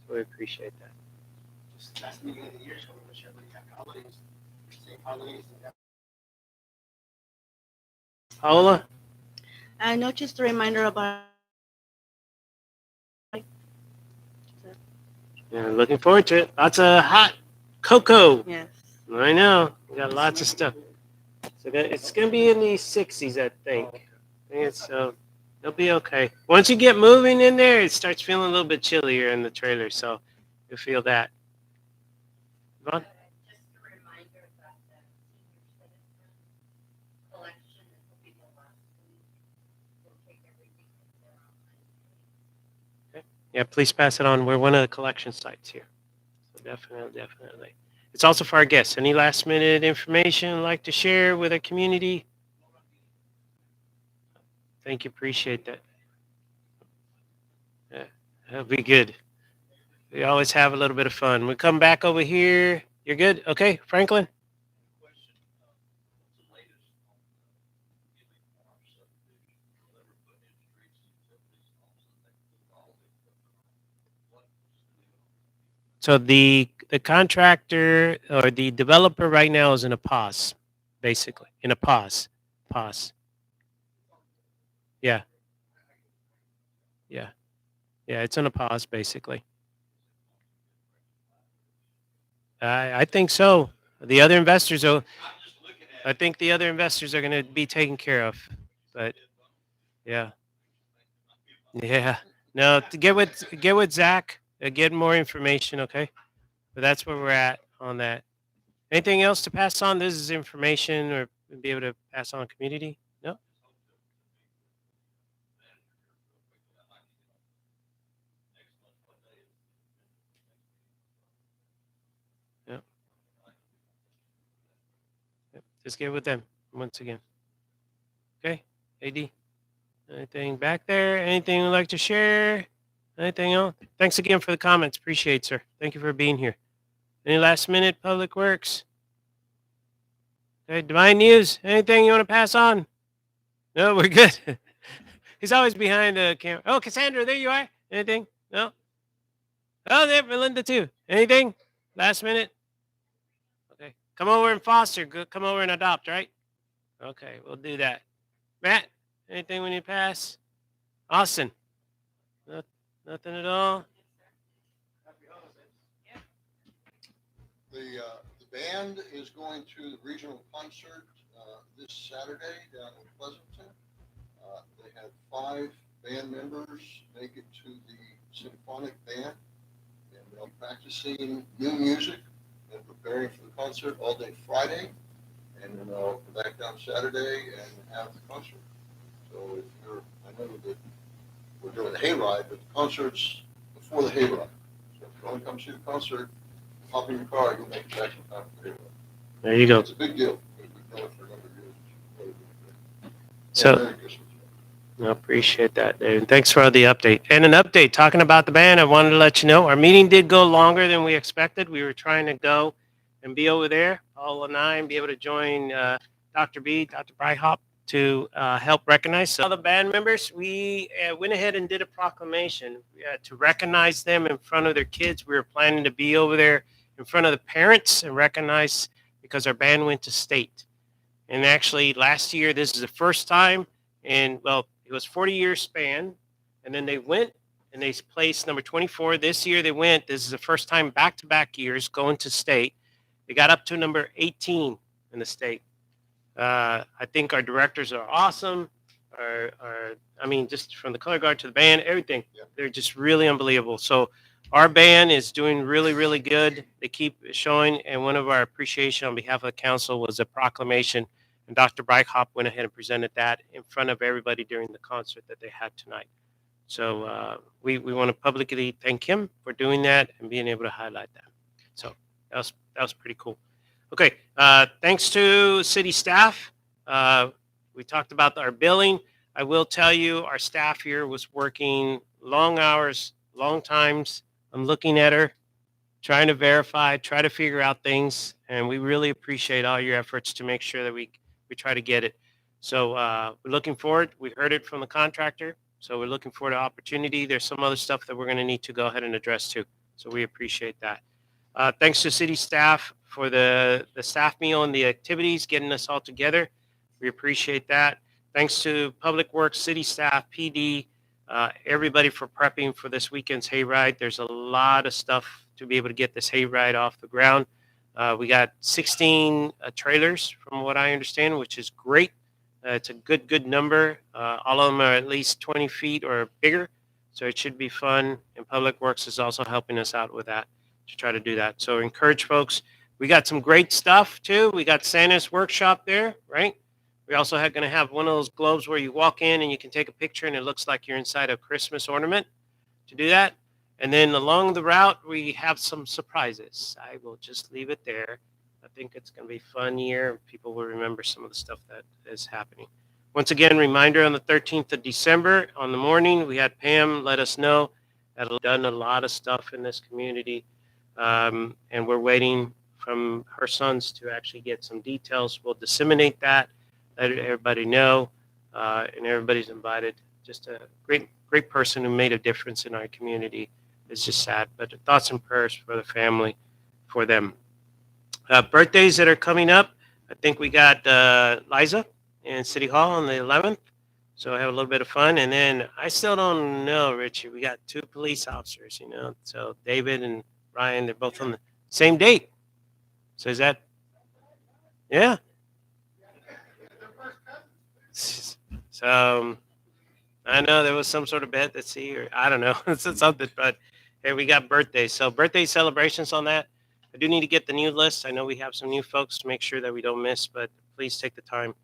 So we appreciate that. Just last meeting of the year, so we wish everybody happy holidays, safe holidays. Paola? No, just a reminder about. Yeah, looking forward to it. Lots of hot cocoa. Yes. I know. We got lots of stuff. So it's going to be in the 60s, I think. It's it'll be okay. Once you get moving in there, it starts feeling a little bit chillier in the trailer, so you'll feel that. Yvonne? Just a reminder that the senior citizen collection will be the last week. We'll take everything from there on. Yeah, please pass it on. We're one of the collection sites here. So definitely. It's also for our guests. Any last minute information you'd like to share with our community? Thank you. Appreciate that. Yeah, that'll be good. We always have a little bit of fun. We come back over here. You're good? Okay, Franklin? So the contractor or the developer right now is in a pause, basically. In a pause. Yeah. Yeah, it's in a pause, basically. I think so. The other investors I think the other investors are going to be taken care of. But yeah. No, to get with Zach, get more information, okay? But that's where we're at on that. Anything else to pass on? This is information or be able to pass on community? No? Yep. Just get with them once again. Okay, AD. Anything back there? Anything you'd like to share? Anything else? Thanks again for the comments. Appreciate it, sir. Thank you for being here. Any last minute public works? Okay, Divine News. Anything you want to pass on? No, we're good. He's always behind the camera. Oh, Cassandra, there you are. Anything? No? Oh, there, Melinda too. Anything? Last minute? Okay. Come over and foster. Come over and adopt, right? Okay, we'll do that. Matt, anything we need to pass? Austin? Nothing at all? The band is going to the regional concert this Saturday down in Pleasanton. They had 5 band members make it to the symphonic band, and they're practicing new music and preparing for the concert all day Friday, and then they'll go back down Saturday and have the concert. So if you're, I know that we're doing the hayride, but the concert's before the hayride. So if you want to come see the concert, hop in your car, you'll make it back in time for the hayride. There you go. It's a big deal. We've done it for a number of years. So, I appreciate that, Dave. Thanks for the update. And an update, talking about the band, I wanted to let you know, our meeting did go longer than we expected. We were trying to go and be over there, Paul and I, and be able to join Dr. B, Dr. Breithaupt, to help recognize all the band members. We went ahead and did a proclamation to recognize them in front of their kids. We were planning to be over there in front of the parents and recognize because our band went to state. And actually, last year, this is the first time, and well, it was 40-year span, and then they went and they placed number 24. This year they went, this is the first time back-to-back years going to state. They got up to number 18 in the state. I think our directors are awesome. I mean, just from the color guard to the band, everything. Yep. They're just really unbelievable. So our band is doing really, really good. They keep showing, and one of our appreciation on behalf of the council was a proclamation, and Dr. Breithaupt went ahead and presented that in front of everybody during the concert that they had tonight. So we want to publicly thank him for doing that and being able to highlight that. So that was pretty cool. Okay, thanks to city staff. We talked about our billing. I will tell you, our staff here was working long hours, long times. I'm looking at her, trying to verify, try to figure out things, and we really appreciate all your efforts to make sure that we try to get it. So we're looking forward. We heard it from the contractor, so we're looking forward to opportunity. There's some other stuff that we're going to need to go ahead and address too. So we appreciate that. Thanks to city staff for the staff meal and the activities, getting us all together. We appreciate that. Thanks to Public Works, city staff, PD, everybody for prepping for this weekend's hayride. There's a lot of stuff to be able to get this hayride off the ground. We got 16 trailers from what I understand, which is great. It's a good number. All of them are at least 20 feet or bigger. So it should be fun. And Public Works is also helping us out with that to try to do that. So encourage folks. We got some great stuff too. We got Santa's workshop there, right? We also going to have one of those globes where you walk in and you can take a picture and it looks like you're inside a Christmas ornament to do that. And then along the route, we have some surprises. I will just leave it there. I think it's going to be a fun year. People will remember some of the stuff that is happening. Once again, reminder on the 13th of December on the morning, we had Pam let us know that we've done a lot of stuff in this community. And we're waiting from her sons to actually get some details. We'll disseminate that, let everybody know, and everybody's invited. Just a great person who made a difference in our community. It's just sad, but thoughts and prayers for the family, for them. Birthdays that are coming up. I think we got Liza in City Hall on the 11th. So have a little bit of fun. And then I still don't know, Richie. We got 2 police officers, you know. So David and Ryan, they're both on the same date. So is that, yeah. So I know there was some sort of bet at sea, or I don't know, it's something, but hey, we got birthdays. So birthday celebrations on that. I do need to get the new list. I know we have some new folks to make sure that we don't miss, but please take the time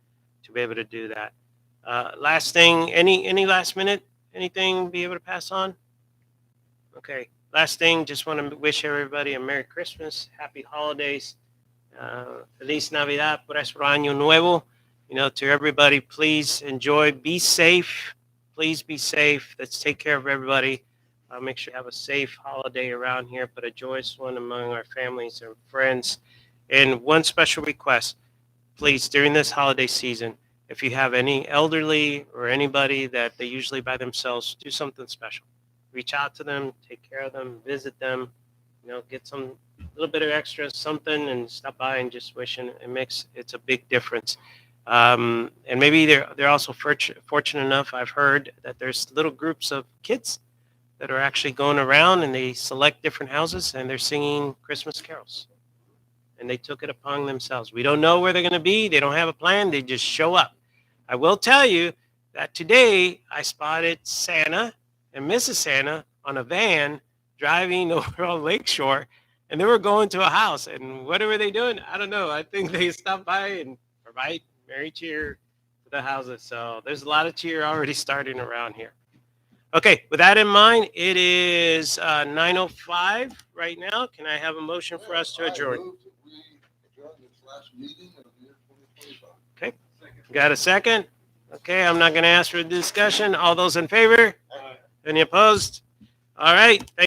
to be able to do that. Last thing, any last minute, anything be able to pass on? Okay. Last thing, just want to wish everybody a Merry Christmas, Happy Holidays, Feliz Navidad, Próspero Año Nuevo. You know, to everybody, please enjoy, be safe. Please be safe. Let's take care of everybody. Make sure you have a safe holiday around here, but a joyous one among our families and friends. And one special request, please, during this holiday season, if you have any elderly or anybody that they usually by themselves, do something special. Reach out to them, take care of them, visit them, you know, get some little bit of extra something and stop by and just wish, and it's a big difference. And maybe they're also fortunate enough, I've heard, that there's little groups of kids that are actually going around and they select different houses and they're singing Christmas carols. And they took it upon themselves. We don't know where they're going to be. They don't have a plan. They just show up. I will tell you that today I spotted Santa and Mrs. Santa on a van driving over on Lakeshore, and they were going to a house. And what were they doing? I don't know. I think they stopped by and provide merry cheer to the houses. So there's a lot of cheer already starting around here. Okay, with that in mind, it is 9:05 right now. Can I have a motion for us to adjourn? I move that we adjourn this last meeting of the year 2025. Okay, got a second? Okay, I'm not going to ask for a discussion. All those in favor? Any opposed? All right.